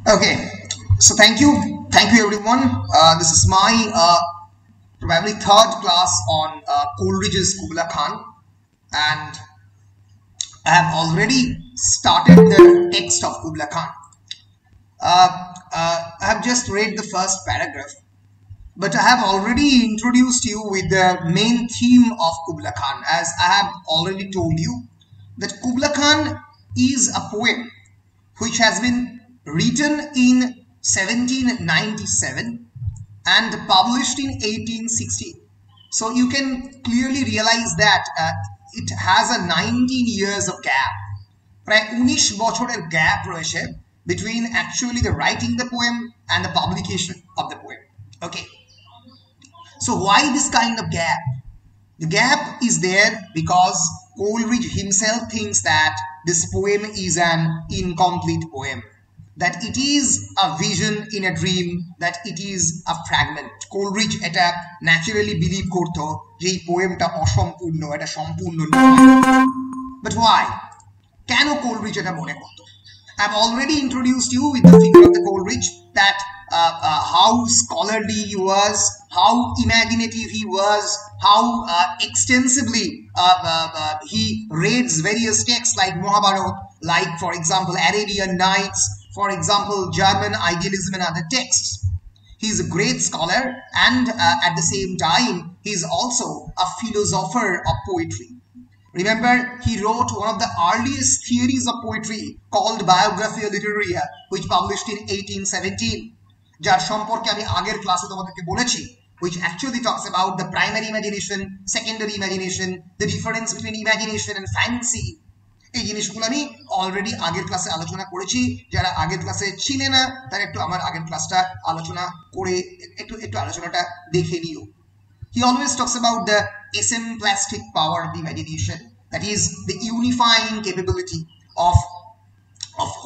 Okay, so thank you everyone. This is my probably third class on Coleridge's Kubla Khan, and I have already started the text of Kubla Khan. I have just read the first paragraph, but I have already introduced you with the main theme of Kubla Khan, as I have already told you that Kubla Khan is a poem which has been written in 1797 and published in 1860. So you can clearly realize that it has a 19 years of gap. প্রায় 19 বছরের gap রয়েছে between actually the writing the poem and the publication of the poem. Okay, so why this kind of gap? The gap is there because Coleridge himself thinks that this poem is an incomplete poem, that it is a vision in a dream, that it is a fragment. Coleridge এটা naturally believe করতো যে এই পোয়েমটা অসম্পূর্ণ, এটা সম্পূর্ণ নয়। But why? কেন Coleridge এটা মনে করতো? I've already introduced you with the figure of the Coleridge, that how scholarly he was, how imaginative he was, how extensively he reads various texts like Mahabharata, like for example Arabian Nights, for example German idealism and other texts. He is a great scholar, and at the same time he is also a philosopher of poetry. Remember, he wrote one of the earliest theories of poetry called Biographia Literaria, which published in 1817. যার সম্পর্কে আমি আগের ক্লাসে তোমাদেরকে বলেছি, which actually talks about the primary imagination, secondary imagination, the difference between imagination and fancy. এই জিনিসগুলো আমি অলরেডি আগের ক্লাসে আলোচনা করেছি। যারা আগের ক্লাসে ছিলেন না তারা একটু আমার আগের ক্লাসটা আলোচনা করে একটু আলোচনাটা দেখে নিও। He always talks about the asemplastic power of the imagination, that is the unifying capability of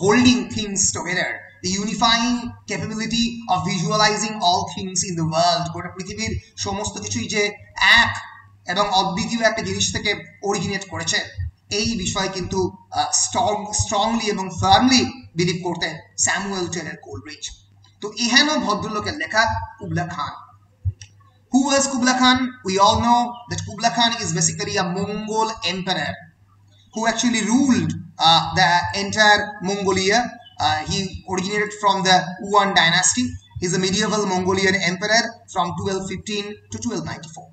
holding things together, the unifying capability of visualizing all things in the world. গোটা পৃথিবীর সমস্ত কিছুই যে এক এবং অদ্বিতীয় একটা জিনিস থেকে অরিজিনেট করেছে, এই বিষয় কিন্তু স্ট্রংলি এবং ফার্মলি বিলিভ করতেন স্যামুয়েল টেলর কোলরিজ। তো এহেন ভদ্রলোকের লেখা Kubla Khan. Who was Kubla Khan? We all know that Kubla Khan is basically a Mongol emperor who actually ruled the entire Mongolia. He originated from the Yuan dynasty. He's a medieval Mongolian emperor from 1215 to 1294.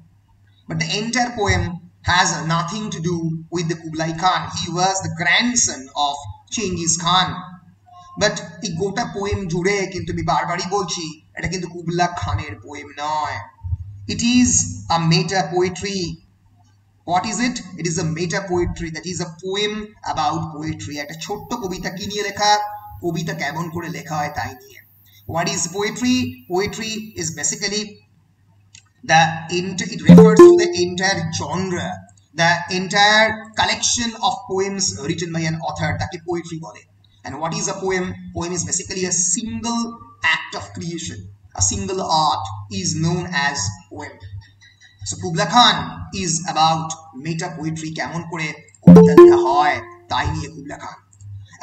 But the entire poem has nothing to do with the Kublai Khan. He was the grandson of Genghis Khan. But এই গোটা poem জুড়ে কিন্তু আমি বারবারই বলছি এটা কিন্তু Kubla খানের পোয়েম নয়। It is a meta poetry. What is it? It is a meta poetry, that is a poem about poetry. একটা ছোট্ট কবিতা কি নিয়ে লেখা, কবিতা কেমন করে লেখা হয় তাই নিয়ে। What is poetry? Poetry is basically it refers to the entire genre, the entire collection of poems written by an author, তাকে poetry বলে। And what is a poem? Poem is basically a single act of creation. A single art is known as poem. So Kubla Khan is about meta poetry, কেমন করে কবিতা লেখা হয় তাই নিয়ে Kubla Khan.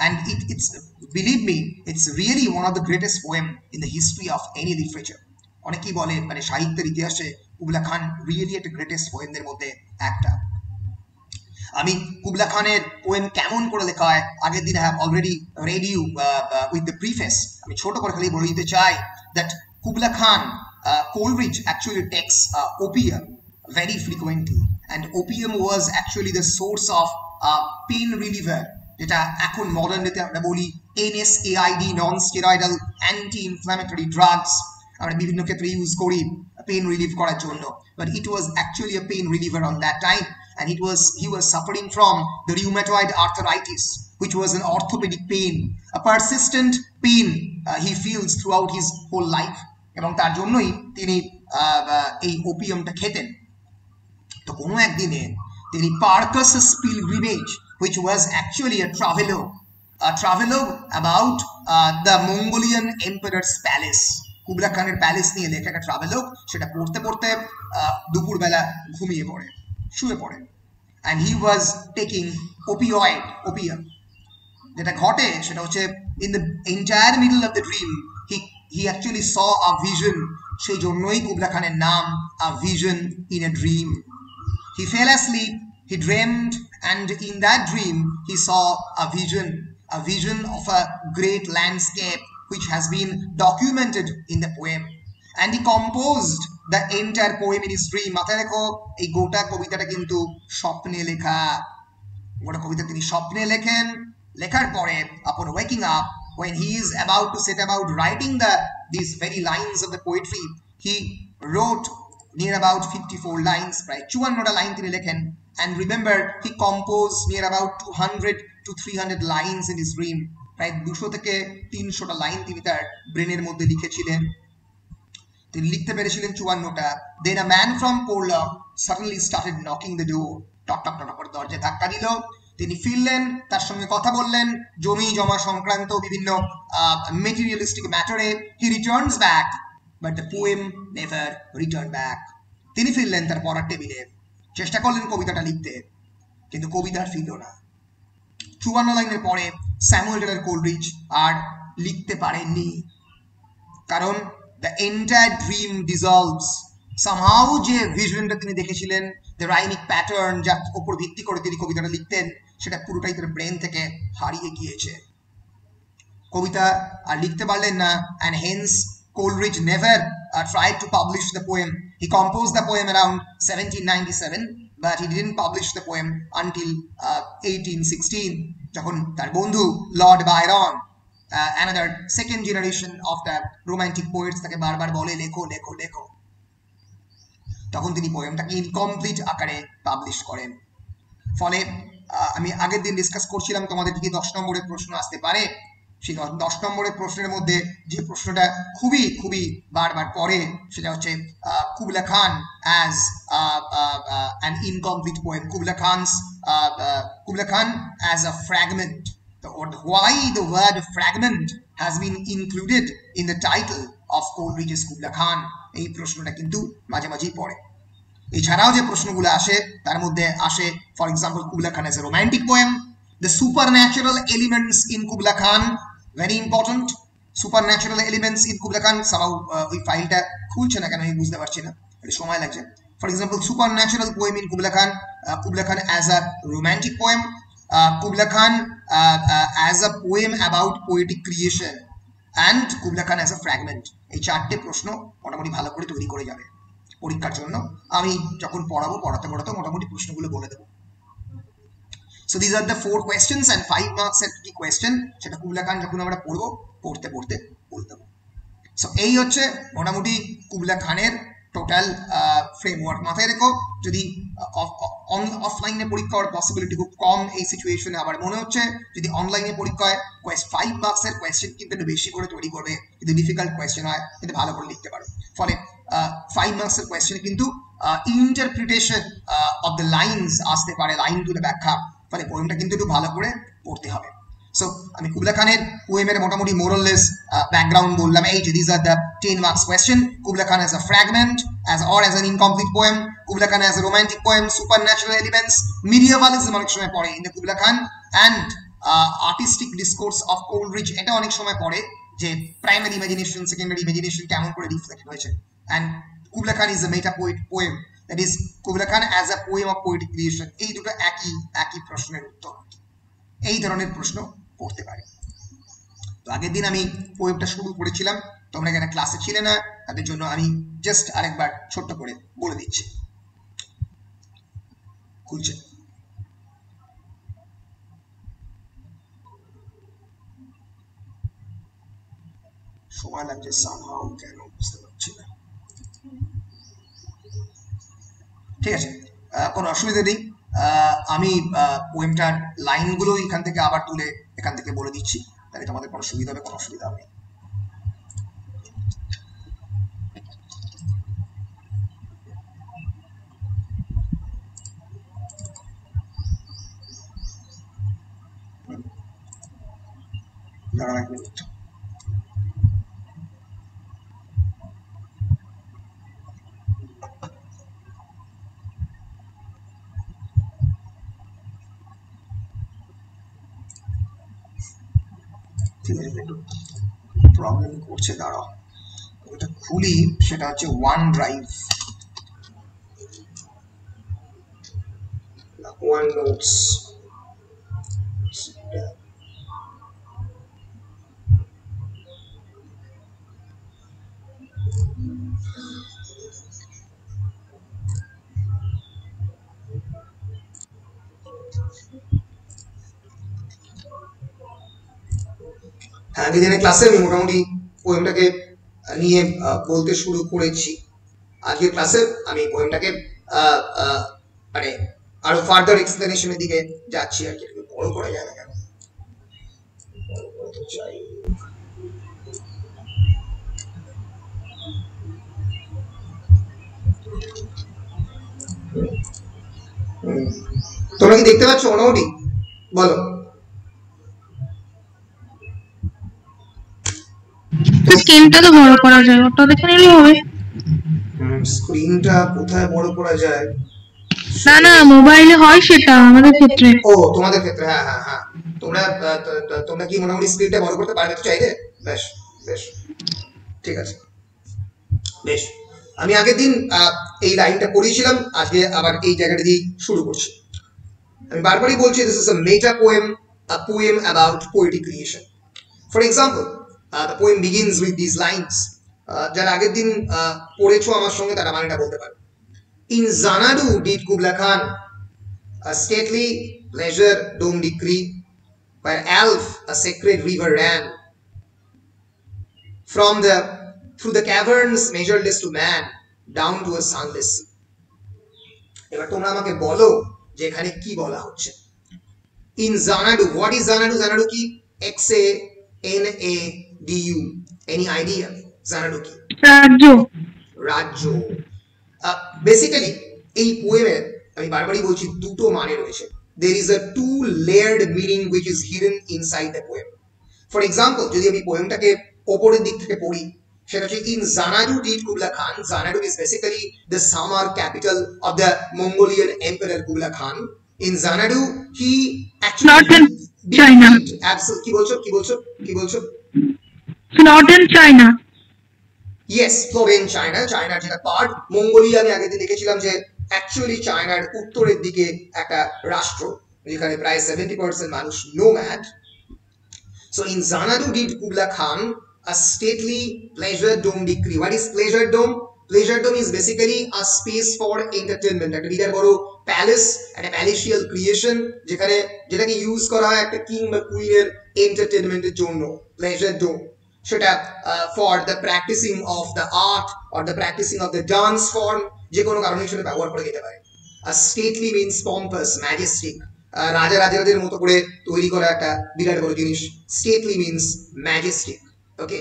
And it's believe me, it's really one of the greatest poem in the history of any literature. অনেকেই বলে মানে সাহিত্যের ইতিহাসে Kubla Khan really একটা greatest poemদের মধ্যে একটা। আমি কুবলা খানের পোয়েম কেমন করে লেখা হয় আগের দিন I have already read you with the preface. আমি ছোট করে খালি বলে দিতে চাই that Kubla Khan, Coleridge actually takes opium very frequently, and opium was actually the source of pain reliever, যেটা এখন মডার্ন ডেতে আমরা বলি NSAID, non steroidal anti inflammatory drugs, আমরা বিভিন্ন ক্ষেত্রে ইউজ করি পেন রিলিভ করার জন্য। But it was actually a pain reliever on that time, and he was suffering from the rheumatoid arthritis, which was an orthopedic pain, a persistent pain he feels throughout his whole life, এবং তার জন্যই তিনি এই ওপিয়ামটা খেতেন। তো কোনো একদিনে তিনি Parcus's Pilgrimage, which was actually a travelogue about the Mongolian emperor's palace, Kubla খানের প্যালেস নিয়ে লেখা একটা ট্রাভেলগ, সেটা পড়তে পড়তে দুপুরবেলা শুয়ে পড়ে, and he was taking opium. যেটা ঘটে সেটা হচ্ছে in the entire middle of the dream he actually saw a vision, সেই জন্যই কুবলা খানের নাম আ vision in a dream. He fell asleep, he dreamed, and in that dream he saw a vision of a great landscape which has been documented in the poem. And he composed the entire poem in his dream. মাথায় রেখো এই গোটা কবিতাটা কিন্তু স্বপ্নে লেখা। গোটা কবিতা তিনি স্বপ্নে লেখেন, লেখার পরে upon waking up, when he is about to set about writing these very lines of the poetry, he wrote near about 54 lines, প্রায় 54টা লাইন তিনি লেখেন। and remember he composed near about 200 to 300 lines in his dream, প্রায় 200 থেকে 300টা line তিনি তার ব্রেনের মধ্যে লিখেছিলেন, তিনি লিখতে পেরেছিলেন 54টা। then a man from Porlock suddenly started knocking the door, টক টক টক করে দরজায় ধাক্কা দিল, তিনি ফিরলেন, তার সঙ্গে কথা বললেন জমি জমা সংক্রান্ত বিভিন্ন মেটেরিয়ালিস্টিক ম্যাটারে। He returns back but the poem never return back. তিনি ফিরলেন তার পড়ার টেবিলে, চেষ্টা করলেন কবিতাটা লিখতে, কিন্তু কবিতা আর ফিরল না। 54 লাইনের পরে স্যামুয়েল টেলর কোলরিজ আর লিখতে পারেননি, কারণ দ্য এন্টায়ার ড্রিম ডিসলভস। সামহাউ যে ভিশনটা তিনি দেখেছিলেন, দ্য রাইমিক প্যাটার্ন যার উপর ভিত্তি করে তিনি কবিতাটা লিখতেন, সেটা পুরোটাই তার ব্রেন থেকে হারিয়ে গিয়েছে। কবিতা আর লিখতে পারলেন না, and hence Coleridge never tried to publish the poem. He composed the poem around 1797, but he didn't publish the poem until 1816, যখন তার বন্ধু Lord Byron, another second generation of the romantic poets, তাকে বারবার বলে লেখো লেখো লেখো, তখন তিনি পোয়েমটাকে ইনকমপ্লিট আকারে পাবলিশ করেন। ফলে আমি আগের দিন ডিসকাস করছিলাম তোমাদের দিকে 10 নম্বরের প্রশ্ন আসতে পারে। সেই 10 নম্বরের প্রশ্নের মধ্যে যে প্রশ্নটা খুবই খুবই বারবার পড়ে সেটা হচ্ছে Kubla Khan as an incomplete poem, Kubla Khan as a fragment. Why the word fragment has been included in the title of Coleridge's Kubla Khan, এই প্রশ্নটা কিন্তু মাঝে মাঝেই পড়ে। এছাড়াও যে প্রশ্নগুলো আসে তার মধ্যে আসে for example Kubla Khan as a romantic poem, the supernatural elements in Kubla Khan, very important, supernatural elements in Kubla Khan। somehow ওই ফাইলটা খুলছে না কেন আমি বুঝতে পারছি না, একটু সময় লাগছে। For example supernatural poem in Kubla Khan as a romantic poem, Kubla Khan as a poem about poetic creation, and Kubla Khan as a fragment। এই চারটে প্রশ্ন মোটামুটি ভালো করে তৈরি করে যাবে পরীক্ষার জন্য। আমি যখন পড়াতে মোটামুটি প্রশ্নগুলো বলে দেবো। So these are the 4 questions and 5 marks এর কি কোয়েশ্চেন, সেটা কুবলা খান যখন আমরা পড়তে বলে দেবো। সো এই হচ্ছে মোটামুটি কুবলা খানের টোটাল ফ্রেমওয়ার্ক। মাথায় রেখো, যদি অফলাইনে পরীক্ষা হওয়ার পসিবিলিটি খুব কম এই সিচুয়েশনে, আবার মনে হচ্ছে যদি অনলাইনে পরীক্ষা হয় 5 মার্কসের কোয়েশ্চেন কিন্তু একটু বেশি করে তৈরি করবে, যদি ডিফিকাল্ট কোয়েশ্চেন হয় কিন্তু ভালো করে লিখতে পারো। ফলে 5 মার্কসের কোয়েশ্চেন কিন্তু ইন্টারপ্রিটেশন অফ দ্য লাইনস আসতে পারে, লাইন তুলে ব্যাখ্যা, ফলে পোয়েমটা কিন্তু একটু ভালো করে পড়তে হবে। সো আমি কুবলা খানের পোয়েমের মোটামুটি মোরাললেস ব্যাকগ্রাউন্ড বললাম। এই যে this are the 10 marks question. Kubla Khan as a fragment, as an incomplete poem, Kubla Khan as a romantic poem, supernatural elements, medievalism অনেক সময় পড়ে in the Kubla Khan, and artistic discourse of Coleridge, এটা অনেক সময় পড়ে যে primary imagination secondary imagination কেমন করে রিফ্লেক্ট হয়েছে। and Kubla Khan is a meta poem, that is Kubla Khan as a poem of poetic creation। এই দুটো একই প্রশ্নের উত্তর, এই ধরনের প্রশ্ন পড়তে পারে। তো আগের দিন আমি পোয়েমটা শুরু করেছিলাম, তোমরা এখানে ক্লাসে ছিলে না, তাদের জন্য আমি জাস্ট আরেকবার ছোট্ট করে বলে দিচ্ছি। খুলছে, সময় লাগছে সামহাউ, কেন বুঝতে পারছি না। ঠিক আছে, কোনো অসুবিধা নেই। আমি পোয়েমটার লাইনগুলো এখান থেকে আবার তুলে এখান থেকে বলে দিচ্ছি, তাহলে তোমাদের কোনো সুবিধা হবে, কোনো অসুবিধা হবে। দাঁড়াও এক মিনিট। ঠিক আছে, একটু প্রবলেম করছে, দাঁড়াও এটা খুলি। সেটা হচ্ছে ওয়ান ড্রাইভ, ওয়ান নোটস। হ্যাঁ, দিনের ক্লাসে আমি মোটামুটি পোয়েমটাকে নিয়ে বলতে শুরু করেছি। আজকের ক্লাসে আমি পোয়েমটাকে মানে আরো ফার্দার এক্সপ্লেনেশনের দিকে যাচ্ছি আর কি। বড় করা যায় না কেন? চাই তোমরা কি দেখতে পাচ্ছ মোটামুটি? বলো। স্ক্রিনটা তো বড় করা যায়, ওটা দেখে নিলে হবে। স্ক্রিনটা কোথায় বড় করা যায়? না না, মোবাইলে হয় সেটা, আমাদের ক্ষেত্রে। ও তোমাদের ক্ষেত্রে, হ্যাঁ হ্যাঁ হ্যাঁ। তোমরা তোমরা কি মোটামুটি স্ক্রিনটা বড় করতে পারবে তো চাইলে? বেশ বেশ, ঠিক আছে, বেশ। আমি আগের দিন এই লাইনটা পড়িয়েছিলাম, আজকে আবার এই জায়গাটা দিয়ে শুরু করছি। আমি বারবারই বলছি, this is a meta poem, a poem about poetic creation. For example, the poem begins with these lines. যারা আগের দিন পড়েছো আমার সঙ্গে তারা মানেটা বলতে পারে। In Xanadu did Kubla Khan a stately pleasure dome decree, where Alf, a sacred river, ran through the caverns measureless to man, down to a sunless sea. এবার তোমরা আমাকে বলো যে এখানে কি বলা হচ্ছে। In Xanadu, what is Xanadu? Xanadu কি? Xanadu. Any idea? Xanadu কি? রাজ্য। রাজ্য। বেসিক্যালি এই পোয়েমের, আমি বারবারই বলছি, দুটো মানে রয়েছে। There is a two layered meaning which is hidden inside the poem. For example, যদি আমি পোয়েমটাকে ওপরের দিক থেকে পড়ি, সেটা হচ্ছে in Xanadu did Kubla Khan. Xanadu is basically the summer capital of the Mongolian emperor Kubla Khan. In Xanadu he actually Northern China. Absolutely, কি বলছো? Northern China. Yes, Florence, China. চায়নার যেটা পার্ট, মঙ্গোলিয়া আমি আগে দেখেছিলাম যে actually চায়নার উত্তরের দিকে একটা রাষ্ট্র, যেখানে প্রায় 70% মানুষ nomad. So in Xanadu did Kubla Khan a stately pleasure dome decree. What is pleasure dome? Pleasure dome is basically a space for entertainment. একটা বিরাট বড় প্যালেস, একটা প্যালেশিয়াল ক্রিয়েশন, যেটাকে ইউজ করা হয় একটা কিং বা কুইনের এন্টারটেনমেন্টের জন্য। প্লেজার ডোম সেটা for the practising of the art or the practising of the dance form, যে কোনো কারণের সাথে ব্যবহার করা যেতে পারে। স্টেটলি মিনস পম্পাস, ম্যাজেস্টিক, রাজা রাজাদের মতো করে তৈরি করা একটা বিরাট বড় জিনিস। Stately means majestic. Okay,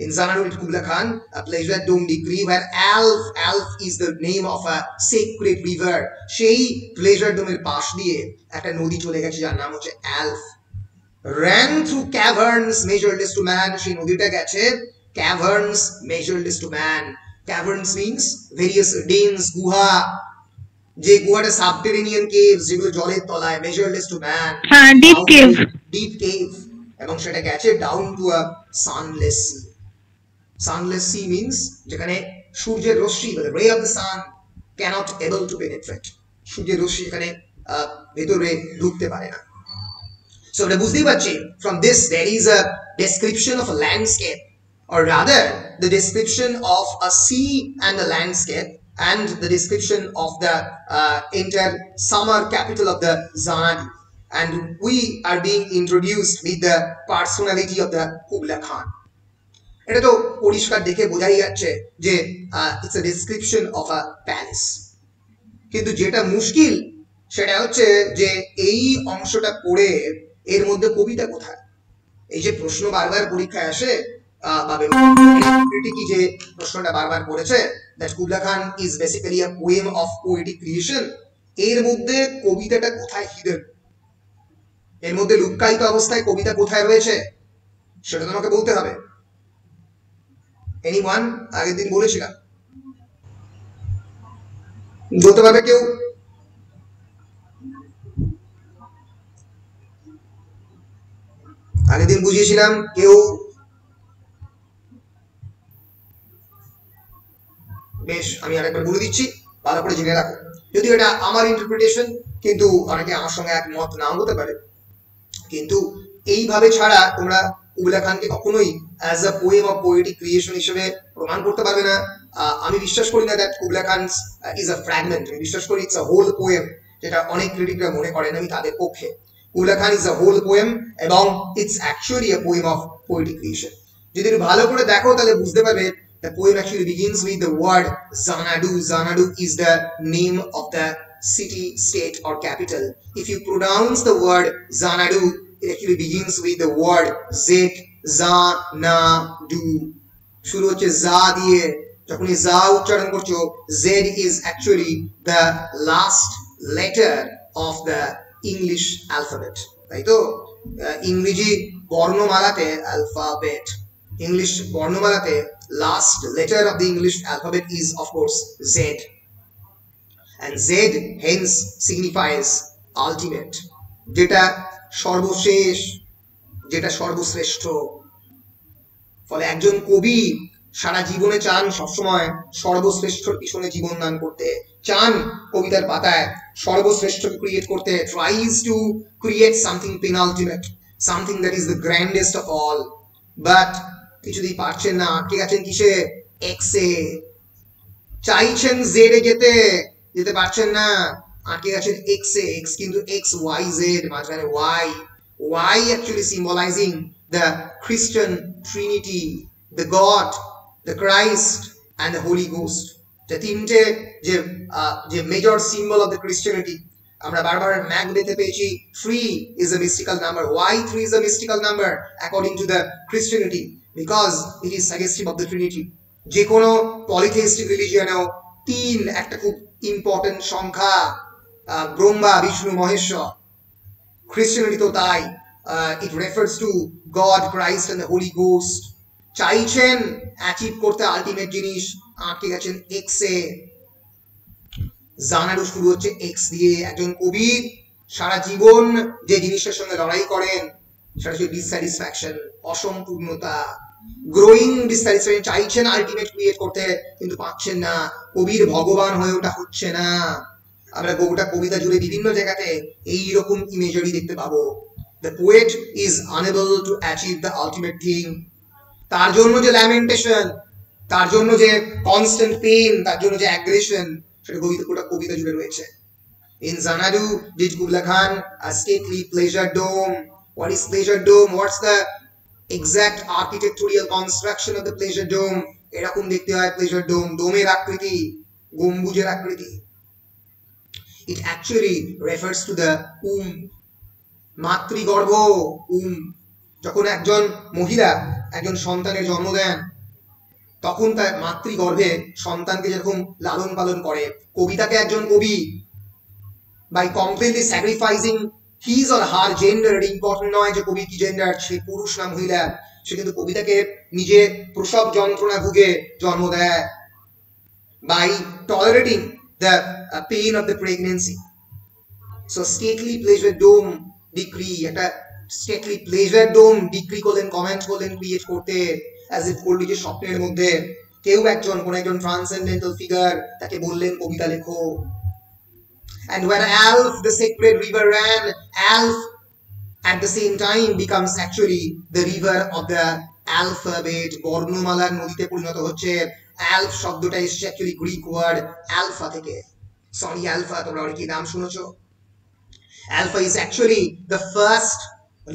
in Xanadu did Kubla Khan a pleasure dome decree, where Alf is the name of a sacred river. সেই pleasure dome এর পাশ দিয়ে একটা নদী চলে গেছে যার নাম হচ্ছে Alf. Ran through caverns measureless to man. সেই নদীটা গেছে caverns measureless to man. Caverns means various dens, গুহা, যে গুহাটা সাবটেরিনিয়ান কেভস, যেগুলো জলের তলায়, measureless to man. হ্যাঁ, deep cave, এবং সেটা গেছে down to a sunless sea. Sunless sea means যেখানে সূর্যের রশ্মি, the ray of the sun cannot able to penetrate. সূর্যের রশ্মি এখানে ভেতরে ঢুকতে পারে না। So আমরা বুঝতেই পারছি, from this there is a description of a landscape, or rather the description of a sea and a landscape, and the description of the entire summer capital of the Xanadu, and we are being introduced with the personality of the Kubla Khan. এটা তো পরিষ্কার দেখে বোঝাই যাচ্ছে যে it's a description of a palace. কিন্তু যেটা মুশকিল সেটা হচ্ছে যে এই অংশটা পড়ে এর মধ্যে কবিতা কোথায়? এই যে প্রশ্ন বারবার পরীক্ষায় আসে, কি যে প্রশ্নটা বারবার পড়েছে, that Kubla Khan is basically a poem of poetic creation, এর মধ্যে কবিতাটা কোথায় হিডেন? এর মধ্যে লুক্কায়িত অবস্থায় কবিতা কোথায় রয়েছে সেটা তোমাকে বলতে হবে। এনিওয়ান? আগের দিন বলেছিলাম, বলতে পারবে কেউ? আগের দিন বুঝিয়েছিলাম, কেউ বেশ আমি আরেকবার বলে দিচ্ছি, ভালো করে জেনে রাখো। যদিও এটা আমার ইন্টারপ্রিটেশন, কিন্তু অনেকে আমার সঙ্গে একমত নাও হতে পারে। কিন্তু এইভাবে ছাড়া তোমরা কুবলা খানকে কখনোই as a poem of poetic creation হিসেবে প্রমাণ করতে পারবে না। আমি বিশ্বাস করি না that Kubla Khan is a fragment, আমি বিশ্বাস করি ইটস আ হোল পোয়েম, যেটা অনেক ক্রিটিকরা মনে করেন, আমি তাদের পক্ষে। Kubla Khan is a whole poem এবং it's actually a poem of poetic creation. যদি ভালো করে দেখো তাহলে বুঝতে পারবে the poem actually begins with the word Xanadu. Xanadu is the name of the city, state or capital. If you pronounce the word Xanadu, it actually begins with the word Zek, Za-na-du. শুরু হচ্ছে যা দিয়ে, যখন এই যা উচ্চারণ করছো, Z is actually the last letter of the English alphabet. তাই তো ইংরেজি বর্ণমালাতে alphabet, English বর্ণমালাতে last letter of the English alphabet is of course Z, and Z hence signifies ultimate, যেটা সর্বশেষ, যেটা সর্বশ্রেষ্ঠ। ফলে একজন কবি সারা জীবনে চান সবসময় সর্বশ্রেষ্ঠর পিছনে জীবন দান করতে, চান কবিতার পাতায় সর্বশ্রেষ্ঠকে ক্রিয়েট করতে, tries to create something penultimate, something that is the grandest of all, but কিছুতেই পারছেন না, আটকে গেছেন কিসে? এক্সে। চাইছেন জেডে যেতে, যেতে পারছেন না, আটকে গেছেন এক্সে। এক্স কিন্তু এক্স ওয়াই জেড, মাঝখানে Y. Y actually symbolising the Christian Trinity, the God, the Christ and the Holy Ghost. যে তিনটে যে major symbol of the Christianity. আমরা বারবার ম্যাকবেথে পেয়েছি 3 is a mystical number. Why 3 is a mystical number according to the Christianity? Because it is suggestive of the Trinity. যে কোনো পলিথেইস্টিক রিলিজিয়নেও 3 একটা খুব ইম্পর্টেন্ট সংখ্যা, ব্রহ্মা, বিষ্ণু, মহেশ্বর। Christianity তো তাই, it refers to God, Christ and the Holy Ghost. চাইছেন achieve করতে ultimate জিনিস, আটকে গেছেন এক্সে। জানাডু শুরু হচ্ছে এক্স দিয়ে। একজন কবি সারা জীবন যে জিনিসটার সঙ্গে লড়াই করেন সেটা হচ্ছে ডিসস্যাটিসফ্যাকশন, অসম্পূর্ণতা, গ্রোয়িং ডিসস্যাটিসফ্যাকশন। চাইছেন আলটিমেট ক্রিয়েট করতে কিন্তু পাচ্ছেন না, কবির ভগবান হয়ে ওটা হচ্ছে না। আমরা গোটা কবিতা জুড়ে বিভিন্ন জায়গাতে এইরকম ইমেজারি দেখতে পাবো। The poet is unable to achieve the ultimate thing. তার জন্য যে ল্যামেন্টেশন, তার জন্য যে কনস্ট্যান্ট পেইন, তার জন্য যে অ্যাগ্রেশন, সেটা গোটা কবিতা জুড়ে রয়েছে। In Xanadu, did Kubla Khan a stately pleasure dome? What is pleasure dome? What's the exact architectural construction of the pleasure dome? এরকম দেখতে হয় pleasure dome, ডোমের আকৃতি, গম্বুজের আকৃতি। It actually refers to the womb, মাতৃগর্ভ, যখন একজন মহিলা একজন সন্তানের জন্ম দেন, তখন তার মাতৃগর্ভে সন্তানকে যেরকম লালন পালন করে, কবিতাকে একজন কবি by completely sacrificing his or her gender, important নয় যে কবি কি জেন্ডার, সে পুরুষ না মহিলা, সে কিন্তু কবিতাকে নিজে প্রসব যন্ত্রণা ভুগে জন্ম দেয়, by tolerating the pain of the pregnancy. So stately pleasure dome decree, একটা stately pleasure dome decree করলেন, কমেন্ট করলেন ক্রিয়েট করতে, as if করলি যে স্বপ্নের মধ্যে কেউ একজন, কোন একজন ট্রান্সেন্ডেন্টাল ফিগার, তাকে বললেন কবিতা লেখো। And where Alph, the sacred river, ran, Alph at the same time becomes actually the river of the alphabet, বর্ণমালার নদীতে পরিণত হচ্ছে। Alph শব্দটা এসেছে অ্যাকচুয়ালি গ্রিক ওয়ার্ড আলফা থেকে। সরি আলফা, তোমরা অনেকেই নাম শুনেছো। Alpha is actually the first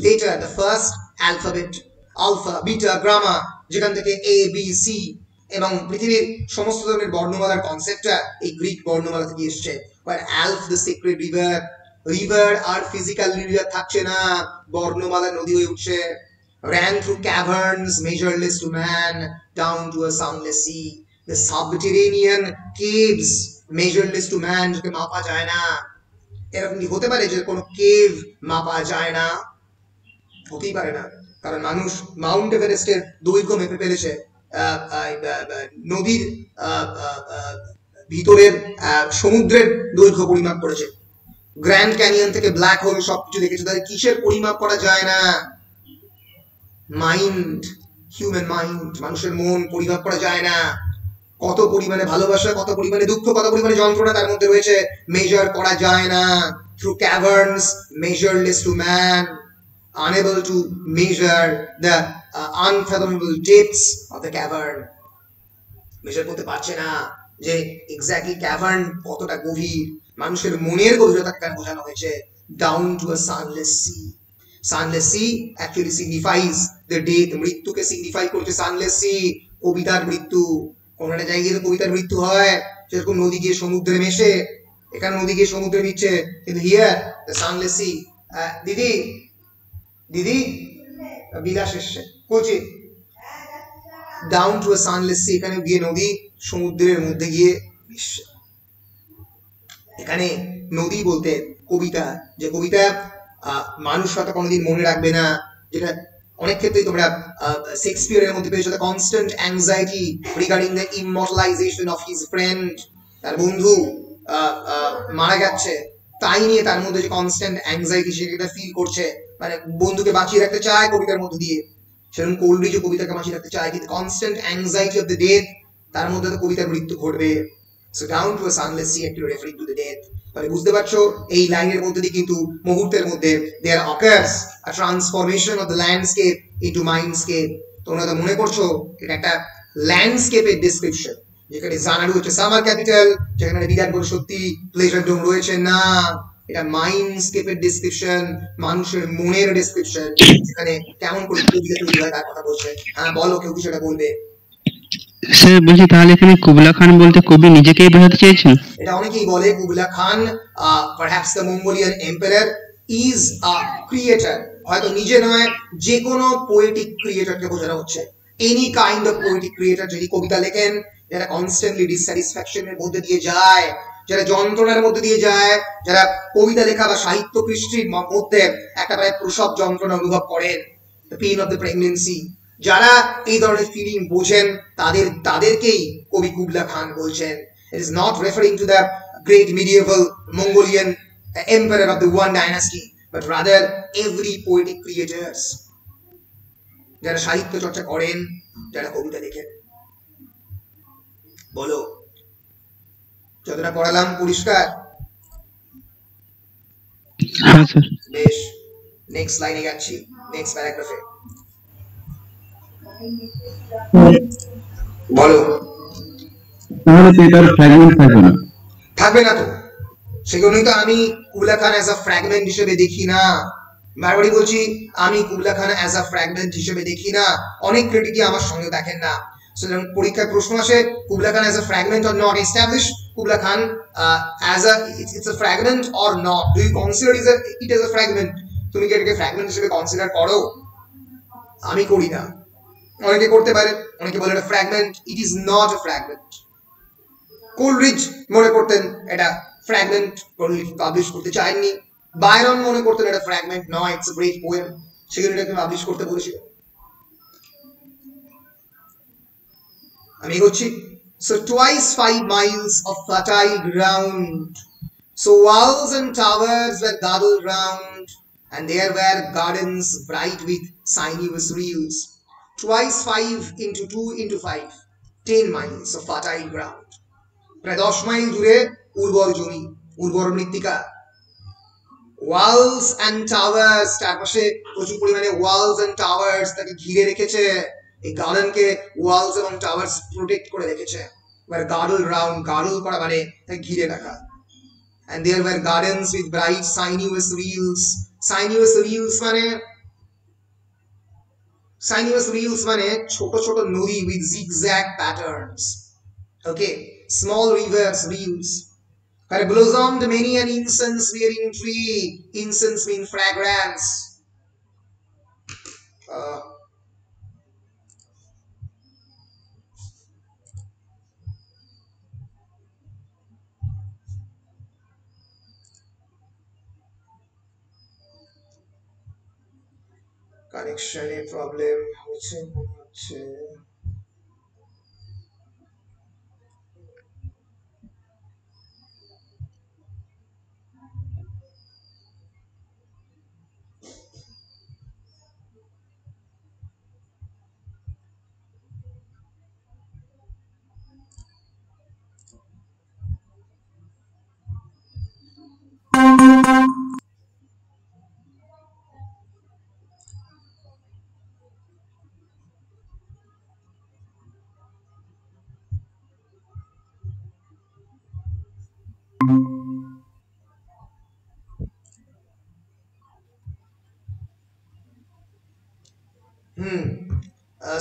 letter, the first alphabet, alpha, beta, gamma, যেখান থেকে A, B, C এবং পৃথিবীর সমস্ত ধরনের বর্ণমালার কনসেপ্টটা এই গ্রিক বর্ণমালা থেকে এসেছে। Where Alph, the sacred river, river আর ফিজিক্যাল রিভার থাকছে না, বর্ণমালা নদী হয়ে উঠছে, ran through caverns measureless to man down to a soundless sea, the subterranean caves measureless to man, যাকে মাপা যায় না। এরকম কি হতে পারে যে কোনো কেভ মাপা যায় না? হতেই পারে না, কারণ মানুষ মাউন্ট এভারেস্টের দৈর্ঘ্য মেপে ফেলেছে, নদীর ভিতরের সমুদ্রের দৈর্ঘ্য পরিমাপ করেছে, গ্র্যান্ড ক্যানিয়ন থেকে ব্ল্যাক হোল সবকিছু দেখেছে, তাদের কিসের পরিমাপ করা যায় না। মাইন্ড, হিউম্যান মাইন্ড, মানুষের মন পরিমাপ করা যায় না। কত পরিমাণে ভালোবাসা, কত পরিমাণে দুঃখ, কত পরিমাণে যন্ত্রণা তার মধ্যে রয়েছে, মেজার করা যায় না। Through caverns measureless to man, unable to measure the unfathomable depths of the cavern. Measure করতে পারছে না যে এক্স্যাক্টলি ক্যাভার্ন কতটা গভীর। মানুষের মনের গভীরতাকে বোঝানো হয়েছে down to a sunless sea. Sunless sea actually signifies the death, মৃত্যুকে সিগনিফাই করছে সানলেস সি। কবিতার মৃত্যু, কোন একটা জায়গায় গেলে কবিতার মৃত্যু হয়, যেরকম নদী গিয়ে সমুদ্রে মেশে, এখানে নদী গিয়ে সমুদ্রে মিশছে, কিন্তু হিয়ার দ্য সানলেস সি। দিদি দিদি বিলাস এসছে কোচি, down to a sunless sea, এখানে গিয়ে নদী সমুদ্রের মধ্যে গিয়ে মিশছে। এখানে নদী বলতে কবিতা, যে কবিতা মানুষ হয়তো কোনোদিন মনে রাখবে না, যেটা অনেক ক্ষেত্রেই তোমরা শেক্সপিয়ারের মধ্যে পেয়েছো, the constant anxiety regarding the immortalisation of his friend. তার বন্ধু মারা যাচ্ছে, তাই নিয়ে তার মধ্যে যে কনস্ট্যান্ট অ্যাংজাইটি সেটা ফিল করছে, মানে বন্ধুকে বাঁচিয়ে রাখতে চায় কবিতার মধ্যে দিয়ে। সেরকম কোলরিজও কবিতাকে বাঁচিয়ে রাখতে চায়, কিন্তু constant anxiety of the death, তার মধ্যে তো কবিতার মৃত্যু ঘটবে। So down to a sunless sea actually referring to the death. তাহলে বুঝতে পারছো এই লাইনের মধ্যে দিয়ে কিন্তু মুহূর্তের মধ্যে there occurs a transformation of the landscape into mindscape. তোমরা তো মনে করছো এটা একটা ল্যান্ডস্কেপের ডেসক্রিপশন, যেখানে জানারু হচ্ছে সামার ক্যাপিটাল, যেখানে বিরাট বড় সত্যি প্লেজার ডোম রয়েছে, না, এটা মাইন্ডস্কেপের ডেসক্রিপশন, মানুষের মনের ডেসক্রিপশন, যেখানে কেমন করে কবিতা তৈরি হয় তার কথা বলছে। হ্যাঁ বলো, কেউ কিছু একটা বলবে। স্যার বলছি তাহলে এখানে কুবলা খান বলতে কবি নিজেকেই বোঝাতে চেয়েছেন? এটা অনেকেই বলে Kubla Khan perhaps the Mongolian empire is a creator, হয়তো নিজে নয়, যে কোনো পোয়েটিক ক্রিয়েটরকে বোঝানো হচ্ছে। Any kind of poetic creator যদি কবিতা লেখেন, যারা কনস্ট্যান্টলি ডিসস্যাটিসফ্যাকশনের মধ্যে দিয়ে যায়, যারা যন্ত্রণার মধ্যে দিয়ে যায়, যারা কবিতা লেখা বা সাহিত্য কৃষ্টির মধ্যে একটা প্রায় প্রসব যন্ত্রণা অনুভব করেন, the pain of the pregnancy, যারা এই ধরনের ফিলিং বোঝেন, তাদেরকেই কবি কুবলা খান বলছেন। It is not referring to the great medieval Mongolian emperor of the Yuan dynasty, but rather every poetic creators, যারা সাহিত্য চর্চা করেন, যারা কবিতা লেখেন। বলো, যতটা পড়ালাম পরিষ্কার? হ্যাঁ স্যার। বেশ, নেক্সট লাইনে যাচ্ছি, নেক্সট প্যারাগ্রাফে। বলো। তাহলে তো এটার ফ্র্যাগমেন্ট থাকবে না? থাকবে না তো, সেজন্যই তো আমি Kubla Khan as a fragment হিসেবে দেখি না। বারবারই বলছি, আমি Kubla Khan as a fragment হিসেবে দেখি না। অনেক ক্রিটিকই আমার সঙ্গে দেখেন না। সুতরাং পরীক্ষায় প্রশ্ন আসে, Kubla Khan as a fragment or not establish, Kubla Khan as a it's a fragment or not, do you consider it as a fragment? তুমি কি এটাকে ফ্র্যাগমেন্ট হিসেবে কনসিডার করো? আমি করি না, অনেকে করতে পারে, অনেকে বলে এটা fragment. It is not a fragment. Coleridge মনে করতেন এটা ফ্র্যাগমেন্ট, পাবলিশ করতে চাননি। বায়রন মনে করতেন এটা ফ্র্যাগমেন্ট নয়, ইটস আ গ্রেট পোয়েম, সেগুলো এটাকে পাবলিশ করতে বলেছিল। আমি এগোচ্ছি। So twice 5 miles of fertile ground, so walls and towers were gathered round, and there were gardens bright with sinuous reels. Twice 5 into 2 into 5, 10 miles of fertile ground. প্রায় 10 mile জুড়ে উর্বর জমি, উর্বর মৃত্তিকা। ওয়ালস অ্যান্ড টাওয়ার্স, চারপাশে প্রচুর পরিমাণে Waals and towers তাকে ঘিরে রেখেছে। এই গার্ডেনকে ওয়ালস এবং টাওয়ার্স প্রোটেক্ট করে রেখেছে। এবার গার্ডল রাউন্ড, গার্ডল করা মানে তাকে ঘিরে রাখা। and there were gardens with bright sinuous reels. sinuous reels মানে ছোট ছোট নদী with zigzag patterns. Okay, small rivers, reels. Had blossomed many an incense-bearing tree. Incense means fragrance. Connection problem হচ্ছে। হুম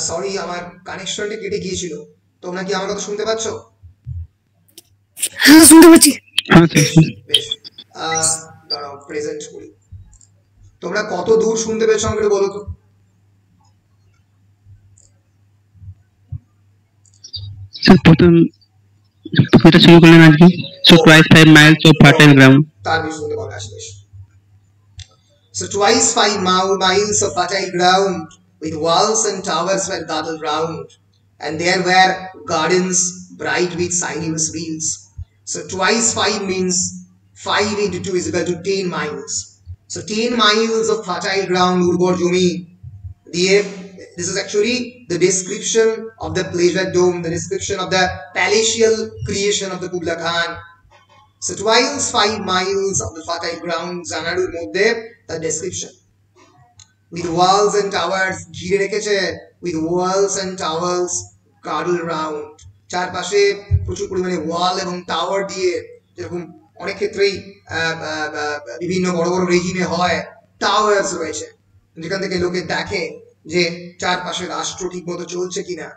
সরি আমার কানেকশনটা কেটে গিয়েছিল, তোমরা কি আমার কথা শুনতে পাচ্ছ? হ্যাঁ শুনতে পাচ্ছি। হ্যাঁ স্যার। বেশ দাঁড়াও প্রেজেন্ট করি। তোমরা কত দূর শুনতে পেয়েছো আমাকে বলো তো? স্যার প্রথম এটা শুরু করলেন আজকে, so twice 5 miles of fertile ground. তার বেশ শুনতে পাবে আসলে। So twice 5 miles of fertile ground with walls and towers were gathered round, and there were gardens bright with sinuous wheels. So twice 5 means 5 into 2 is equal to 10 miles. So 10 miles of fertile ground, urbor jumi. This is actually the description of the pleasure dome, the description of the palatial creation of the Kubla Khan. So twice 5 miles of the fertile ground, Zanarur Modde, the description. With walls and towers, ঘিরে রেখেছে, with walls and towers girdled round. চারপাশে প্রচুর পরিমাণে ওয়াল এবং tower দিয়ে, যেরকম অনেক ক্ষেত্রেই বিভিন্ন বড় বড় রেজিমে হয়, টাওয়ার্স রয়েছে, যেখান থেকে লোকে দেখে যে চারপাশে রাষ্ট্র ঠিক মতো চলছে কিনা।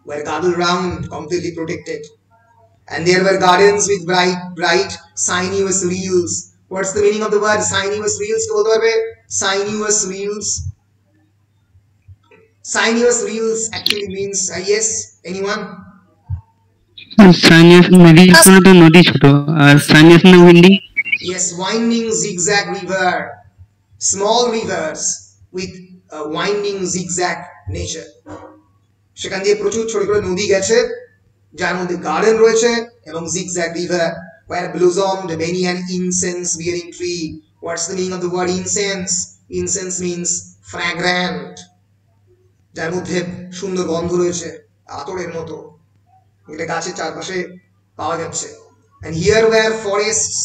Were girdled round, completely protected. And there were gardens with bright sinuous wheels. What's the meaning of the word sinuous wheels? Sinuous wheels. Sinuous wheels actually means yes, anyone? সাইনিয়াস নদী কোনো তো নদী ছোট, আর সাইনিয়াস না winding. Yes, winding zigzag river, small rivers with winding zigzag nature. সেখান দিয়ে প্রচুর ছোট ছোট নদী গেছে, যার মধ্যে গার্ডেন রয়েছে এবং zigzag river where blossomed many an incense bearing tree. What's the meaning of the word incense? Incense means fragrant, যার মধ্যে সুন্দর গন্ধ রয়েছে আতরের মতো, এটা গাছের চারপাশে পাওয়া যাচ্ছে। And here were forests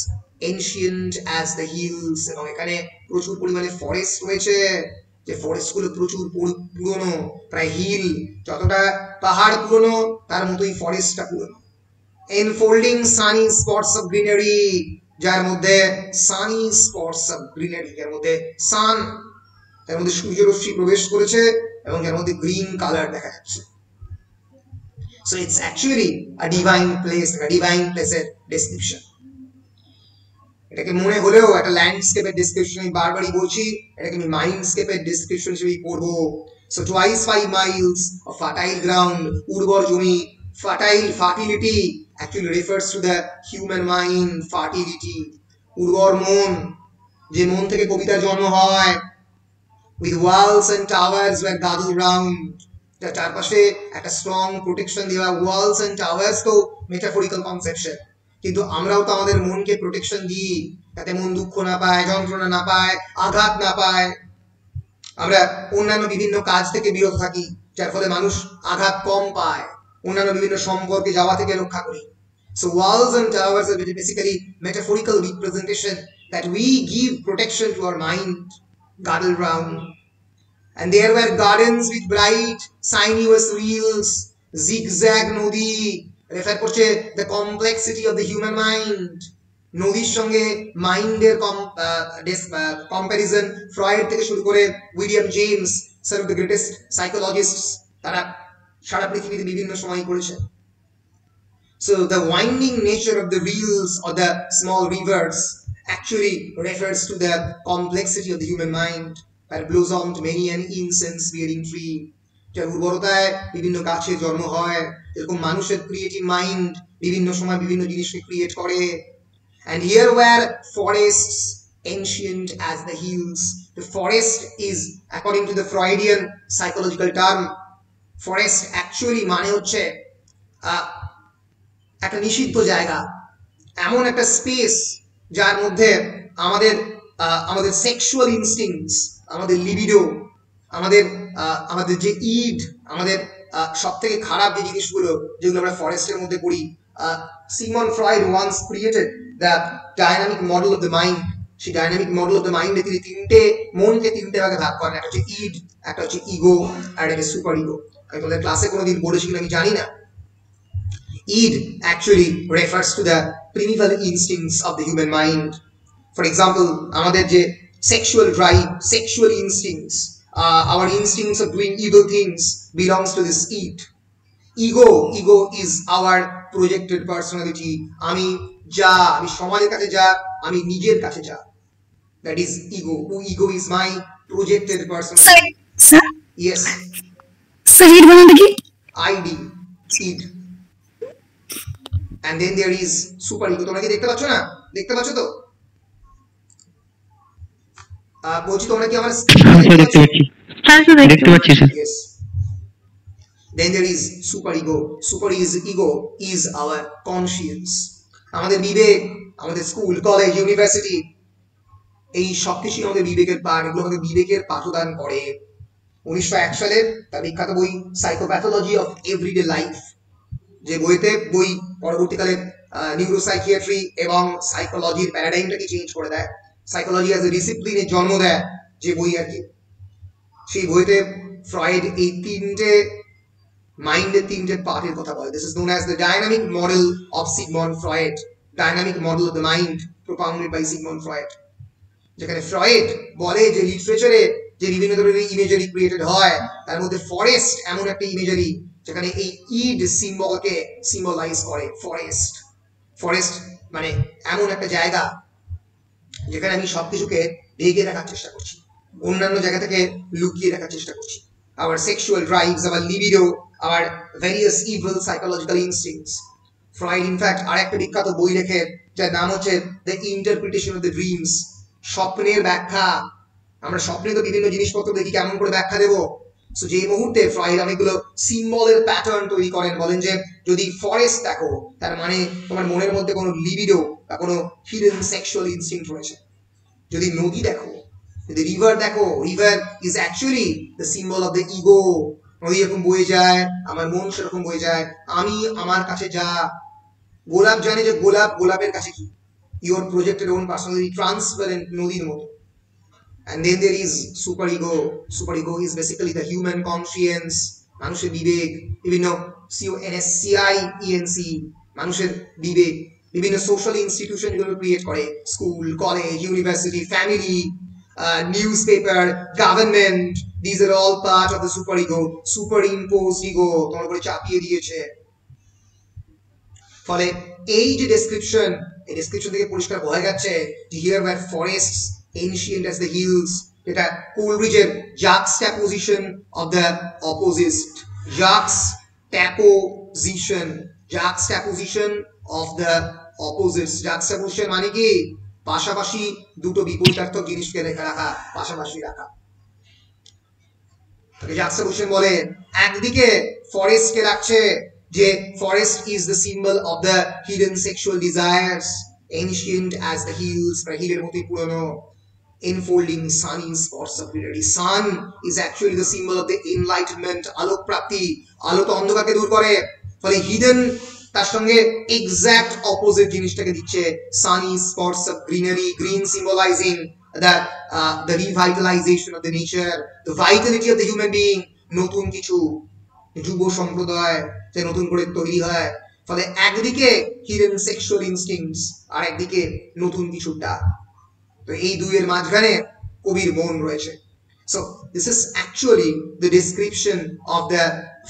ancient as the hills, এবং এখানে প্রচুর পরিমাণে ফরেস্ট রয়েছে, যে ফরেস্ট গুলো প্রচুর পুরনো, প্রায় হিল, যতটা পাহাড় পুরনো তার মতোই ফরেস্টটা পুরনো। Enfolding sunny spots of greenery, যার মধ্যে sunny spots of greenery, যার মধ্যে সান, তার মধ্যে সূর্যরশ্মি প্রবেশ করেছে এবং যার মধ্যে গ্রিন কালার দেখা যাচ্ছে। So it's actually a divine place, a divine placeর description. এটাকে মনে হলেও একটা ল্যান্ডস্কেপের ডেসক্রিপশন আমি বারবারই বলছি, এটাকে আমি মাইন্ডস্কেপের ডেসক্রিপশন হিসেবেই পড়বো। So twice 5 miles of fertile ground, উর্বর জমি, fertility actually refers to the human mind, fertility, উর্বর মন, যে মন থেকে কবিতার জন্ম হয়। With walls and towers were gathered round, তার চারপাশে একটা স্ট্রং প্রোটেকশন দেওয়া। ওয়ালস এন্ড টাওয়ার্স তো মেটাফরিক্যাল কনসেপশন, কিন্তু আমরাও তো আমাদের মনকে প্রোটেকশন দিই, যাতে মন দুঃখ না পায়, যন্ত্রণা না পায়, আঘাত না পায়। আমরা অন্যান্য বিভিন্ন কাজ থেকে বিরত থাকি, যার ফলে মানুষ আঘাত কম পায়, অন্যান্য বিভিন্ন সম্পর্কে যাওয়া থেকে রক্ষা করি। So walls and towers are basically metaphorical representation that we give protection to our mind, girdled round. And there were gardens with bright sinuous wheels, zigzag nodi, refer করছে the complexity of the human mind, নদীর সঙ্গে মাইন্ডের comparison Freud থেকে শুরু করে William James, some of the greatest psychologists, তারা সারা পৃথিবীতে বিভিন্ন সময় করেছেন। So the winding nature of the wheels or the small rivers actually refers to the complexity of the human mind, where blossomed many an incense bearing tree, যার উর্বরতায় বিভিন্ন গাছের জন্ম হয়, এরকম মানুষের ক্রিয়েটিভ মাইন্ড বিভিন্ন সময় বিভিন্ন জিনিসকে ক্রিয়েট করে। And here were forests ancient as the hills. The forest is, according to the Freudian psychological term, forest actually মানে হচ্ছে একটা নিষিদ্ধ জায়গা, এমন একটা স্পেস যার মধ্যে আমাদের সেক্সুয়াল ইনস্টিংক্টস, আমাদের লিবিডো, আমাদের যে ইড, আমাদের সব থেকে খারাপ যে জিনিসগুলো যেগুলো আমরা ফরেস্টের মধ্যে করি। Sigmund Freud once created the dynamic model of the mind. সেই ডাইনামিক মডেল অফ দ্য মাইন্ডে তিনি মনকে তিনটে ভাগে ভাগ করেন, একটা হচ্ছে ইড, একটা হচ্ছে ইগো, আর একটা সুপার ইগো। আমি তোমাদের ক্লাসে কোনোদিন বলেছি কিনা আমি জানি না। Id actually refers to the primeval instincts of the human mind. For example, আমাদের যে sexual drive, sexual instincts, our instincts of doing evil things belongs to this id. Ego is our projected personality. আমি সমাজের কাছে যা, আমি নিজের কাছে যা, that is ego is my projected personality. Yes, id বানানটা কি? id, id. And then there is super ego. তোমরা কি দেখতে পাচ্ছ না? দেখতে পাচ্ছ তো? বলছি তোমরা কি আমার দেখতে পাচ্ছি sir. Yes. Then there is super ego. Ego is our conscience. আমাদের বিবেক, আমাদের স্কুল, কলেজ, ইউনিভার্সিটি, এই সবকিছু আমাদের বিবেকের পাঠ, এগুলো আমাদের বিবেকের পাঠদান করে। 1901 সালের তার বিখ্যাত বই সাইকোপ্যাথোলজি অফ এভরিডে লাইফ, যে বই পরবর্তীকালে নিউরোসাইকিয়াট্রি এবং সাইকোলজির প্যারাডাইমটাকে চেঞ্জ করে দেয়, সাইকোলজি অ্যাজ এ ডিসিপ্লিনের জন্ম দেয় যে বই আর কি। সেই বইতে ফ্রয়েড এই মাইন্ডের তিনটে পার্টের কথা বলে। This is known as the dynamic model of Sigmund Freud, dynamic model of the mind propounded by Sigmund Freud. যেখানে ফ্রয়েড বলে যে লিটারেচারে যে বিভিন্ন ধরনের ইমেজারি ক্রিয়েটেড হয়, তার মধ্যে ফরেস্ট এমন একটা ইমেজারি যেখানে এই ইড সিম্বলকে সিম্বলাইজ করে। ফরেস্ট মানে এমন একটা জায়গা যেখানে আমি সবকিছুকে ঢেকে রাখার চেষ্টা করছি, অন্যান্য জায়গা থেকে লুকিয়ে রাখার চেষ্টা করছি। Our sexual drives, our libido, our various evil psychological instincts. Freud in fact আর একটা বিখ্যাত বই লেখে যার নাম হচ্ছে The Interpretation of the Dreams, স্বপ্নের ব্যাখ্যা। আমরা স্বপ্নে তো বিভিন্ন জিনিসপত্র দেখি, কেমন করে ব্যাখ্যা দেবো? সো যে মুহূর্তে ফ্রয়েড অনেকগুলো সিম্বলের প্যাটার্ন তৈরি করেন, বলেন যে যদি ফরেস্ট দেখো তার মানে তোমার মনের মধ্যে কোনো লিবিডো বা কোনো হিডেন সেক্সুয়াল ইনস্টিংক্ট রয়েছে। যদি নদী দেখো, যদি রিভার দেখো, river is actually the symbol of the ego. নদী এরকম বয়ে যায়, আমার মন সেরকম বয়ে যায়, আমি আমার কাছে যা। গোলাপ জানে যে গোলাপের কাছে কি, your projected own personality transparent নদীর মতো। And then there is super ego. Super ego is basically the human conscience, মানুষের বিবেক, বিভিন্ন CONSCIENC, মানুষের বিবেক, বিভিন্ন সোশ্যাল ইনস্টিটিউশন যেগুলো ক্রিয়েট করে, school, college, university, family, newspaper, government, these are all part of the super ego. Superimposed ego তোমার উপরে চাপিয়ে দিয়েছে। ফলে এই যে ডেসক্রিপশন, এই ডেসক্রিপশন থেকে পরিষ্কার বোঝা যাচ্ছে যে here were forests ancient as the hills, এটা কোলরিজের juxtaposition of the opposite, juxtaposition of the opposites. Juxtaposition মানে কি? পাশাপাশি দুটো বিপরীতার্থক জিনিসকে রাখা, পাশাপাশি রাখা। juxtaposition বলে একদিকে ফরেস্টকে রাখছে যে forest is the symbol of the hidden sexual desires, ancient as the hills, হিলের মতোই পুরনো, enfolding sunny spots of purity. Sun is actually the symbol of the enlightenment, আলোক প্রাপ্তি, আলো তো অন্ধকারকে দূর করে। ফলে হিডেন তার সঙ্গে এক্সাক্ট অপোজিট জিনিসটাকে দিচ্ছে, sunny spots of greenery, green symbolizing the revitalization of the nature, the vitality of the human being, নতুন কিছু, যুব সম্প্রদায় যে নতুন করে তৈরি হয়। ফলে একদিকে হিডেন সেক্সুয়াল ইনস্টিংক্টস আর একদিকে নতুন কিছুটা। তো এই দুইয়ের মাঝখানে কবির মন রয়েছে। So this is actually the description of the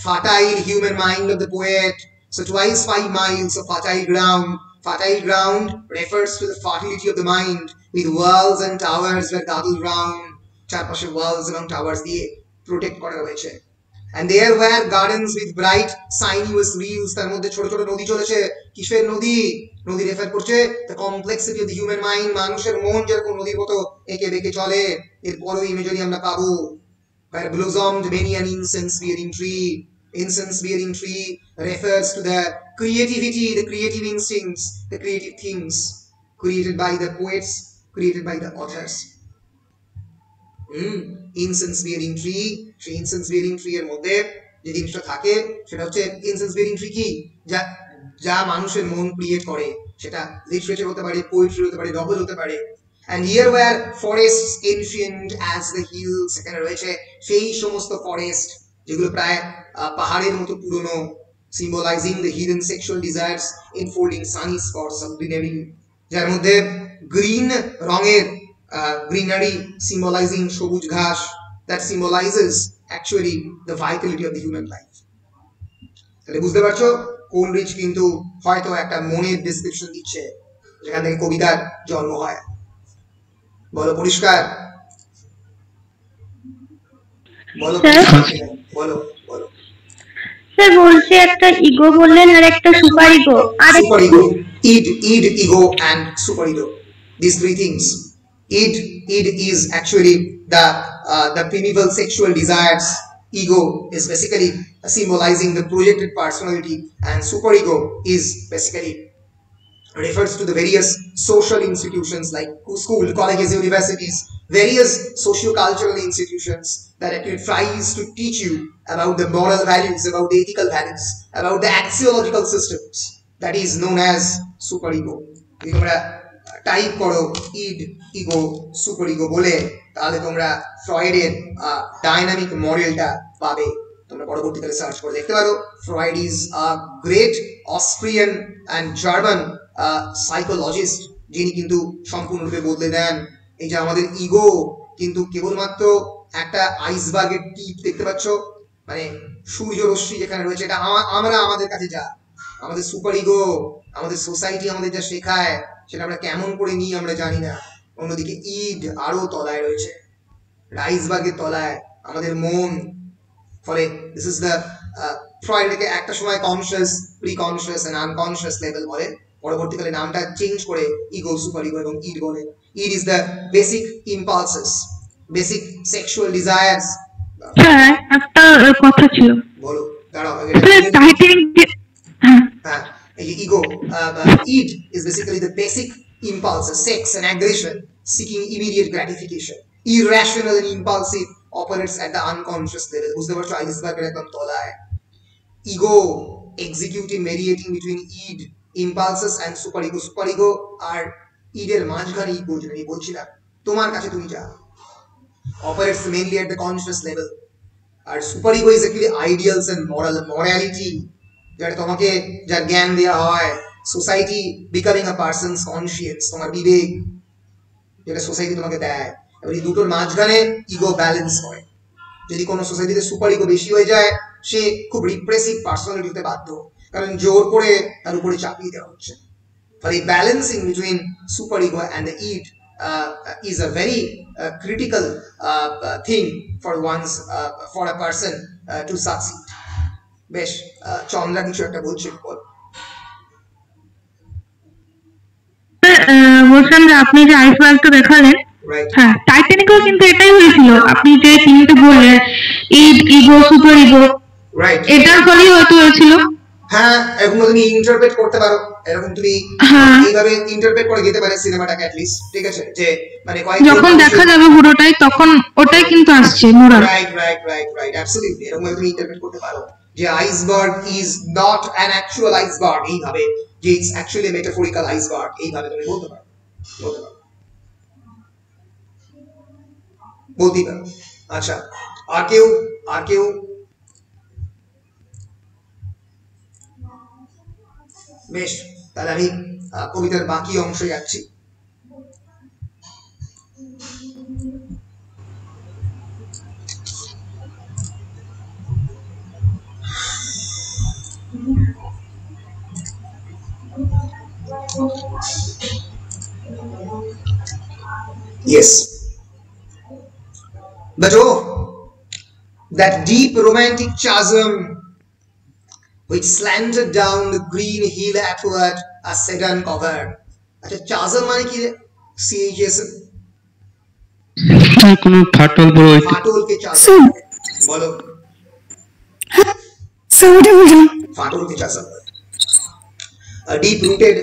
fertile human mind of the poet. So twice 5 miles of fertile ground. Fertile ground refers to the fertility of the mind, with walls and towers were gathered round. চারপাশে walls এবং towers দিয়ে protect করা হয়েছে। And there were gardens with bright sinuous reels, তার মধ্যে ছোট ছোট নদী চলেছে। কিসের নদী? নদী রেফার করছে the complexity of the human mind, মানুষের মন যেরকম নদীর মতো এঁকে বেঁকে চলে। এরপরও ইমেজারি আমরা পাবো, where blossomed many an incense bearing tree. Incense bearing tree refers to the creativity, the creative instincts, the creative things created by the poets, created by the authors. Incense bearing tree, সেই incense bearing tree এর মধ্যে যে জিনিসটা থাকে সেটা হচ্ছে incense bearing tree কি, যা মানুষের মন ক্রিয়েট করে। সেটা লিটারেচার হতে পারে, পোয়েট্রি হতে পারে, নভেল হতে পারে। And here were forests ancient as the hills, সেখানে রয়েছে সেই সমস্ত ফরেস্ট যেগুলো প্রায় পাহাড়ের মতো পুরনো, symbolizing the hidden sexual desires, enfolding sunny spots of greenery, যার মধ্যে গ্রিন রঙের গ্রিনারি সিম্বলাইজিং সবুজ ঘাস, that symbolizes actually the vitality of the human life. তাহলে বুঝতে পারছো কোলরিজ কিন্তু হয়তো একটা মনের ডেসক্রিপশন দিচ্ছে যেখান থেকে কবিতার জন্ম হয়। বলো পরিষ্কার, বলো বলো বলো। স্যার বলছে একটা ইগো বললেন আর একটা super ego. Super ego, id, ego and super ego. These three things. Id is actually the primeval sexual desires. Ego is basically symbolizing the projected personality, and superego is basically refers to the various social institutions like school, colleges, universities, various socio-cultural institutions that actually tries to teach you about the moral values, about the ethical values, about the axiological systems that is known as superego. যদি তোমরা type করো ইড ego সুপারইগো বলে তাহলে তোমরা ফ্রয়েডের dynamic মডেলটা পাবে। তোমরা পরবর্তীকালে সার্চ করে দেখতে পারো। Freud is a great Austrian and German psychologist, যিনি কিন্তু সম্পূর্ণরূপে বদলে দেন এই যে আমাদের ইগো কিন্তু কেবলমাত্র একটা আইসবার্গের টিপ দেখতে পাচ্ছ, মানে সূর্য রশ্মি যেখানে রয়েছে এটা আমরা আমাদের কাছে যা আমাদের সুপার ইগো, আমাদের সোসাইটি আমাদের যা শেখায় সেটা আমরা কেমন করে নিই আমরা জানি না। অন্যদিকে ইড আরো তলায় রয়েছে, আইসবার্গের তলায় আমাদের মন। ফলে দিস ইজ দ্য ফ্রয়েডকে একটা সময় কনসিয়াস, প্রিকনসিয়াস এন্ড আনকনসিয়াস লেভেল বলে, পরবর্তীকালে নামটা চেঞ্জ করে ইগো, সুপার ইগো এবং ইড বলে। Id is the basic impulses, basic sexual desires. হ্যাঁ একটা কথা ছিল, বলো দাঁড়াও। এই যে ego, id is basically the basic impulses, sex and aggression, seeking immediate gratification, irrational and impulsive, operates at the unconscious level. বুঝতে পারছো আইসবার্গের একদম তলায়। Ego executing, mediating between id impulses and superego. Superego আর ইডের মাঝখানে ইগো, যেটা আমি বলছিলাম তোমার কাছে তুমি যা, operates mainly at the conscious level. R superego is actually ideals and morality, যেটা তোমাকে যা জ্ঞান দেওয়া হয়, society becoming a persons conscience, তোমার বিবেক যেটা সোসাইটি তোমাকে দেয়। এবার এই দুটোর মাঝখানে ইগো ব্যালেন্স করে। যদি কোনো সোসাইটিতে সুপার ইগো বেশি হয়ে যায় সে খুব রিপ্রেসিভ পার্সোনালিটি হতে বাধ্য, কারণ জোর করে তার উপরে চাপিয়ে দেওয়া হচ্ছে। ফলে balancing between super ego and the id is a very critical thing for a person to succeed. বেশ, চন্দ্রা কিছু একটা বলছে, বল। বলছিলাম যে আপনি যে আইসবার্গটা দেখালেন, হ্যাঁ টাইটানিকও কিন্তু এটাই হয়েছিল। আপনি যে তিনটে বললেন ইড, ইগো, সুপার ইগো, এটার ফলেই হয়তো হয়েছিল। হ্যাঁ, এরকম তুমি ইন্টারপ্রেট করতে পারো, এরকম তুমি এইভাবে ইন্টারপ্রেট করে যেতে পারে সিনেমাটাকে অ্যাট লিস্ট, ঠিক আছে? যে মানে যখন দেখা যাবে পুরোটাই তখন ওটাই কিন্তু আসছে moral. Right right right right, absolutely এরকম তুমি ইন্টারপ্রেট করতে পারো যে iceberg is not an actual iceberg, এইভাবে যে ইটস অ্যাকচুয়ালি মেটাফরিক্যাল আইসবার্গ, এইভাবে তুমি বলতে পারো, বলতেই পারো। আচ্ছা, আর কেউ বেশ, তাহলে আমি কবিতার বাকি অংশে যাচ্ছি। Yes, but oh, that deep romantic chasm which slanted down the green hill athwart a sedan cover. আচ্ছা, chasm মানে কি? CHSM, কোনো ফাটল বড় ফাটলকে chasm বলো। ফাটলকে chasm, a deep rooted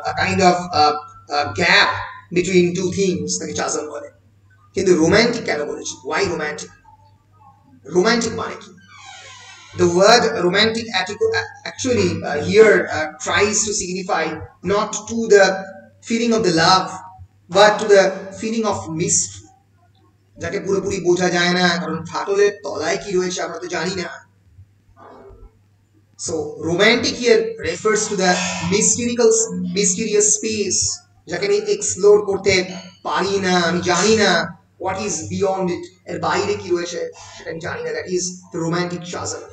a kind of gap between two themes তাকে chasm বলে। কিন্তু রোমান্টিক কেন বলেছি? why romantic? রোমান্টিক মানে কি? The word romantic actually here tries to signify not to the feeling of the love but to the feeling of mystery, যাকে পুরোপুরি বোঝা যায় না, কারণ ফাটলের তলায় কি রয়েছে আমরা তো জানি না। So romantic here refers to the mysterious space যাকে আমি এক্সপ্লোর করতে পারি না, আমি জানি না what is beyond it, এর বাইরে কি রয়েছে সেটা আমি জানি না, that is the romantic chasm.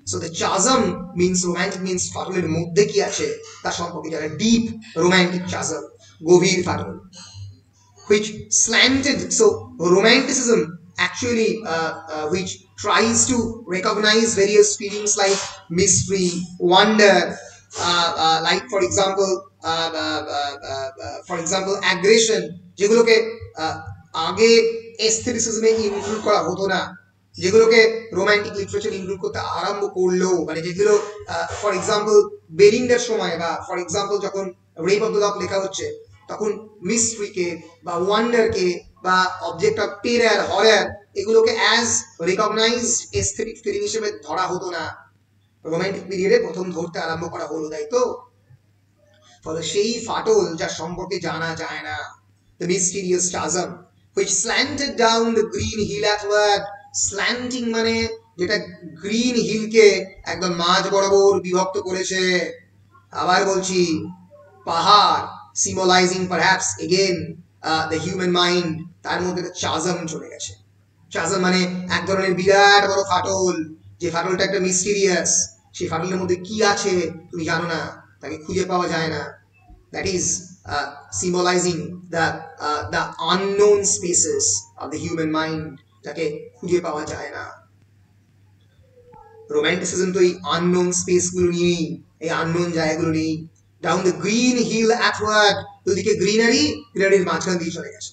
So the chasm means, romantic means ফাটলের মধ্যে কি আছে তার সম্পর্কে জানা, deep romantic chasm, গভীর ফাটল, which slanted. So romanticism actually which tries to recognize various feelings like mystery, wonder, like for example aggression, যেগুলোকে আগে এস্থেটিসিজমে ইনক্লুড করা হতো না, যেগুলোকে রোমান্টিক লিটারেচার ইনক্লুড করতে আরম্ভ করলো, মানে যেগুলো ফর এক্সাম্পল বেরিংডার সময় বা ফর এক্সাম্পল যখন রেপ অফ দ্য লক লেখা হচ্ছে তখন মিস্ট্রিকে বা ওয়ান্ডারকে বা অবজেক্ট অফ টেরার, হরার, এগুলোকে অ্যাজ রিকগনাইজড এস্থেটিক ফিলিং হিসেবে ধরা হতো না, রোমান্টিক পিরিয়ডে প্রথম ধরতে আরম্ভ করা হলো, তাই তো? ফলে সেই ফাটল যার সম্পর্কে জানা যায় না, the mysterious chasm which slanted down the green hill athwart. Slanting মানে যেটা গ্রিন হিলকে একদম মাঝ বরাবর বিভক্ত করেছে, আবার বলছি পাহাড়, symbolizing perhaps again the human mind, তার মধ্যে একটা chasm চলে গেছে। chasm মানে এক ধরনের বিরাট বড় ফাটল, যে ফাটলটা একটা মিস্টিরিয়াস, সেই ফাটলের মধ্যে কি আছে তুমি জানো না, তাকে খুঁজে পাওয়া যায় না, that is symbolizing the unknown spaces of the human mind, যাকে খুঁজে পাওয়া যায় না। রোমান্টিসিজম তো এই আননোন স্পেস গুলো নিয়েই, এই আননোন জায়গাগুলো নিয়েই। ডাউন দ্য গ্রিন হিল অ্যাথওয়ার্ড, দুদিকে গ্রিনারি, গ্রিনারির মাঝখান দিয়ে চলে গেছে।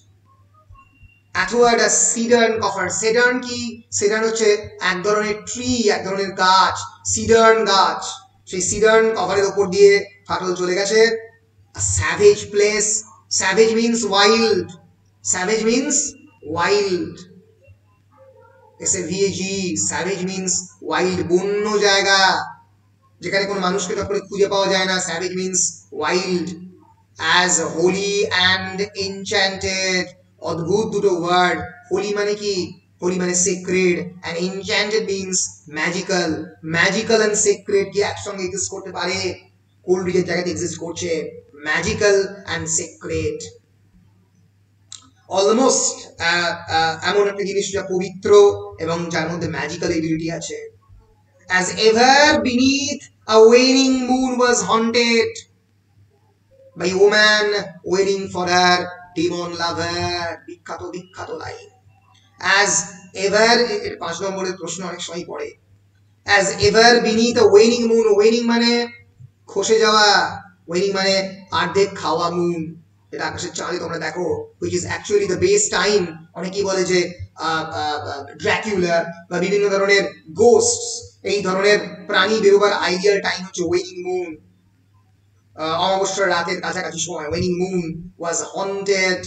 অ্যাথওয়ার্ড আ সিডার্ন কভার। সিডার্ন কি? সিডার্ন হচ্ছে এক ধরনের ট্রি, এক ধরনের গাছ, সিডার্ন গাছ, সেই সিডার্ন কভারের উপর দিয়ে ফাটল চলে গেছে। A savage place. Savage means wild. Savage means wild. SAVAG. Savage means wild. বন্য জায়গা, যেখানে কোনো মানুষকে তখন খুঁজে পাওয়া যায় না। Savage means wild. As holy and enchanted. অদ্ভুত দুটো ওয়ার্ড। হোলি মানে কি? হোলি মানে sacred, and enchanted means magical. Magical and sacred কি একসঙ্গে এক্সিস্ট করতে পারে? কোলরিজের জায়গাতে এক্সিস্ট করছে। ম্যাজিক্যাল অ্যান্ড সেক্রেট, অলমোস্ট এমন একটা জিনিস যা পবিত্র এবং যার মধ্যে ম্যাজিক্যাল এবিলিটি আছে। As ever beneath a waning moon was haunted by a woman waiting for her demon lover. বিখ্যাত বিখ্যাত লাইন। As ever, এর 5 নম্বরের প্রশ্ন অনেক সময় পড়ে। As ever beneath a waning moon, waning মানে খসে যাওয়া, ওয়েনিং মানে অর্ধেক খাওয়া মুন, এটা আকাশের চাঁদে তোমরা দেখো, which is actually the base time. অনেকেই বলে যে ড্র্যাকুলা বা বিভিন্ন ধরনের গোস্ট, এই ধরনের প্রাণী বেরোবার আইডিয়াল টাইম হচ্ছে ওয়েনিং মুন, অমাবস্যার রাতের কাছাকাছি সময়। ওয়েনিং মুন ওয়াজ হন্টেড,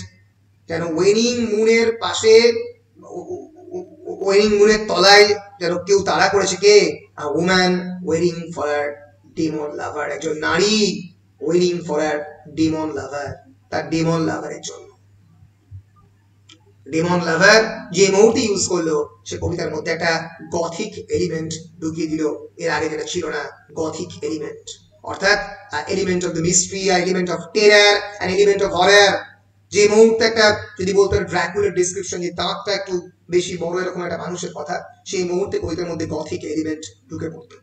যেন ওয়েনিং মুনের পাশে, ওয়েনিং মুনের তলায় যেন কেউ তাড়া করেছে। কে? a woman waiting for her demon lover, একজন নারী waiting for her demon lover, তার ডেমন লাভারের জন্য। ডেমন লাভার যে মুহূর্তে ইউজ করলো, সে কবিতার মধ্যে একটা গথিক এলিমেন্ট ঢুকিয়ে দিল, এর আগে যেটা ছিল না, গথিক এলিমেন্ট, অর্থাৎ element of the mystery, element of terror, an element of horror. যে মুহূর্তে একটা, যদি বলতো ড্র্যাকুলার ডিসক্রিপশন, যে দাঁতটা একটু বেশি বড় এরকম একটা মানুষের কথা, সেই মুহূর্তে কবিতার মধ্যে গথিক এলিমেন্ট ঢুকে পড়তো।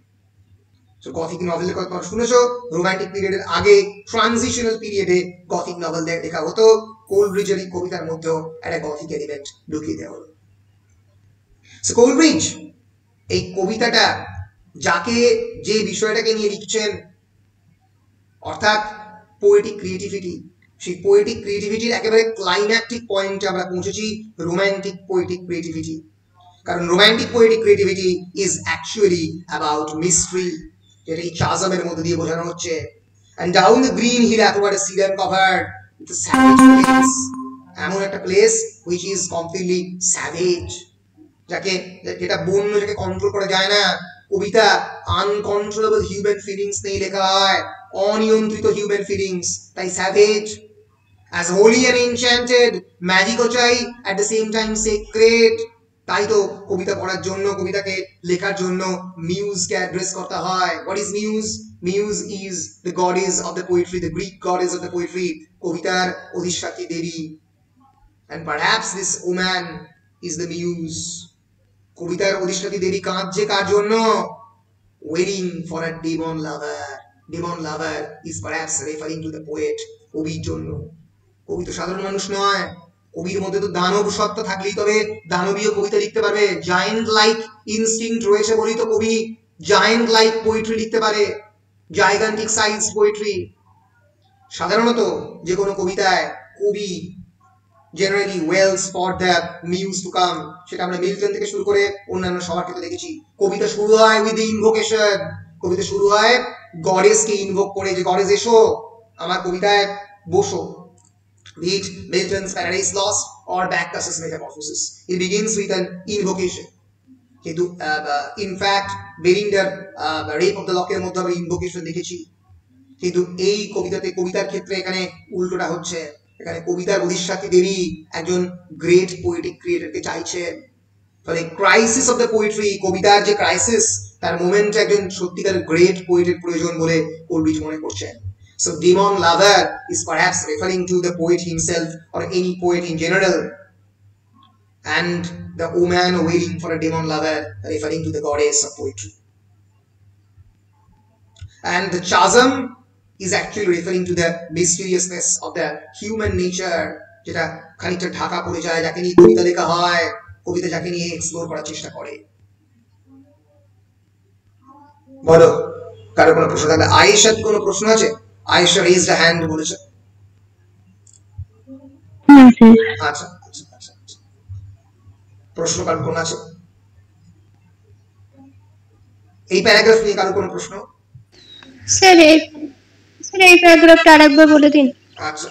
গথিক নভেলের কথা শুনেছো, রোমান্টিক পিরিয়ডের আগে ট্রানজিশনাল পিরিয়ডে গথিক নভেল লেখা হতো, কোলরিজের এই কবিতার মধ্যেও একটা গথিক এলিমেন্ট ঢুকিয়ে দেওয়া হলো। কোলরিজ এই কবিতাটা, যাকে যে বিষয়টাকে নিয়ে লিখছেন, অর্থাৎ পোয়েটিক ক্রিয়েটিভিটি, সেই পোয়েটিক ক্রিয়েটিভিটির একেবারে ক্লাইম্যাক্টিক পয়েন্টে আমরা পৌঁছেছি, রোমান্টিক পোয়েটিক ক্রিয়েটিভিটি। কারণ romantic poetic creativity is actually about mystery, যেটা এই চাজমের মধ্যে দিয়ে বোঝানো হচ্ছে। And down the green hill athwart a Syrian covered with a savage place, এমন একটা place which is completely savage, যাকে, যেটা বন্য, যাকে কন্ট্রোল করা যায় না। কবিতা আনকন্ট্রোলেবল হিউম্যান ফিলিংস নিয়ে লেখা হয়, অনিয়ন্ত্রিত হিউম্যান ফিলিংস, তাই savage. As holy and enchanted, ম্যাজিকও চাই, at the same time sacred, তাই তো কবিতা পড়ার জন্য, কবিতাকে লেখার জন্য মিউজকে অ্যাড্রেস করতে হয়। What is muse? Muse is the goddess of the poetry, the Greek goddess of the poetry, কবিতার অধিষ্ঠাত্রী দেবী। and perhaps this woman is the muse. কবিতার অধিষ্ঠাত্রী দেবী কাঁদছে কার জন্য? waiting for a demon lover. Demon lover is perhaps referring to the poet, কবির জন্য। কবি তো সাধারণ মানুষ নয়, কবির মধ্যে তো দানব সত্তা থাকলেই তবে দানবীয় কবিতা লিখতে পারবে। জায়ান্ট লাইক ইনস্টিংক্ট রয়েছে বলেই তো কবি জায়ান্ট লাইক পোয়েট্রি লিখতে পারে, জাইগান্টিক সাইজ পোয়েট্রি। সাধারণত যে কোনো কবিতায় কবি generally wails for the muse to come, সেটা আমরা মিল্টন থেকে শুরু করে অন্যান্য সবার ক্ষেত্রে দেখেছি। কবিতা শুরু হয় উইথ দ্য ইনভোকেশন, কবিতা শুরু হয় গডেসকে ইনভোক করে, যে গডেস এসো আমার কবিতায় বসো। Be it Milton's Paradise Lost or Bacchus's Metamorphosis, it begins with an invocation. কিন্তু ইনফ্যাক্ট বেরিন্ডার রেপ অফ দ্য লকের মধ্যে আমরা ইনভোকেশন দেখেছি, কিন্তু এই কবিতাতে, কবিতার ক্ষেত্রে এখানে উল্টোটা হচ্ছে। এখানে কবিতার অধিষ্ঠাত্রী দেবী একজন গ্রেট পোয়েটিক ক্রিয়েটরকে চাইছেন। ফলে ক্রাইসিস অফ দ্য পোয়েট্রি, কবিতার যে ক্রাইসিস, তার মোমেন্টে একজন সত্যিকার গ্রেট পোয়েটের প্রয়োজন বলে কোলব্রিজ মনে করছেন। So demon lover is perhaps referring to the poet himself or any poet in general, and the woman waiting for a demon lover referring to the goddess of poetry. And the chasm is actually referring to the mysteriousness of the human nature, যেটা খানিকটা ঢাকা পড়ে যায়, যাকে নিয়ে কবিতা লেখা হয়, কবিতা যাকে নিয়ে এক্সপ্লোর করার চেষ্টা করে। বলো, কারো কোনো প্রশ্ন থাকলে? আয়েশা, কি কোনো প্রশ্ন আছে? আয়েশা রেজড আ হ্যান্ড বলেছে। আচ্ছা আচ্ছা আচ্ছা, প্রশ্ন কার কোন আছে? এই প্যারাগ্রাফ নিয়ে কারো কোনো প্রশ্ন? স্যার এই প্যারাগ্রাফটা আরেকবার বলে দিন। আচ্ছা,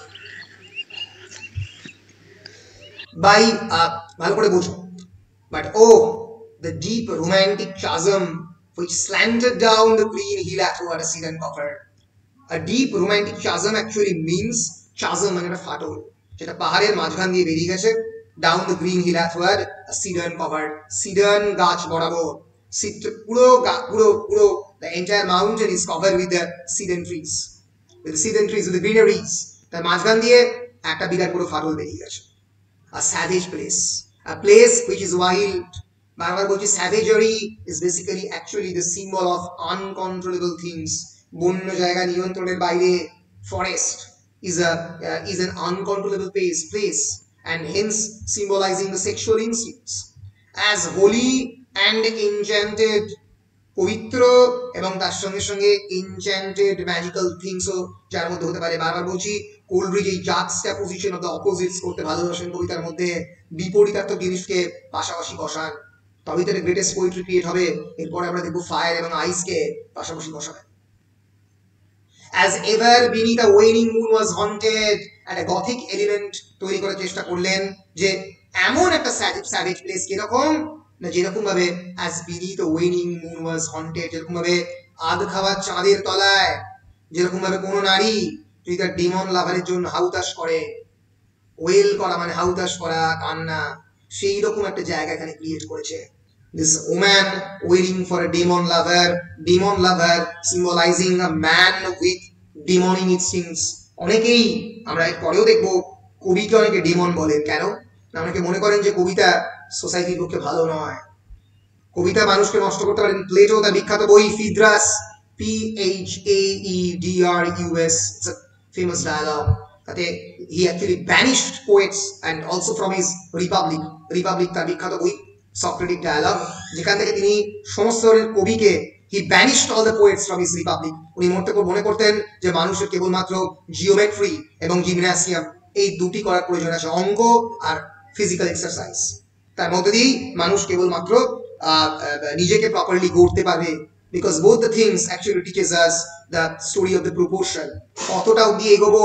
বাই ভালো করে বোঝো। But oh, the deep romantic chasm which slanted down the green hill athwart a cedarn cover. A deep romantic chasm actually means, chasm মানে একটা ফাটল, যেটা পাহাড়ের মাঝখান দিয়ে বেরিয়ে গেছে, down the green hill athwart a cedarn cover, cedarn গাছ বরাবর, পুরো পুরো the entire mountain is covered with the cedarn trees, with the cedarn trees, with the greeneries, তার মাঝখান দিয়ে একটা বিরাট বড় ফাটল বেরিয়ে গেছে। A savage place, a place which is wild. বারবার বলছি, savagery is basically actually the symbol of uncontrollable things. বন্য জায়গা, নিয়ন্ত্রণের বাইরে। forest is an uncontrollable place, and hence symbolizing the sexual instincts. As holy and enchanted, পবিত্র এবং তার সঙ্গে সঙ্গে enchanted magical things ও যার মধ্যে হতে পারে। বারবার বলছি, কোলব্রিজ এই juxtaposition of the opposites করতে ভালোবাসেন কবিতার মধ্যে, বিপরীতার্থক জিনিসকে পাশাপাশি বসান, তবেই তো গ্রেটেস্ট পোয়েট্রি ক্রিয়েট হবে। এরপরে আমরা দেখবো ফায়ার এবং আইসকে পাশাপাশি বসাবেন। As ever beneath a waning moon was haunted, and a gothic element তৈরি করার চেষ্টা করলেন, যে এমন একটা savage place কিরকম না, যেরকম ভাবে as beneath a waning moon was haunted, যেরকম ভাবে আধ খাওয়া চাঁদের তলায়, যেরকম ভাবে কোনো নারী যদি তার ডিমন লাভারের জন্য হাউতাশ করে, ওয়েল করা মানে হাউতাশ করা, কান্না, সেই রকম একটা জায়গা এখানে ক্রিয়েট করেছে। This woman waiting for a demon lover symbolizing a man with demonic instincts. অনেকেই আমরা এর পরেও দেখবো কবিকে অনেকে ডেমন বলেন। কেন? অনেকে মনে করেন যে কবিতা সোসাইটির পক্ষে ভালো নয়, কবিতা মানুষকে নষ্ট করতে পারেন। প্লেটো তার বিখ্যাত বই ফিদ্রাস, Phaedrus, it's a famous dialogue, তাতে he actually banished poets and also from his Republic তার বিখ্যাত বই সক্রেটিক ডায়ালগ, যেখান থেকে তিনি সমস্ত কবিকে, he banished all the poets from his Republic. উনি মনে করতেন যে মানুষের কেবলমাত্র জিওমেট্রি এবং জিমন্যাসিয়াম এই দুটি করার প্রয়োজন আছে, অঙ্ক আর ফিজিক্যাল এক্সারসাইজ, তার মধ্যে দিয়েই মানুষ কেবলমাত্র নিজেকে প্রপারলি গড়তে পারবে। because both the things actually teaches us the story of the proportion. কতটা অবধি এগোবো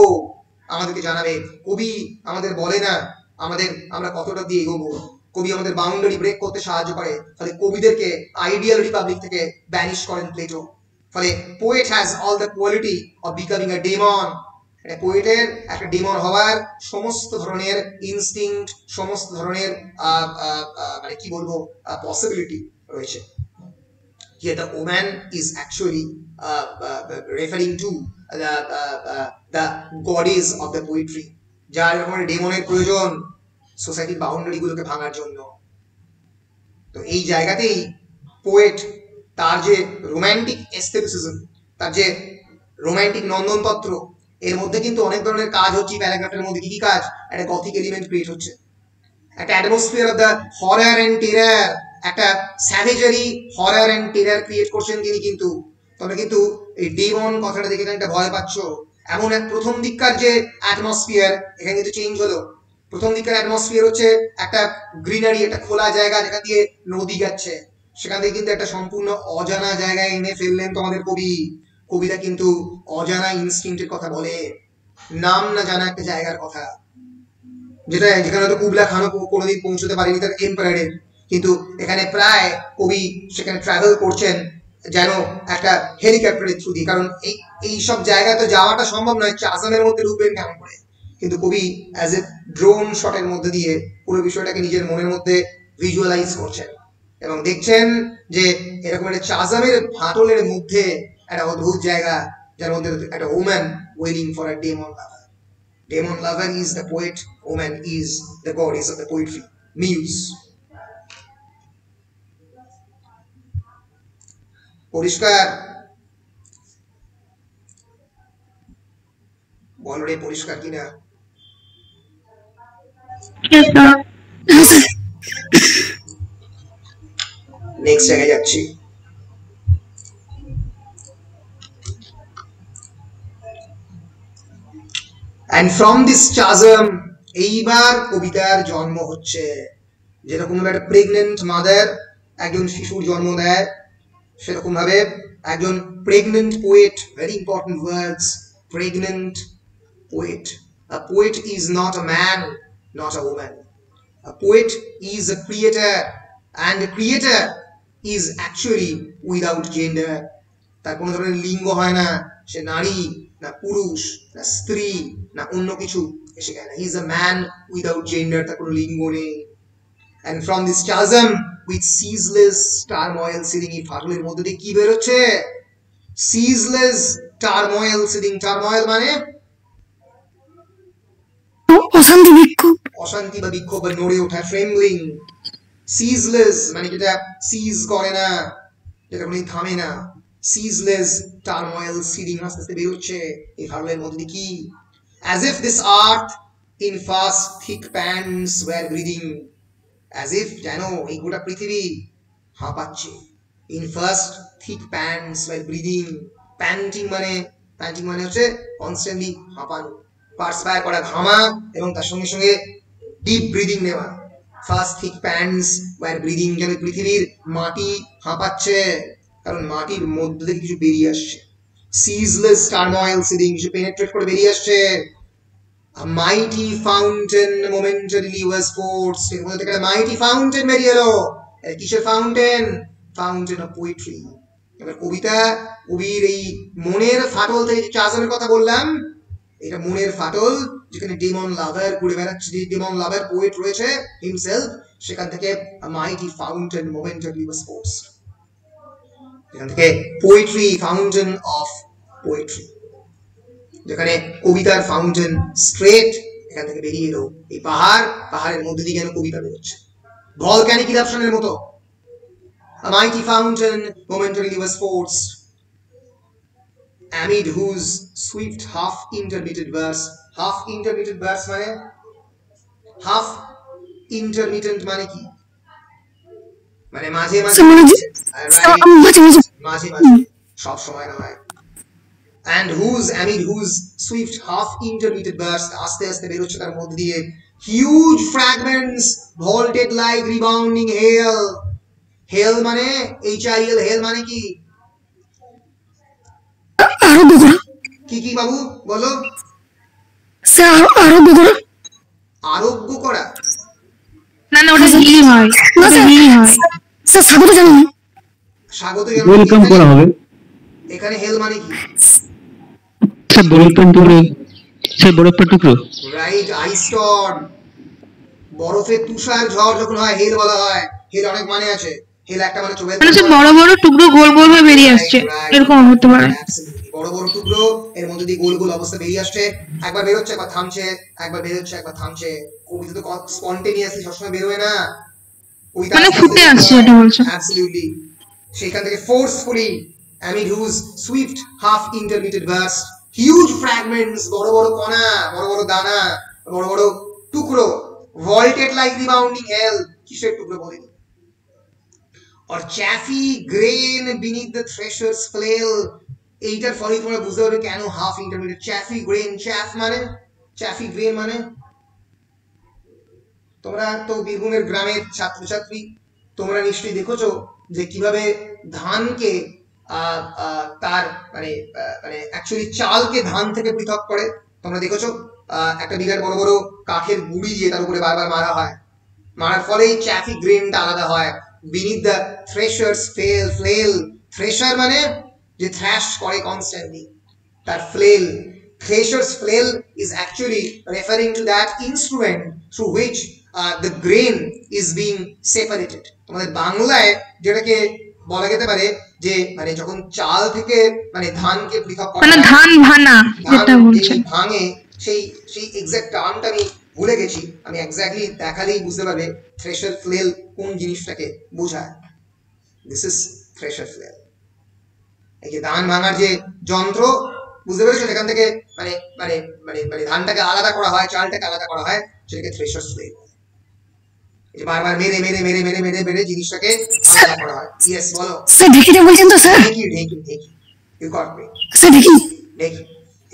আমাদেরকে জানাবে। কবি আমাদের বলে না আমরা কতটা দিয়ে এগোবো, কবি আমাদের বাউন্ডারি ব্রেক করতে সাহায্য করে। ফলে কবিদেরকে আইডিয়াল রিপাবলিক থেকে ব্যানিশ করেন প্লেটো। ফলে poet has all the quality of becoming a demon. পোয়েটের একটা ডেমন হওয়ার সমস্ত ধরনের ইনস্টিংক্ট, সমস্ত ধরনের মানে কি বলবো পসিবিলিটি রয়েছে। Here the woman is actually referring to the goddess of the poetry, যার যখন ডেমনের প্রয়োজন সোসাইটির বাউন্ডারি গুলোকে ভাঙার জন্য। তো এই জায়গাতেই পোয়েট তার যে রোম্যান্টিক এস্থেটিসিজম, তার যে রোম্যান্টিক নন্দনতত্ত্ব, এর মধ্যে কিন্তু অনেক ধরনের কাজ হচ্ছে প্যারাগ্রাফের মধ্যে। কি কাজ? একটা গথিক এলিমেন্ট ক্রিয়েট হচ্ছে, একটা atmosphere of the হরার and terror, একটা স্যাভেজারি হরার এন্ড টেরার ক্রিয়েট করছেন তিনি। কিন্তু তবে কিন্তু এই ডেমন কথাটা দেখে একটা ভয় পাচ্ছ, এমন এক প্রথম দিককার যে অ্যাটমসফিয়ার এখানে কিন্তু চেঞ্জ হলো। প্রথম দিককার অ্যাটমসফিয়ার হচ্ছে একটা গ্রিনারি, একটা খোলা জায়গা যেখান দিয়ে নদী যাচ্ছে, সেখান থেকে কিন্তু একটা সম্পূর্ণ অজানা জায়গায় এনে ফেললেন তোমাদের কবি। কবিতা কিন্তু অজানা ইনস্টিংক্টের কথা বলে, নাম না জানা একটা জায়গার কথা, যেখানে হয়তো কুবলা খানও কোনোদিন পৌঁছতে পারেনি তার এম্পায়ারের, কিন্তু এখানে প্রায় কবি সেখানে ট্রাভেল করছেন যেন একটা হেলিকপ্টারের থ্রু দিয়ে। কারণ এই সব জায়গায় তো যাওয়াটা সম্ভব নয়, চাজামের মধ্যে ঢুকবেন কেমন করে? কিন্তু কবি অ্যাজ এ ড্রোন শটের মধ্যে দিয়ে পুরো বিষয়টাকে নিজের মনের মধ্যে ভিজুয়ালাইজ করছেন এবং দেখছেন যে এরকম একটা চাজামের ফাটলের মধ্যে একটা অদ্ভুত জায়গা, যার মধ্যে একটা woman waiting for a demon lover. Demon lover is the poet, woman is the goddess of the poetry, muse. পরিষ্কার? বলো রে পরিষ্কার কিনা? নেক্সট জায়গায় যাচ্ছি। And from this chasm এইবার কবিতার জন্ম হচ্ছে। যেরকম একটা প্রেগনেন্ট মাদার একজন শিশুর জন্ম দেয়, সেরকম ভাবে একজন pregnant poet, very important words, pregnant poet. A poet is not a man, not a woman. A poet is a creator, and a creator is actually without gender. তার কোনো ধরনের লিঙ্গ হয় না, সে নারী না পুরুষ না স্ত্রী না অন্য কিছু এসে গেল। He is a man without gender, তার কোনো লিঙ্গ নেই। And from this chasm with ceaseless turmoil seething, এই ফাটলের মধ্যে দিয়ে কি বেরোচ্ছে? ceaseless turmoil seething, turmoil মানে অশান্তি, বিক্ষোভ, অশান্তি বা বিক্ষোভ বা নড়ে ওঠা, ট্রেমব্লিং। ceaseless মানে যেটা সিজ করে না, যেটা কোনো থামে না। ceaseless turmoil seething, আস্তে আস্তে বেরোচ্ছে এই ফাটলের মধ্যে দিয়ে কি? as if this earth in fast thick pants were breathing, as if যেন এই গোটা পৃথিবী হাঁপাচ্ছে। in fast thick pants were breathing, panting মানে হচ্ছে কনস্ট্যান্টলি হাঁপানো, পারস্পায়ার করা, ঘামা এবং তার সঙ্গে সঙ্গে ডিপ ব্রিদিং নেওয়া। Fast thick pants were breathing, যেন পৃথিবীর মাটি হাঁপাচ্ছে, কারণ মাটির মধ্যে থেকে কিছু বেরিয়ে আসছে। ceaseless turmoil seething, কিছু পেনেট্রেট করে বেরিয়ে আসছে। a mighty fountain momentarily was forced, এর মধ্যে থেকে একটা mighty fountain বেরিয়ে এলো। কিসের ফাউন্টেন? Fountain of poetry. এবার কবিতা, কবির এই মনের ফাটল থেকে যে চাজামের কথা বললাম, এটা মনের ফাটল, যেখানে ডেমন লাভার ঘুরে বেড়াচ্ছে, যে ডেমন লাভার পোয়েট রয়েছে হিমসেলফ, সেখান থেকে a mighty fountain momentarily was forced, এখান থেকে পোয়েট্রি, ফাউন্টেন অফ পোয়েট্রি, যেখানে কবিতার ফাউন্টেন স্ট্রেট এখান থেকে বেরিয়ে এলো। এই পাহাড়ের মধ্যে দিয়ে যেন কবিতা বেরোচ্ছে, ভলক্যানিক ইরাপশনের মতো। a mighty fountain momentarily was forced, amid whose swift half intermittent verse মানে half intermittent মানে কি? মানে মাঝে মাঝে সব সময় নয়। and amid whose swift half intermittent verse, আস্তে আস্তে বেরোচ্ছে তার মধ্যে দিয়ে, huge fragments vaulted like rebounding hail. hail মানে HIL, hail মানে কি? কি বাবু বলো? স্যার আরোগ্য করা না, ওটা হিলি হয়, ওটা হিলি হয়। স্যার স্বাগত জানাই, স্বাগত ওয়েলকাম করা হবে। এখানে হেল মানে কি? স্যার বরফের টুকরো। রাইট, আইস স্টর্ম, বরফের তুষার ঝড় যখন হয় হেল বলা হয়। হেল অনেক মানে আছে। হেল একটা মানে বড় বড় টুকরো গোল গোল হয়ে বেরিয়ে আসছে, এরকম হতে পারে। বড় বড় টুকরো, এর মধ্যে দিয়ে গোল গোল অবস্থা বেরিয়ে আসছে, একবার বেরোচ্ছে একবার থামছে, একবার বেরোচ্ছে একবার থামছে। কবিতা তো স্পন্টেনিয়াসলি সবসময় বেরোয় না, মানে ফুটে আসছে, এটা বলছো? অ্যাবসলিউটলি। সেখান থেকে forcefully amid whose swift half intermittent burst huge fragments, বড় বড় কণা, বড় বড় দানা, বড় বড় টুকরো, vaulted like rebounding hell, কিসের টুকরো বলেনি, or chaffy grain beneath the thresher's flail। এইটার ফলে তোমরা বুঝতে পারবে কেন half intermediate. chaffy grain, chaffy grain মানে, তোমরা তো বীরভূমের গ্রামের ছাত্রছাত্রী, তোমরা নিশ্চয়ই দেখেছো যে কিভাবে ধানকে তার মানে অ্যাকচুয়ালি চালকে ধান থেকে পৃথক করে। তোমরা দেখেছো একটা বিরাট বড় বড় কাঠের গুঁড়ি দিয়ে তার উপরে বারবার মারা হয়, মারার ফলে এই চ্যাফি গ্রেনটা আলাদা হয়। beneath the thresher's flail, thresher মানে যে থ্র্যাশ করে কনস্ট্যান্টলি, তার ফ্লেল, thresher's flail is actually referring to that instrument through which the grain is being separated। তোমাদের বাংলায় যেটাকে বলা যেতে পারে যে মানে যখন চাল থেকে মানে ধানকে পৃথক করা, মানে ধান ভানা যেটা বলছেন, ভাঙে, সেই এক্সাক্ট টার্মটা আমি ভুলে গেছি, আমি এক্স্যাক্টলি দেখালেই বুঝতে পারবে থ্রেশার ফ্লেল কোন জিনিসটাকে বোঝায়। This is thresher flail. এই যে ধান ভাঙার যে যন্ত্র, বুঝতে পেরেছো, সেখান থেকে মানে মানে মানে মানে ধানটাকে আলাদা করা হয়, চালটাকে আলাদা করা হয়, সেটাকে থ্রেশার ফ্লেল। এই বারবার মেরে মেরে মেরে মেরে মেরে মেরে জিনিসটাকে আলাদা করা হয়। ইয়েস বলো স্যার, ঢেকিটা বলছেন তো স্যার? ঢেকি ঢেকি ঢেকি, ইউ গট মি স্যার, ঢেকি ঢেকি,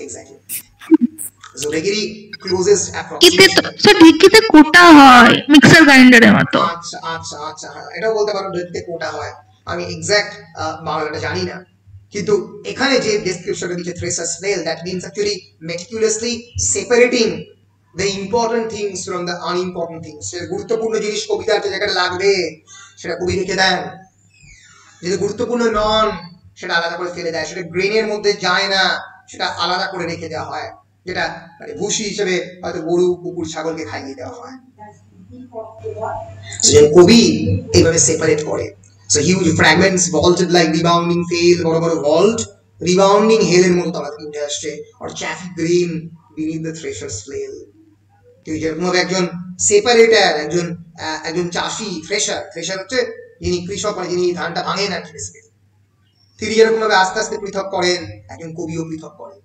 এক্স্যাক্টলি। সো ঢেকিরই ক্লোজেস্ট কিতে অ্যাপ্রক্সিমেশন। তো ঢেকিতে কোটা হয় মিক্সার গ্রাইন্ডারের মতো। আচ্ছা আচ্ছা আচ্ছা, হ্যাঁ এটাও বলতে পারো ঢেকিতে কোটা হয়, আমি এক্স্যাক্ট বাংলাটা জানি না, কিন্তু এখানে যে ডেসক্রিপশনটা দিচ্ছে thresher flail, that means actually meticulously separating the important things from the unimportant things। সেটা গুরুত্বপূর্ণ জিনিস কবিতার যে জায়গাটা লাগবে সেটা কবি রেখে দেন, যেটা গুরুত্বপূর্ণ নন সেটা আলাদা করে ফেলে দেয়, সেটা গ্রেনের মধ্যে যায় না, সেটা আলাদা করে রেখে দেওয়া হয়, যেটা মানে ভুসি হিসেবে হয়তো গরু কুকুর ছাগলকে খাইয়ে দেওয়া হয়। কবি এইভাবে সেপারেট করে। So huge fragments vaulted like rebounding hail, বড় বড় vault rebounding hail এর মতো তলা থেকে উঠে আসছে, or chaffy grain beneath the thresher's flail। তুই যেরকম একজন সেপারেটার, একজন চাষি, থ্রেশার হচ্ছে যিনি কৃষক, মানে যিনি ধানটা ভাঙেন আর কি, তিনি যেরকম ভাবে আস্তে আস্তে পৃথক করেন, একজন কবিও পৃথক করেন।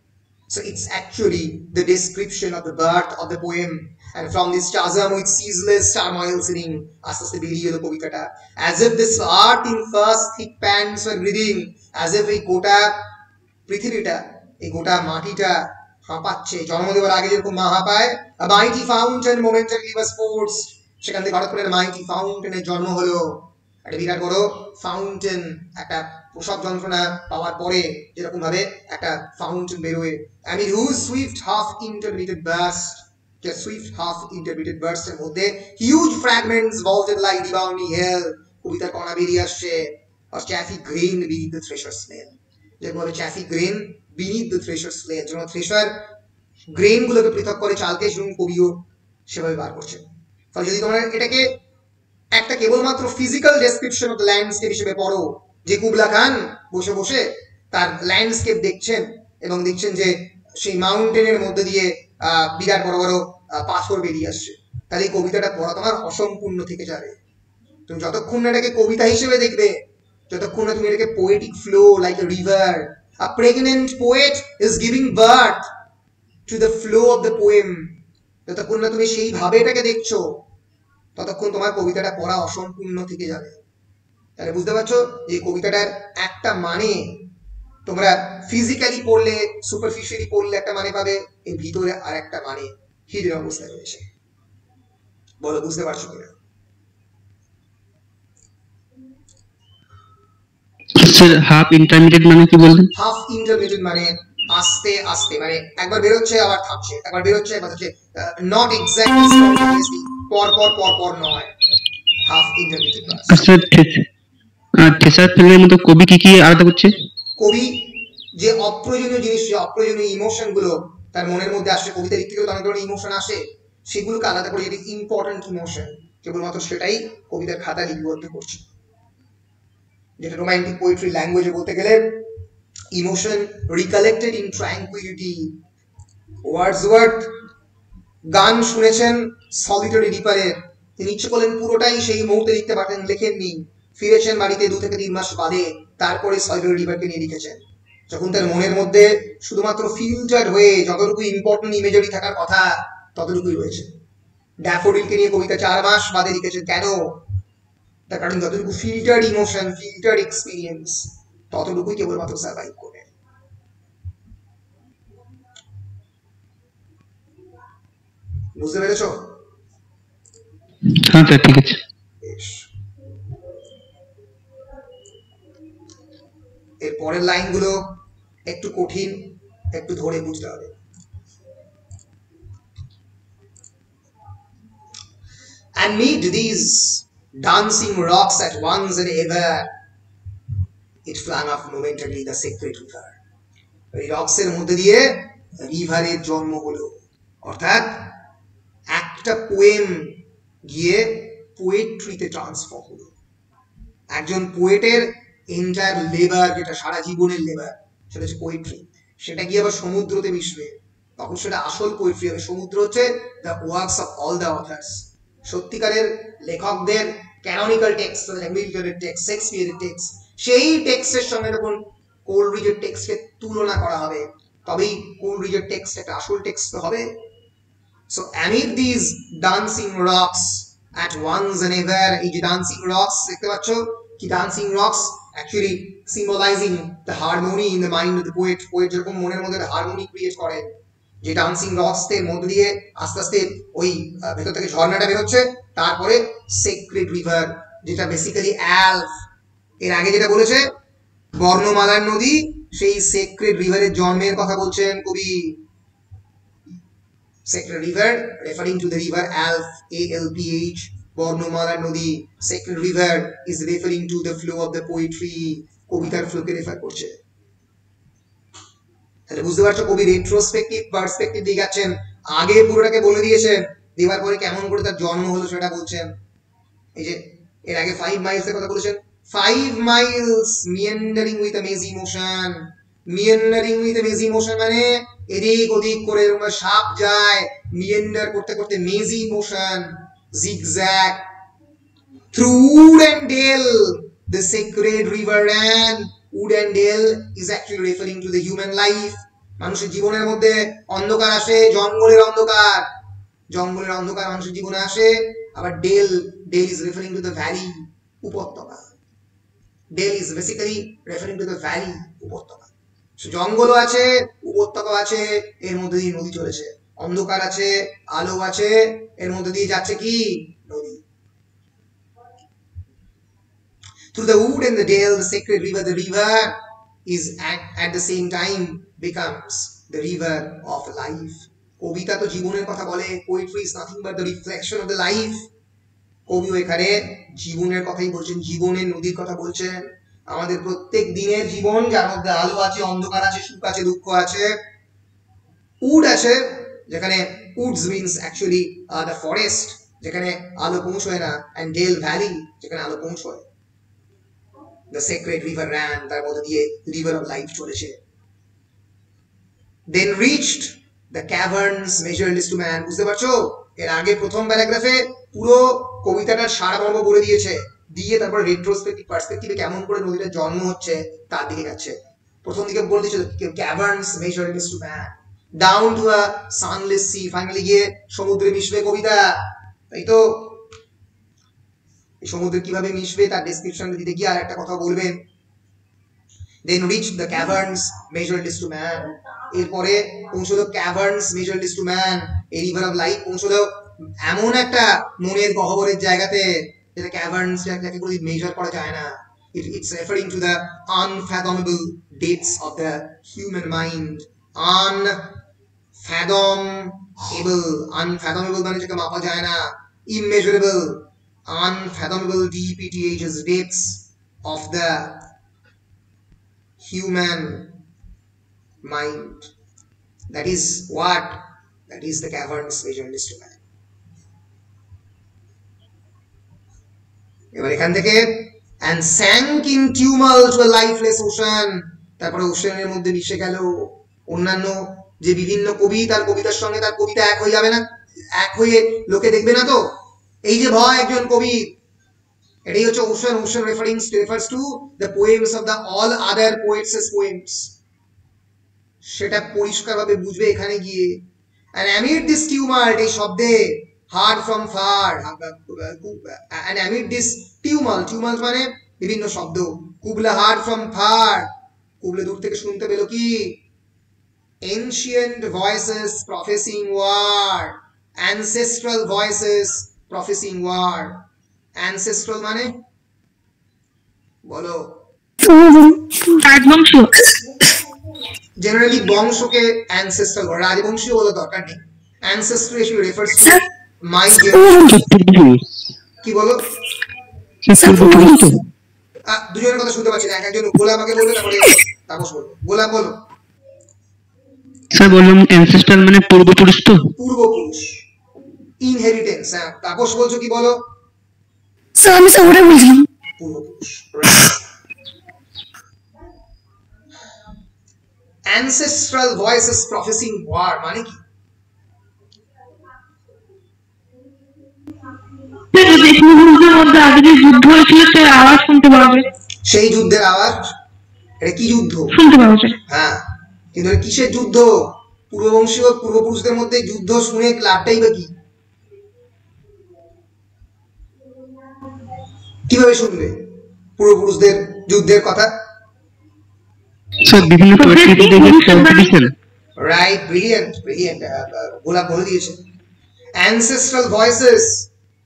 So it's actually the description of the birth of the poem, and from this chasm with ceaseless turmoil singing, আস্তে আস্তে বেরিয়ে এলো কবিতাটা, as if this earth in first thick pants were breathing, as if এই গোটা পৃথিবীটা, এই গোটা মাটিটা হাঁপাচ্ছে, জন্ম দেওয়ার আগে যেরকম মা হাঁপায়, a mighty fountain momentarily was forced, সেখান থেকে হঠাৎ করে মাইটি ফাউন্টেনের জন্ম হলো, একটা বিরাট বড় ফাউন্টেন, একটা প্রসব যন্ত্রণা পাওয়ার পরে যেরকম ভাবে একটা ফাউন্টেন বেরোয়, amid whose swift half intermittent burst, যে সুইফট হাফ ইন্টারমিডিয়েট বার্স্ট এর মধ্যে huge fragments vaulted like rebounding hell, কবিতার কণা বেরিয়ে আসছে, or chaffy grain beneath the thresher's flail, যেরকম ভাবে chaffy grain beneath the thresher's flail, যেমন থ্রেশার গ্রেন গুলোকে পৃথক করে চালকে, সেরকম কবিও সেভাবে বার করছে। ফলে যদি তোমরা এটাকে একটা কেবলমাত্র physical description of the landscape হিসেবে পড়ো, যে কুবলা খান বসে বসে তার ল্যান্ডস্কেপ দেখছেন এবং দেখছেন যে সেই মাউন্টেনের মধ্যে দিয়ে বিরাট বড় বড় পাথর বেরিয়ে আসছে, তাহলে এই কবিতাটা পড়া তোমার অসম্পূর্ণ থেকে যাবে। তুমি যতক্ষণ না এটাকে কবিতা হিসেবে দেখবে, যতক্ষণ না তুমি এটাকে poetic flow like a river, a pregnant poet is giving birth to the flow of the poem, যতক্ষণ না তুমি সেইভাবে এটাকে দেখছো, ততক্ষণ তোমার কবিতাটা পড়া অসম্পূর্ণ থেকে যাবে। তাহলে বুঝতে পারছো যে কবিতাটার একটা মানে তোমরা ফিজিক্যালি পড়লে, সুপারফিশিয়ালি পড়লে একটা মানে পাবে, এর ভিতরে আর একটা মানে হিডেন অবস্থায় রয়েছে। বলো বুঝতে পারছো কিনা? স্যার হাফ ইন্টারমিডিয়েট মানে কি বললেন? হাফ ইন্টারমিডিয়েট মানে আস্তে আস্তে, মানে একবার বেরোচ্ছে আবার থামছে, একবার বেরোচ্ছে একবার থামছে, নট এক্স্যাক্টলি সিমultaneously, পর পর পর পর নয়, হাফ ইন্টারমিডিয়েট। স্যার থ্রেশার ফ্লেলের মতো কবি কি কি আলাদা করছে? কবি যে অপ্রয়োজনীয় জিনিস, যে অপ্রয়োজনীয় ইমোশন গুলো তার মনের মধ্যে আসে, কবিতার দিক থেকে অনেক ধরনের ইমোশন আসে, সেগুলোকে আলাদা করে যেটি ইম্পর্টেন্ট ইমোশন কেবলমাত্র সেটাই কবিতার খাতা লিপিবদ্ধ করছে, যেটা রোমান্টিক পোয়েট্রি ল্যাঙ্গুয়েজে বলতে গেলে emotion recollected in tranquility. Wordsworth গান শুনেছেন সলিটারি রিপারের, তিনি ইচ্ছে করলেন পুরোটাই সেই মুহূর্তে লিখতে পারতেন, লেখেননি, ফিরেছেন বাড়িতে 2 থেকে 3 মাস বাদে, তারপরে সলিটারি রিপারকে নিয়ে লিখেছেন। যখন তার মনের মধ্যে শুধুমাত্র ফিল্টার হয়ে যতটুকু ইম্পর্টেন্ট ইমেজারি থাকার কথা ততটুকুই রয়েছে। ড্যাফোডিলকে নিয়ে কবিতা 4 মাস বাদে লিখেছেন, কেন? তার কারণ যতটুকু ফিল্টার্ড ইমোশন, ফিল্টার্ড এক্সপিরিয়েন্স, ততটুকুই কেবলমাত্র সার্ভাইভ করে। বুঝতে পেরেছ? হ্যাঁ স্যার, ঠিক আছে। এর পরের লাইনগুলো একটু কঠিন, একটু ধরে বুঝতে হবে। Amid these dancing rocks at once and ever, it flung off momentarily the sacred river. এই রক্সের মধ্যে দিয়ে রিভারের জন্ম হলো, অর্থাৎ একটা পোয়েম গিয়ে পোয়েট্রিতে ট্রান্সফর্ম হলো। একজন পোয়েটের এন্টায়ার লেবার, যেটা সারা জীবনের লেবার, সেটা হচ্ছে পোয়েট্রি, সেটা গিয়ে আবার সমুদ্রতে মিশবে, তখন সেটা আসল পোয়েট্রি হবে। সমুদ্র হচ্ছে the works of all the authors, সত্যিকারের লেখকদের ক্যানোনিক্যাল টেক্সট, লিটারেরি টেক্সট, শেক্সপিয়ারের টেক্সট, সেই টেক্সটের সঙ্গে যখন কোলরিজের টেক্সটকে তুলনা করা হবে, তবেই কোলরিজের টেক্সট একটা আসল টেক্সট হবে। So amid these dancing rocks at once and ever, এই যে dancing rocks দেখতে পাচ্ছ, কি dancing rocks actually symbolizing the harmony in the mind of the poet. poet যেরকম মনের মধ্যে হারমোনি ক্রিয়েট করে, যে ডান্সিং রক্স এর মধ্যে দিয়ে আস্তে আস্তে ওই ভেতর থেকে ঝর্ণাটা বের হচ্ছে, তারপরে সেক্রেড রিভার, যেটা বেসিক্যালি অ্যালফ, এর আগে যেটা বলেছে বর্ণমালার নদী, সেই সেক্রেড রিভারের জন্মের কথা বলছেন কবি। Sacred river referring to the river Alf, ALPH, বর্ণমালার নদী। Sacred river is referring to the flow of the poetry, কবিতার ফ্লোকে রেফার করছে। তাহলে বুঝতে পারছো কবি রেট্রোস্পেক্টিভ পার্সপেক্টিভ দিয়ে যাচ্ছেন, আগে পুরোটাকে বলে দিয়েছেন, দেওয়ার পরে কেমন করে তার জন্ম হলো সেটা বলছেন। এই যে এর আগে 5 মাইলস এর কথা বলেছেন, 5 miles meandering with a mazy motion, meandering with a mazy motion মানে এদিক ওদিক করে সাপ যায়, মিয়েন্ডার করতে করতে, mazy motion, zigzag, through wood and dale the sacred river ran. Wood and dale is actually referring to the human life. মানুষের জীবনের মধ্যে অন্ধকার আসে, জঙ্গলের অন্ধকার, জঙ্গলের অন্ধকার মানুষের জীবনে আসে। আবার dale, dale is referring to the valley, উপত্যকা। Dale is basically referring to the valley, উপত্যকা। জঙ্গলও আছে, উপত্যকা আছে, এর মধ্যে দিয়ে নদী চলেছে, অন্ধকার আছে, আলো আছে, এর মধ্যে দিয়ে যাচ্ছে কি? নদী। Through the wood and the dale, the sacred river, the river is at the same time becomes the river of life. কবিতা তো জীবনের কথা বলে, poetry is nothing but the reflection of the life. কবিও এখানে জীবনের কথাই বলছেন, জীবনের নদীর কথা বলছেন। আমাদের প্রত্যেক দিনের জীবন, যার মধ্যে আলো আছে, অন্ধকার আছে, সুখ আছে, দুঃখ আছে। উড আছে, যেখানে Woods means actually the forest, যেখানে আলো পৌঁছয় না, and dale valley, যেখানে আলো পৌঁছয়। The sacred river ran, তার মধ্যে দিয়ে river of life চলেছে। Then reached the caverns measureless to man. বুঝতে পারছো? এর আগে প্রথম প্যারাগ্রাফে পুরো কবিতাটার সারমর্ম বলে দিয়েছে, দিয়ে তারপর রেট্রোস্পেক্টিভ পার্সপেক্টিভে কেমন করে নদীটার জন্ম হচ্ছে তার দিকে যাচ্ছে। প্রথম দিকে বলে দিয়েছে caverns measureless to man, down to a sunless sea, finally গিয়ে সমুদ্রে মিশবে কবিতা। তাই তো সমুদ্রে কিভাবে মিশবে তার ডেসক্রিপশন দিতে গিয়ে আর একটা কথা বলবেন। Then reached the caverns measureless to man, এরপরে পৌঁছলো caverns measureless to man, এই river of life পৌঁছলো এমন একটা মনের গহ্বরের জায়গাতে, যেটা caverns যাকে বলি মেজার করা যায় না। It's referring to the unfathomable depths of the human mind. Unfathomable মানে যেটা মাপা যায় না, immeasurable, unfathomable DPTH's depths of the human mind. That is what? That is the caverns measureless to man. এবার এখান থেকে and sank in tumult to a lifeless ocean, তারপরে ওশেনের মধ্যে মিশে গেল অন্যান্য যে বিভিন্ন কবি, তার কবিতার সঙ্গে তার কবিতা এক হয়ে যাবে না, এক হয়ে লোকে দেখবে না তো? এই যে ভয় একজন কবি, এটাই হচ্ছে ocean. Ocean refers to the poems of the all other poets' poems. সেটা পরিষ্কারভাবে বুঝবে এখানে গিয়ে। and amid this tumult, এই শব্দে hard from far, and amid this tumult মানে বিভিন্ন শব্দ, Kubla hard from far, Kubla দূর থেকে শুনতে পেল কি? ancient voices professing war, ancestral voices professing war. ancestral মানে বলো? রাজবংশ। জেনারেলি বংশকে ancestral বলে, রাজবংশীয় বলে দরকার নেই। ancestral actually refers to my কি বলো? দুজনের কথা শুনতে পাচ্ছি না, একজন গোলাপ আমাকে বলবে, তারপরে তাপস বলবো। গোলাপ বলো। স্যার বললাম ancestral মানে পূর্বপুরুষ। তো পূর্বপুরুষ, ইনহেরিটেন্স। হ্যাঁ, তাপস বলছো কি? বলো। স্যার আমি স্যার ওটাই বলছিলাম, পূর্বপুরুষ। ancestral voices professing war মানে কি? মধ্যে আগে যে যুদ্ধ হয়েছিল সেই আওয়াজ শুনতে পাওয়া যায়। সেই যুদ্ধের আওয়াজ? এটা কি যুদ্ধ? শুনতে পাওয়া যায়। হ্যাঁ, কিন্তু কিসের যুদ্ধ? পূর্ববংশীয় পূর্বপুরুষদের মধ্যে যুদ্ধ শুনে লাভটাই বা কি? কিভাবে শুনবে পূর্বপুরুষদের যুদ্ধের কথা? স্যার বিভিন্ন পোয়েট্রি দেখে কম্পিটিশন। Right, brilliant brilliant. গোলাপ বলে দিয়েছে। ancestral voices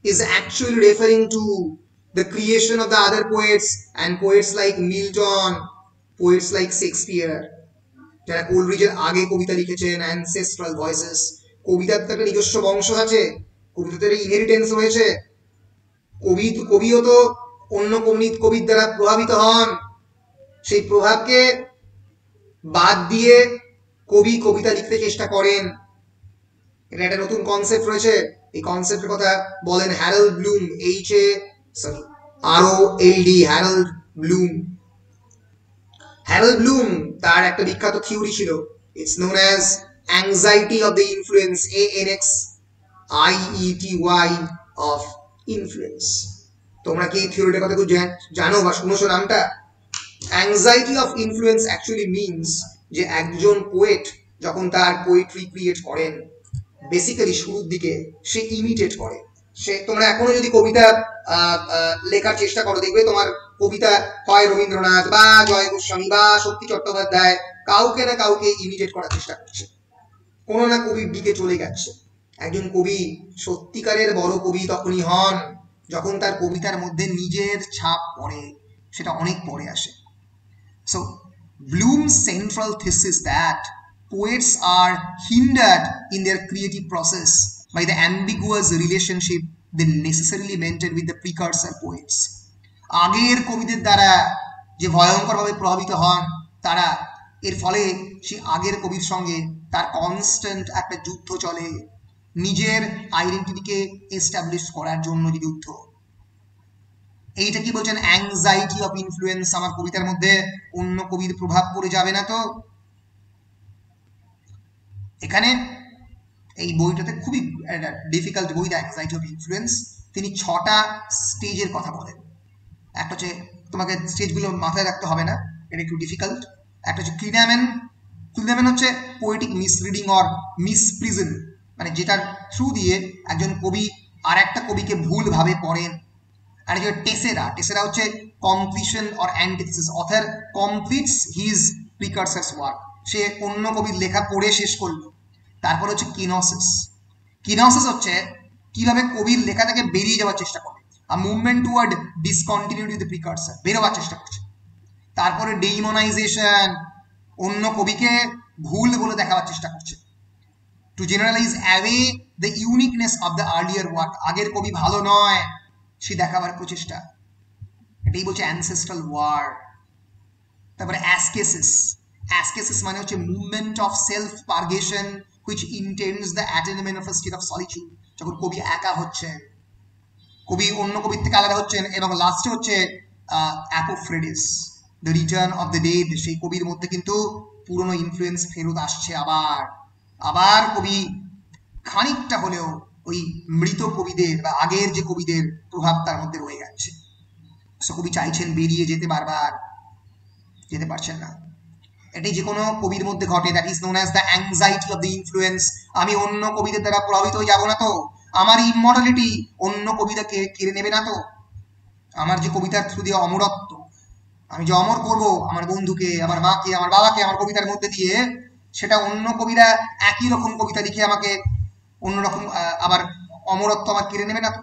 is actually referring to the creation of the other poets, and poets like Milton, poets like Shakespeare, যারা কোলরিজের আগে কবিতা লিখেছেন। ancestral voices, কবিতার তো একটা নিজস্ব বংশ আছে, কবিতাতে ইনহেরিটেন্স হয়েছে। কবিও তো অন্য কবির দ্বারা প্রভাবিত হন, সেই প্রভাবকে বাদ দিয়ে কবি কবিতা লিখতে চেষ্টা করেন। এটা একটা নতুন কনসেপ্ট রয়েছে, এই কনসেপ্টের কথা বলেন Harold Bloom, HAROLD, Harold Bloom. Harold Bloom তার একটা বিখ্যাত থিওরি ছিল, it's known as anxiety of the influence, ANXIETY of influence. তোমরা কি এই থিওরিটার কথা জানো বা শুনেছো নামটা? Anxiety of influence actually means যে একজন পোয়েট যখন তার পোয়েট্রি ক্রিয়েট করেন, বেসিক্যালি শুরুর দিকে সে ইমিটেট করে। সে তোমরা এখনো যদি কবিতা লেখার চেষ্টা করো, দেখবে তোমার কবিতা হয় রবীন্দ্রনাথ বা জয় গোস্বামী বা শক্তি চট্টোপাধ্যায়, কাউকে না কাউকে ইমিটেট করার চেষ্টা করছে, কোনো না কবির দিকে চলে গেছে। একজন কবি সত্যিকারের বড় কবি তখনই হন যখন তার কবিতার মধ্যে নিজের ছাপ পড়ে, সেটা অনেক পরে আসে। So Bloom's central thesis that poets are hindered in their creative process by the ambiguous relationship they necessarily maintain with the precursor poets. আগের কবিদের দ্বারা যে ভয়ঙ্করভাবে প্রভাবিত হন তারা, এর ফলে সেই আগের কবির সঙ্গে তার কনস্ট্যান্ট একটা যুদ্ধ চলে, নিজের আইডেন্টিটিকে এস্টাবলিশ করার জন্য যে যুদ্ধ। এইটা কি বলছেন? অ্যাংজাইটি অফ ইনফ্লুয়েন্স, আমার কবিতার মধ্যে অন্য কবির প্রভাব পড়ে যাবে না তো? এখানে এই বইটাতে খুবই ডিফিকাল্ট বই, দ্য অ্যাংজাইটি অফ ইনফ্লুয়েন্স। তিনি 6টা স্টেজের কথা বলেন। একটা হচ্ছে, তোমাকে স্টেজগুলো মাথায় রাখতে হবে না, এটা একটু ডিফিকাল্ট। একটা হচ্ছে ক্লিনামেন। ক্লিনামেন হচ্ছে পোয়েটিক মিসরিডিং অর মিসপ্রিজন, মানে যেটার থ্রু দিয়ে একজন কবি আর একটা কবিকে ভুলভাবে পড়েন। আর যে টেসেরা, টেসেরা হচ্ছে completion or antithesis, author completes his precursors work, সে অন্য কবির লেখা পড়ে শেষ করলো। তারপর হচ্ছে কিনোসিস। কিনোসিস হচ্ছে কিভাবে কবির লেখা থেকে বেরিয়ে যাওয়ার চেষ্টা করে, আ movement toward discontinuity with the precursor, বেরোবার চেষ্টা করছে। তারপরে ডেইমনাইজেশন, অন্য কবিকে ভুল বলে দেখাবার চেষ্টা করছে, to generalize away the uniqueness of the earlier work, আগের কবি ভালো নয় সে দেখাবার প্রচেষ্টা, এটাই বলছে অ্যানসেস্ট্রাল ওয়ার। তারপরে অ্যাসকেসিস। অ্যাসকেসিস মানে হচ্ছে movement of self purgation which intends the attainment of a state of solitude, যখন কবি একা হচ্ছেন, কবি অন্য কবির থেকে আলাদা হচ্ছেন। এবং লাস্টে হচ্ছে apophrades, the return of the dead, সেই কবির মধ্যে কিন্তু পুরনো ইনফ্লুয়েন্স ফেরত আসছে। আবার কবি খানিকটা হলেও ওই মৃত কবিদের বা আগের যে কবিদের প্রভাব তার মধ্যে রয়ে যাচ্ছে। সো কবি চাইছেন বেরিয়ে যেতে, বারবার যেতে পারছেন না। এটি যে কোনো কবির মধ্যে ঘটে, that is known as the anxiety of the influence. আমি অন্য কবিদের দ্বারা প্রভাবিত হয়ে যাবো না তো? আমার ইমমর্টালিটি অন্য কবিতাকে কেড়ে নেবে না তো? আমার যে কবিতার থ্রু দিয়ে অমরত্ব, আমি যে অমর করবো আমার বন্ধুকে, আমার মাকে, আমার বাবাকে আমার কবিতার মধ্যে দিয়ে, সেটা অন্য কবিরা একই রকম কবিতা লিখে আমাকে অন্যরকম আবার অমরত্ব আমার কেড়ে নেবে না তো?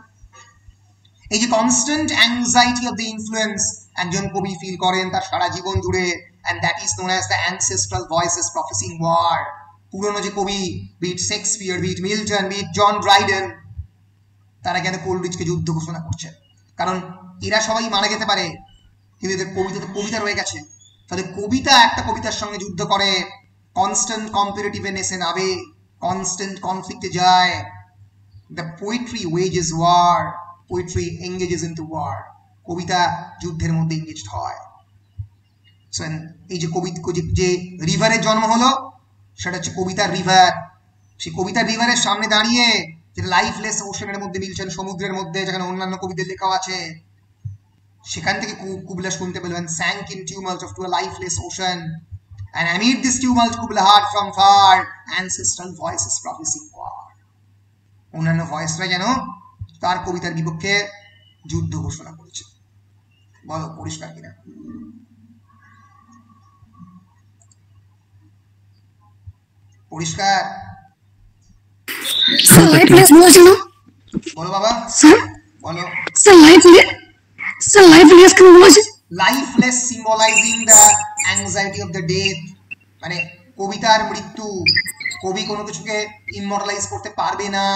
এই যে constant anxiety of the influence একজন কবি ফিল করেন তার সারা জীবন জুড়ে, and that is known as the ancestral voices prophesying war. পুরনো যে কবি, be it Shakespeare, be it Milton, be it John Dryden, তারা কেন কোলরিজকে যুদ্ধ ঘোষণা করছে? কারণ এরা সবাই মারা যেতে পারে, কিন্তু এদের কবিতা রয়ে গেছে। তাহলে কবিতা একটা কবিতার সঙ্গে যুদ্ধ করে, কনস্ট্যান্ট কম্পিটিটিভনেসে নামে, কনস্ট্যান্ট কনফ্লিক্টে যায়। The poetry wages war, poetry engages into war, কবিতা যুদ্ধের মধ্যে এঙ্গেজড হয়। এই যে যে রিভারের জন্ম হলো, সেটা হচ্ছে কবিতার রিভার। সেই কবিতার রিভারের সামনে দাঁড়িয়ে, যেটা লাইফলেস ওশানের মধ্যে মিলছেন, সমুদ্রের মধ্যে, যেখানে অন্যান্য কবিদের লেখাও আছে, সেখান থেকে কুবলা শুনতে পেলেন, sank in tumult of to a lifeless ocean, and amid this tumult Kubla heard from far ancestral voices prophesying war. অন্যান্য ভয়েসরা যেন তার কবিতার বিপক্ষে যুদ্ধ ঘোষণা করেছে। বলো পরিষ্কার কিনা? পরিষ্কার? স্যার লাইফলেস বলেছিল। বলো বাবা, স্যার বলো। স্যার লাইফলেস কেন বলেছে? Lifeless সিম্বলাইজিং the anxiety of the death, মানে কবিতার মৃত্যু। কবি কোনো কিছুকে ইমমর্টালাইজ করতে পারবে না,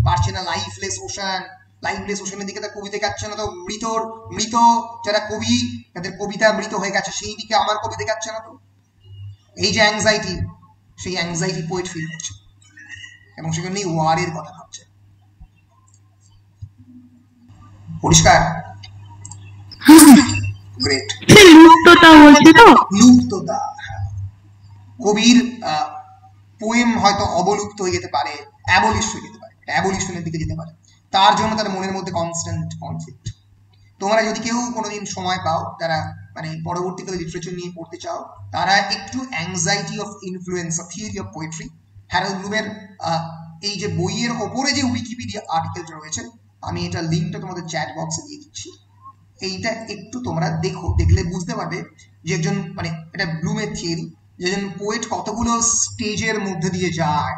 পারছে না। লাইফলেস ওশান, লাইফলেস ওশানের দিকে তার কবি দেখাচ্ছে না তো? মৃত যারা কবি, তাদের কবিতা মৃত হয়ে গেছে, সেই দিকে আমার কবি দেখাচ্ছে না তো? এই যে অ্যাংজাইটি, সেই অ্যাংজাইটি পোয়েট ফিল করছে এবং সেখানে ওয়ারের কথা ভাবছে। পরিষ্কার? গ্রেট। লুপ্ততা বলছে তো? লুপ্ততা। কবির পোয়েম হয়তো অবলুপ্ত হয়ে যেতে পারে, অ্যাবলিশ হয়ে যেতে পারে, অ্যাবলিশনের দিকে যেতে পারে। তার জন্য তার মনের মধ্যে কনস্ট্যান্ট কনফ্লিক্ট। তোমরা যদি কেউ কোনোদিন সময় পাও, যারা মানে পরবর্তীকালে লিটারেচার নিয়ে পড়তে চাও, তারা একটু anxiety of influence, theory of poetry, Harold ব্লুমের এই যে বইয়ের ওপরে যে উইকিপিডিয়া আর্টিকেলটা রয়েছে, আমি এটা লিঙ্কটা তোমাদের চ্যাট বক্সে দিয়ে দিচ্ছি। এইটা একটু তোমরা দেখো, দেখলে বুঝতে পারবে যে একজন, মানে এটা ব্লুমের থিওরি, যে একজন পোয়েট কতগুলো স্টেজের মধ্যে দিয়ে যায়,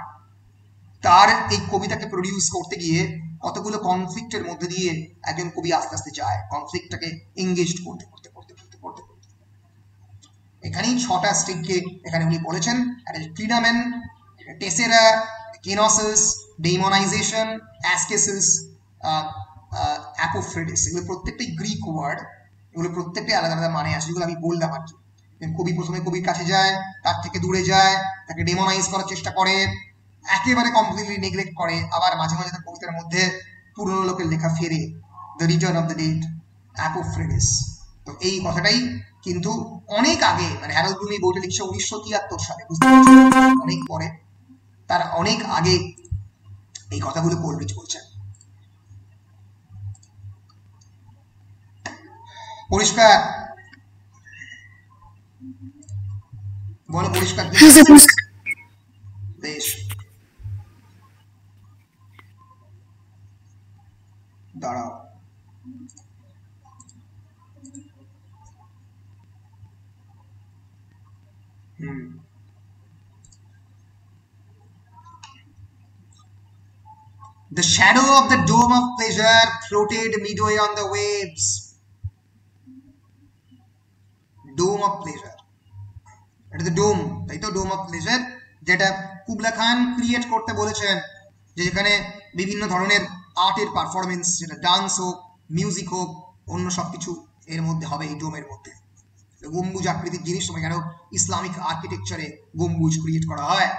তার এই কবিতাকে প্রডিউস করতে গিয়ে কতগুলো কনফ্লিক্টের মধ্যে দিয়ে একজন কবি আস্তে আস্তে যায়, কনফ্লিক্টটাকে এঙ্গেজড করতে করতে করতে করতে করতে করতে। এখানেই 6টা স্টেজকে এখানে উনি বলেছেন: ক্লিডামেন, টেসেরা, কেনোসিস, ডেমোনাইজেশন, অ্যাস্কেসিস, অ্যাপোফ্রেডিস। এগুলো প্রত্যেকটাই গ্রিক ওয়ার্ড, এগুলো প্রত্যেকটাই আলাদা আলাদা মানে আছে, যেগুলো আমি বললাম আর কি। কবি প্রথমে কবির কাছে যায়, তার থেকে দূরে যায়, তাকে ডেমোনাইজ করার চেষ্টা করে, একেবারে কমপ্লিটলি নেগলেক্ট করে, আবার মাঝে মাঝে তার কবিতার মধ্যে পুরনো লোকের লেখা ফেরে, the return of the dead, apophrades. তো এই কথাটাই কিন্তু অনেক আগে, মানে হ্যারল্ড ব্লুম এই বইটা লিখছে 1973 সালে, বুঝতে পারছো? অনেক পরে, তার অনেক আগে এই কথাগুলো কোলরিজ বলছেন। পরিষ্কার? বলো পরিষ্কার? বেশ, দাঁড়াও। The shadow of the dome of pleasure floated midway on the waves. Dome of pleasure, এটা তো ডোম, তাই তো? ডোম অফ প্লেজার, যেটা কুবলা খান ক্রিয়েট করতে বলেছেন, যেখানে বিভিন্ন ধরনের আর্টের পারফরমেন্স, যেটা ডান্স হোক, মিউজিক হোক, অন্য সবকিছু এর মধ্যে হবে এই ডোমের মধ্যে। গম্বুজ আকৃতির জিনিস, তোমার কেন ইসলামিক আর্কিটেকচারে গম্বুজ ক্রিয়েট করা হয়।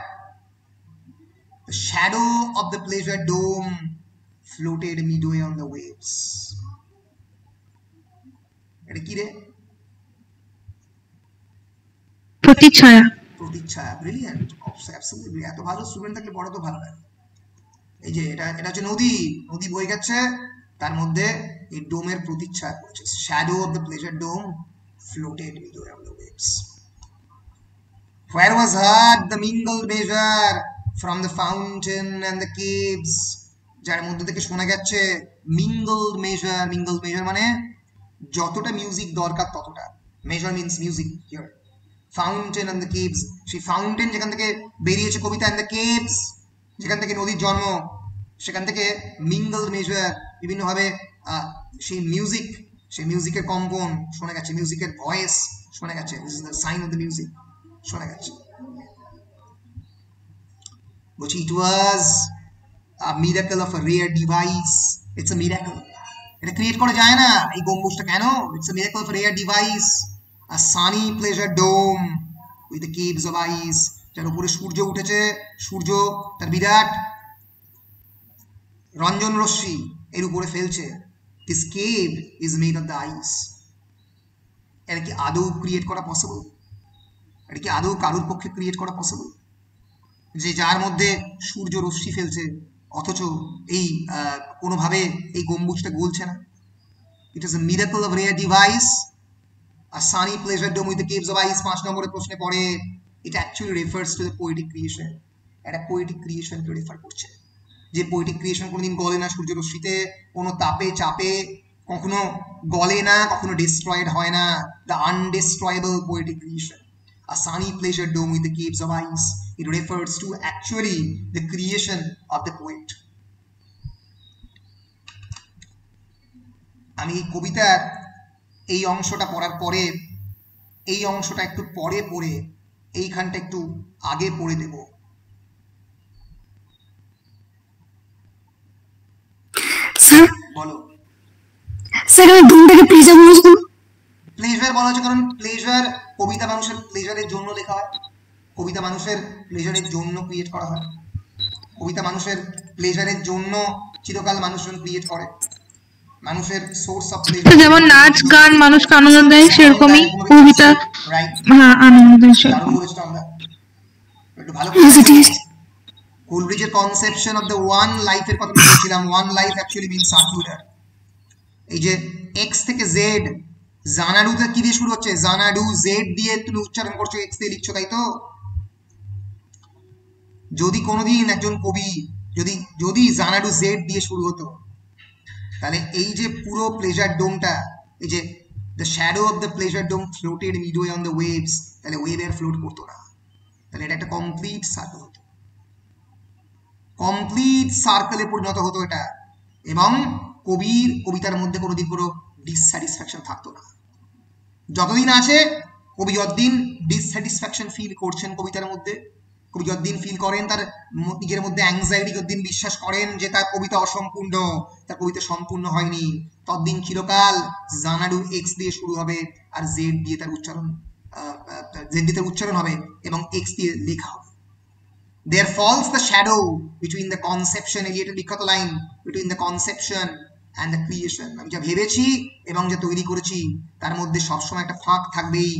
The shadow of the pleasure dome floated midway on the waves. এটা কি রে? প্রতিচ্ছায়া। প্রতিচ্ছায়া, ব্রিলিয়ান্ট, অ্যাবসলিউটলি। এত ভালো স্টুডেন্ট থাকলে বড় তো ভালো লাগে। এই যে এটা হচ্ছে নদী বয়ে গেছে, তার মধ্যে এই ডোমের প্রতিচ্ছায়া পড়েছে। Shadow of the pleasure dome floated midway on the waves. Where was heard the mingled measure from the fountain and the caves? যার মধ্যে থেকে শোনা যাচ্ছে mingled measure মানে যতটা মিউজিক দরকার ততটা। measure means music here. Fountain and the caves, সেই ফাউন্টেন যেখান থেকে বেরিয়েছে কবিতা, and the caves যেখান থেকে নদীর জন্ম, সেখান থেকে mingled measure বিভিন্নভাবে সেই মিউজিকের কম্পন শোনা গেছে, মিউজিকের ভয়েস শোনা গেছে। This is the sign of the music, শোনা গেছে। বলছি it was a miracle of a rare device. It's a miracle, এটা ক্রিয়েট করা যায় না এই গম্বুজটা। কেন? It's a miracle of a rare device, a sunny pleasure dome with the caves of ice, যার উপরে সূর্য উঠেছে, সূর্য তার বিরাট রঞ্জন রশ্মি এর উপরে ফেলছে। This cave is made of the ice. এটা কি আদৌ ক্রিয়েট করা পসিবল? এটা কি আদৌ কারোর পক্ষে ক্রিয়েট করা পসিবল যে যার মধ্যে সূর্য রশ্মি ফেলছে অথচ এই কোনোভাবে এই গম্বুজটা গলছে না? It is a miracle of rare device, a sunny pleasure dome with the caves of ice। 5 নম্বরের প্রশ্নে পড়ে it actually refers to the poetic creation। এটা পোয়েটিক ক্রিয়েশনকে রেফার করছে, যে পোয়েটিক ক্রিয়েশন কোনোদিন গলে না সূর্য রশ্মিতে, কোনো তাপে চাপে কখনো গলে না, কখনো ডিস্ট্রয়েড হয় না। The undestroyable poetic creation, a sunny pleasure dome with the caves of ice, it refers to actually the creation of the poet। আমি এই কবিতার এই অংশটা পড়ার পরে এই অংশটা একটু পরে পড়ে এইখানটা একটু আগে পড়ে দেব। স্যার বলো। স্যার আমি ডোমটাকে প্লেজার বলছি। প্লেজার বলা হচ্ছে কারণ প্লেজার, কবিতা মানুষের প্লেজারের জন্য লেখা হয়, কবিতা মানুষের প্লেজারের জন্য ক্রিয়েট করা হয়, কবিতা মানুষের প্লেজারের জন্য চিরকাল মানুষজন ক্রিয়েট করে। মানুষের সোর্স অফ প্লেজার, যেমন নাচ গান মানুষকে আনন্দ দেয়, সেরকমই কবিতা আনন্দ দেয়। দারুণ বলেছো আমরা, একটু ভালো কোলব্রিজের কনসেপশন অফ দ্য ওয়ান লাইফের কথা বলছিলাম। One life actually means circular. এই যে এক্স থেকে জেড, জানাডুতে কি দিয়ে শুরু হচ্ছে? জানাডু, জেড দিয়ে তুমি উচ্চারণ করছো, এক্স দিয়ে লিখছো, তাই তো? যদি কোনোদিন একজন কবি যদি জানাডু জেড দিয়ে শুরু হতো, তাহলে এই যে পুরো প্লেজার ডোমটা, এই যে the shadow of the pleasure dome floated midway on the waves, তাহলে ওয়েভ আর ফ্লোট করতো না, তাহলে এটা একটা কমপ্লিট সার্কেল হতো, কমপ্লিট সার্কেলে পরিণত হতো এটা। এবং কবিতার মধ্যে কোনোদিন কোনো ডিসস্যাটিসফ্যাকশন থাকতো না। যতদিন আছে কবি যতদিন ডিসস্যাটিসফ্যাকশন ফিল করছেন কবিতার মধ্যে, কবি যতদিন ফিল করেন তার নিজের মধ্যে অ্যাংজাইটি, যতদিন বিশ্বাস করেন যে তার কবিতা অসম্পূর্ণ, তার কবিতা সম্পূর্ণ হয়নি, ততদিন চিরকাল জানাডু এক্স দিয়ে শুরু হবে আর জেড দিয়ে তার উচ্চারণ হবে এবং এক্স দিয়ে লেখা হবে। There falls the shadow between the conception, এলিয়টের বিখ্যাত line, between the conception and the creation। আমি যা ভেবেছি এবং যা তৈরি করেছি তার মধ্যে সবসময় একটা ফাঁক থাকবেই,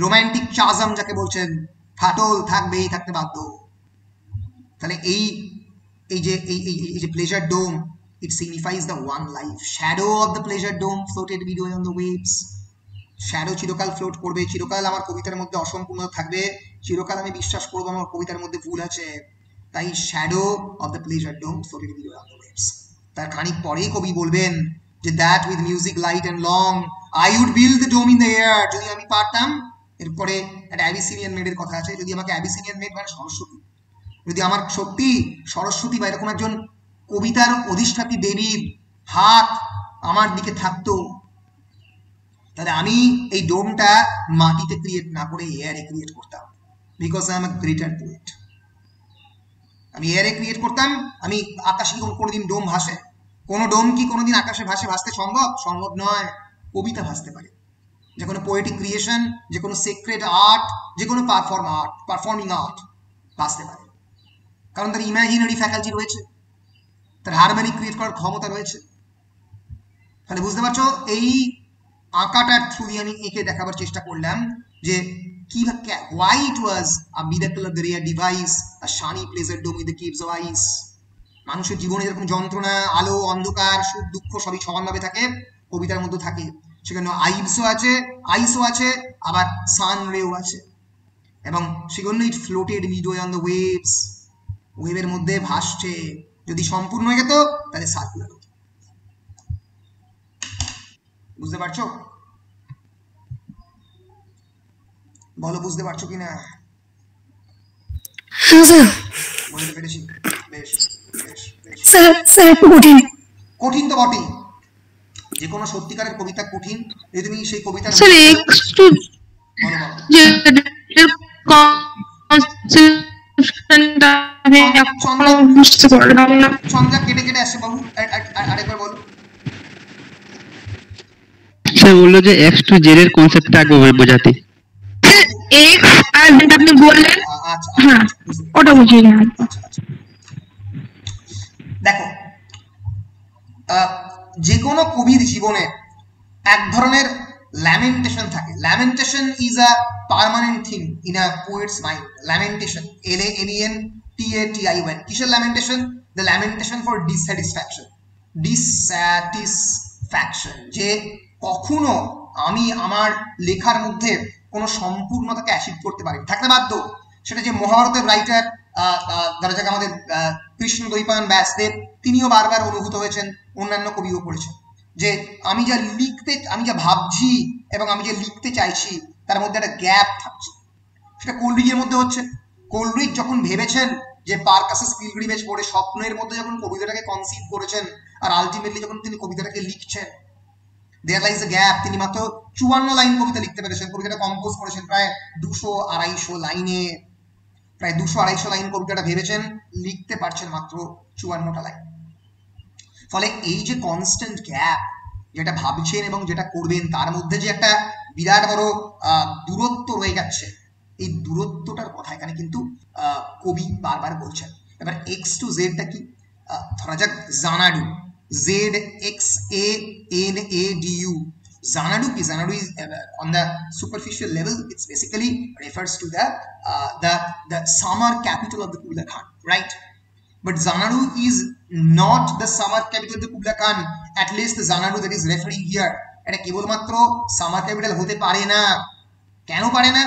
রোমান্টিক চাজম যাকে বলছেন, ফাটল থাকবেই, থাকতে বাধ্য। তাহলে এই যে pleasure dome, it signifies the one life. Shadow of the pleasure dome floated midway on the waves. Shadow চিরকাল ফ্লোট করবে, চিরকাল আমার কবিতার মধ্যে অসম্পূর্ণতা থাকবে, চিরকাল আমি বিশ্বাস করবো আমার কবিতার মধ্যে ভুল আছে। তাই shadow of the pleasure dome floated midway on the waves. তার খানিক পরেই কবি বলবেন যে that with music light and long I would build the dome in the air. যদি আমি পারতাম, এরপরে একটা অ্যাবিসিনিয়ান মেডের কথা আছে, যদি আমাকে অ্যাবিসিনিয়ান মেড মানে সরস্বতী, যদি আমার সত্যি সরস্বতী বা এরকম একজন কবিতার অধিষ্ঠাত্রী দেবীর হাত আমার দিকে থাকতো, তাহলে আমি এই ডোমটা মাটিতে ক্রিয়েট না করে এয়ারে ক্রিয়েট করতাম, because I am a greater poet. আমি এয়ারে ক্রিয়েট করতাম। আমি আকাশে কি কোনোদিন ডোম ভাসে? কোনো ডোম কি কোনোদিন আকাশে ভাসতে সম্ভব? সম্ভব নয়। কবিতা ভাসতে পারে, যে কোনো পোয়েটিক ক্রিয়েশন, যে কোনো সিক্রেট আর্ট, যে কোনো পারফর্মিং আর্ট ভাসতে পারে, কারণ তার ইমাজিনারি ফ্যাকাল্টি রয়েছে, তার হারমোনিক ক্রিয়েট করার ক্ষমতা রয়েছে। তাহলে বুঝতে পারছো, এই আঁকাটার থ্রু দিয়ে আমি এঁকে দেখাবার চেষ্টা করলাম যে why it was a miracle of the rare device, a shiny pleasure dome with the caves of ice. মানুষের জীবনে যেরকম যন্ত্রণা, আলো, অন্ধকার, সুখ দুঃখ সবই সমানভাবে থাকে, কবিতার মধ্যে থাকে। সেখানে আইসও আছে, আবার সান রেও আছে। এবং সেজন্য it floated midway on the waves, ওয়েভের মধ্যে ভাসছে। যদি সম্পূর্ণ হয়ে যেত তাহলে সার্কুলার হতো। বুঝতে পারছো? বলো বুঝতে পারছো কিনা? হ্যাঁ স্যার। বুঝতে পেরেছি, বেশ বেশ বেশ। স্যার একটু কঠিন। কঠিন তো বটেই, যে কোনো সত্যিকারের কবিতা কঠিন। যদি তুমি সেই কবিতার স্যার একটু বলো বলো যে কনসেপ্টটা আমি এখনো বুঝতে পারলাম না। সংজ্ঞা কেটে কেটে আসছে বাবু, আরেকবার বলো। স্যার বললো যে এক্স টু জেড এর কনসেপ্টটা আগে বোঝাতে। এক্স আর যেটা আপনি বললেন, আচ্ছা হ্যাঁ ওটা বুঝিয়ে গেলাম। দেখো, যে কোনো কবির জীবনে এক ধরনের ল্যামেন্টেশন থাকে। Lamentation is a permanent thing in a poet's mind. Lamentation, LAMENTATION, কিসের lamentation? The lamentation for dissatisfaction. Dissatisfaction, যে কখনো আমি আমার লেখার মধ্যে কোনো সম্পূর্ণতাকে অ্যাচিভ করতে পারি, থাকতে বাধ্য। সেটা যে মহাভারতের রাইটার ধরা যাক আমাদের কৃষ্ণ দ্বৈপায়ন ব্যাসদেব, তিনিও বারবার অনুভূত হয়েছেন, অন্যান্য কবিও পড়েছেন, যে আমি যা ভাবছি এবং আমি যে লিখতে চাইছি তার মধ্যে একটা গ্যাপ থাকছে। সেটা কোলরিজের মধ্যে হচ্ছে। কোলরিজ যখন ভেবেছেন যে পার্কাসেস পিলগ্রিমেজ পড়ে স্বপ্নের মধ্যে যখন কবিতাটাকে কনসিভ করেছেন, আর আলটিমেটলি যখন তিনি কবিতাটাকে লিখছেন, দেয়ার লাইজ এ গ্যাপ। তিনি মাত্র 54 লাইন কবিতা লিখতে পেরেছেন। কবিতাটা কম্পোজ করেছেন প্রায় 200-250 লাইনে। প্রায় 200-250 লাইন কবিতাটা ভেবেছেন, লিখতে পারছেন মাত্র 54টা লাইন। ফলে এই যে কনস্ট্যান্ট গ্যাপ, যেটা ভাবছেন এবং যেটা করবেন তার মধ্যে যে একটা বিরাট বড় দূরত্ব রয়ে যাচ্ছে, এই দূরত্বটার কথা এখানে কিন্তু কবি বারবার বলছেন। এবার এক্স টু জেডটা কি? ধরা যাক জানাডু, ZXANADU। Xanadu is on the superficial level. It's basically refers to the summer capital of the Kublai Khan, right? But Xanadu is not the summer capital of the Kublai Khan. At least the Xanadu that is referring here, এটা কেবলমাত্র summer capital হতে পারে না। কেন পারে না?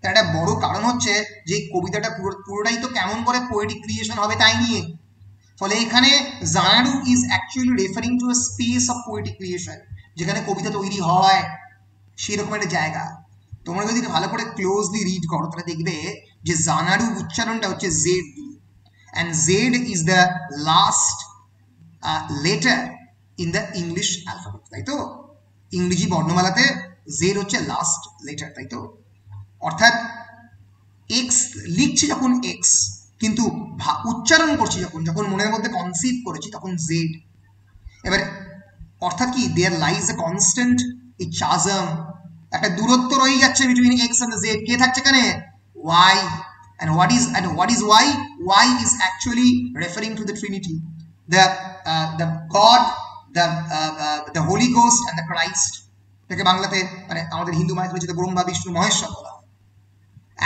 তার একটা বড় কারণ হচ্ছে যে কবিতাটা পুরোটাই তো কেমন করে পোয়েটিক ক্রিয়েশন হবে তাই নিয়ে। ফলে এখানে Xanadu is actually referring to a space of poetic creation, যেখানে কবিতা তৈরি হয়, সেরকম একটা জায়গা। তোমরা যদি ভালো করে ক্লোজলি রিড করো তাহলে দেখবে যে জানাডু উচ্চারণটা হচ্ছে জেড দিয়ে, and Z is the last letter in the English alphabet, তাই তো? ইংরেজি বর্ণমালাতে Z হচ্ছে লাস্ট লেটার, তাই তো? অর্থাৎ এক্স লিখছি যখন এক্স, কিন্তু উচ্চারণ করছি যখন মনের মধ্যে কনসিভ করেছি তখন জেড। এবার অর্থাৎ কি, দেয়ার লাইজ এ কনস্ট্যান্ট এই চাজম, একটা দূরত্ব রয়ে যাচ্ছে বিটুইন এক্স এন্ড জেড। কে থাকছে এখানে? Y. And what is y? Y is actually referring to the Trinity, the God, the Holy Ghost and the Christ. তাকে বাংলাতে মানে আমাদের হিন্দু মাইথোলজিতে ব্রহ্মা, বিষ্ণু, মহেশ্বর বলা হয়।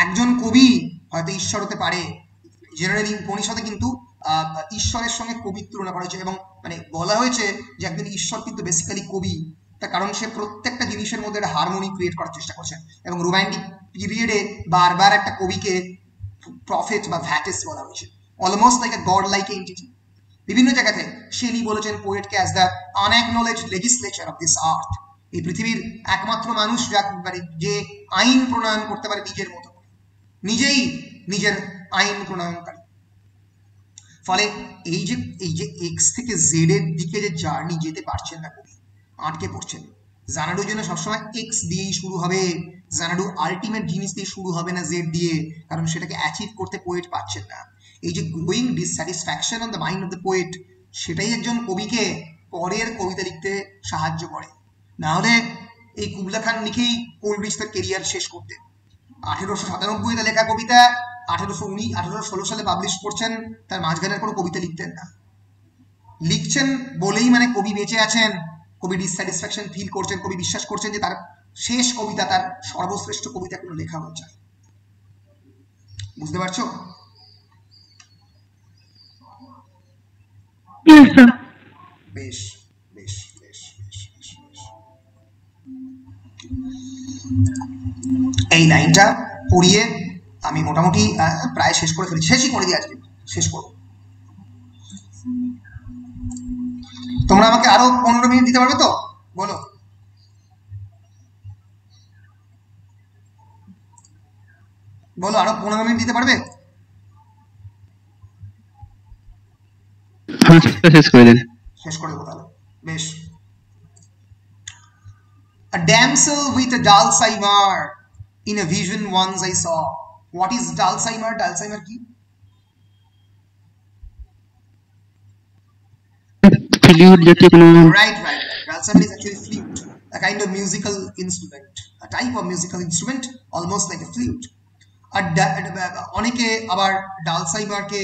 একজন কবি হয়তো ঈশ্বর হতে পারে। জেনারেলি উপনিষদে কিন্তু ঈশ্বরের সঙ্গে কবির তুলনা করা হয়েছে এবং মানে বলা হয়েছে যে একজন ঈশ্বর কিন্তু বেসিক্যালি কবি। তার কারণ সে প্রত্যেকটা জিনিসের মধ্যে একটা হারমোনি ক্রিয়েট করার চেষ্টা করছেন। এবং রোম্যান্টিক পিরিয়ডে বারবার একটা কবিকে প্রফেট বা ভ্যাটিস বলা হয়েছে, almost like a god like entity. বিভিন্ন জায়গাতে শেলি বলেছেন পোয়েটকে as the unacknowledged legislature of this earth. এই পৃথিবীর একমাত্র মানুষ যে আইন প্রণয়ন করতে পারে নিজের মতো করে, নিজেই নিজের আইন প্রণয়নকারী। ফলে এই যে এক্স থেকে জেড এর দিকে যে জার্নি যেতে পারছেন না কবি, আটকে পড়ছেন। জানাডুর জন্য সবসময় এক্স দিয়েই শুরু হবে। জানাডু আলটিমেট জিনিস দিয়ে শুরু হবে না জেড দিয়ে, কারণ সেটাকে অ্যাচিভ করতে পোয়েট পারছেন না। এই যে growing dissatisfaction on the mind of the poet, সেটাই একজন কবিকে পরের কবিতা লিখতে সাহায্য করে। না হলে এই কুবলা খান লিখেই কোলরিজ তার কেরিয়ার শেষ করতেন। 1897-তে লেখা কবিতা 1816 সালে পাবলিশ করছেন, তার মাঝখানের কোনো কবিতা লিখতেন না। লিখছেন বলেই মানে কবি বেঁচে আছেন, কবি ডিসস্যাটিসফ্যাকশন ফিল করছেন, কবি বিশ্বাস করছেন যে তার শেষ কবিতা, তার সর্বশ্রেষ্ঠ কবিতা কোনো লেখা হয়ে যায়। বুঝতে পারছো? Yes, sir. বেশ বেশ বেশ বেশ বেশ বেশ। এই লাইনটা পড়িয়ে আমি মোটামুটি প্রায় শেষ করে ফেলেছি, শেষই করে দিই আজকে, শেষ করবো। তোমরা আমাকে আরো 15 মিনিট দিতে পারবে তো? বলো। বলো, আরো 15 মিনিট দিতে পারবে? শেষ করে দেন। শেষ করে দেবো তাহলে, বেশ। A damsel with a dulcimer in a vision once I saw. What is dulcimer? Dulcimer কি? ফ্লুট জাতীয় কোনো। Right. Dulcimer is actually flute, a kind of musical instrument, a type of musical instrument, almost like a flute. অনেকে আবার ডালসাইমারকে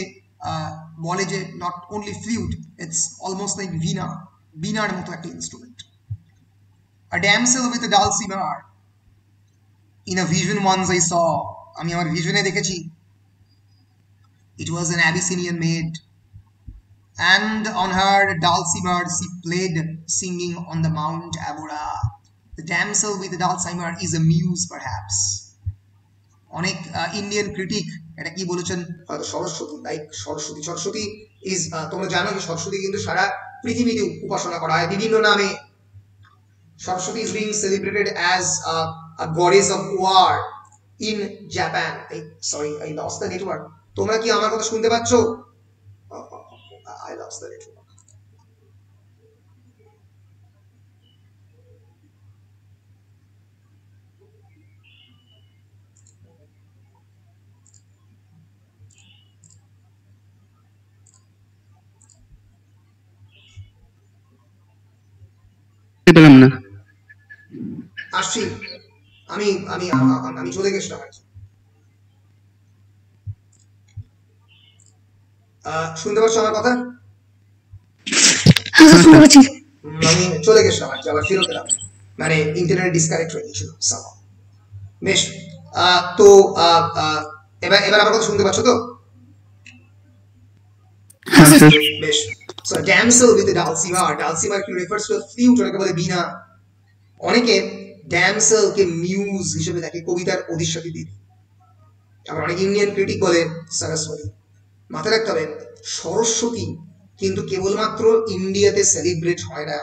বলে যে not only flute, it's almost like বীণার মতো একটা instrument. A damsel with a dulcimer in a vision once I saw. আমি আমার ভিশনে দেখেছি। It was an Abyssinian maid, and on her dulcimer she played, singing on the Mount Abora. The damsel with the dulcimer is a muse perhaps. অনেক Indian critic এটা কি বলেছেন, হয়তো Saraswati, like Saraswati is, তোমরা জানো যে সরস্বতী কিন্তু সারা পৃথিবীতে উপাসনা করা হয় বিভিন্ন নামে। Saraswati is being celebrated as a goddess of war in Japan. Sorry, I lost the network. তোমরা কি আমার কথা শুনতে পাচ্ছো? I lost the network. পেলাম না। আসছি, আমি চলে গেছিলাম। শুনতে পাচ্ছ আমার কথা? হ্যাঁ স্যার শুনতে পাচ্ছি। আমি চলে গেছিলাম আর কি, আবার ফিরত এলাম, মানে ইন্টারনেট ডিসকানেক্ট হয়ে গেছিল somehow। বেশ, তো এবার আমার কথা শুনতে পাচ্ছ তো? হ্যাঁ স্যার। বেশ। So damsel with the dulcimer, dulcimer কি refers to a flute, অনেকে বলে বীণা। অনেকে damsel কে মিউজ হিসেবে দেখে, কবিতার অধিষ্ঠাত্রী দিদি। আবার অনেক ইন্ডিয়ান ক্রিটিক বলে সরস্বতী। মাথায় রাখতে হবে সরস্বতী কিন্তু কেবলমাত্র ইন্ডিয়াতে সেলিব্রেট হয় না।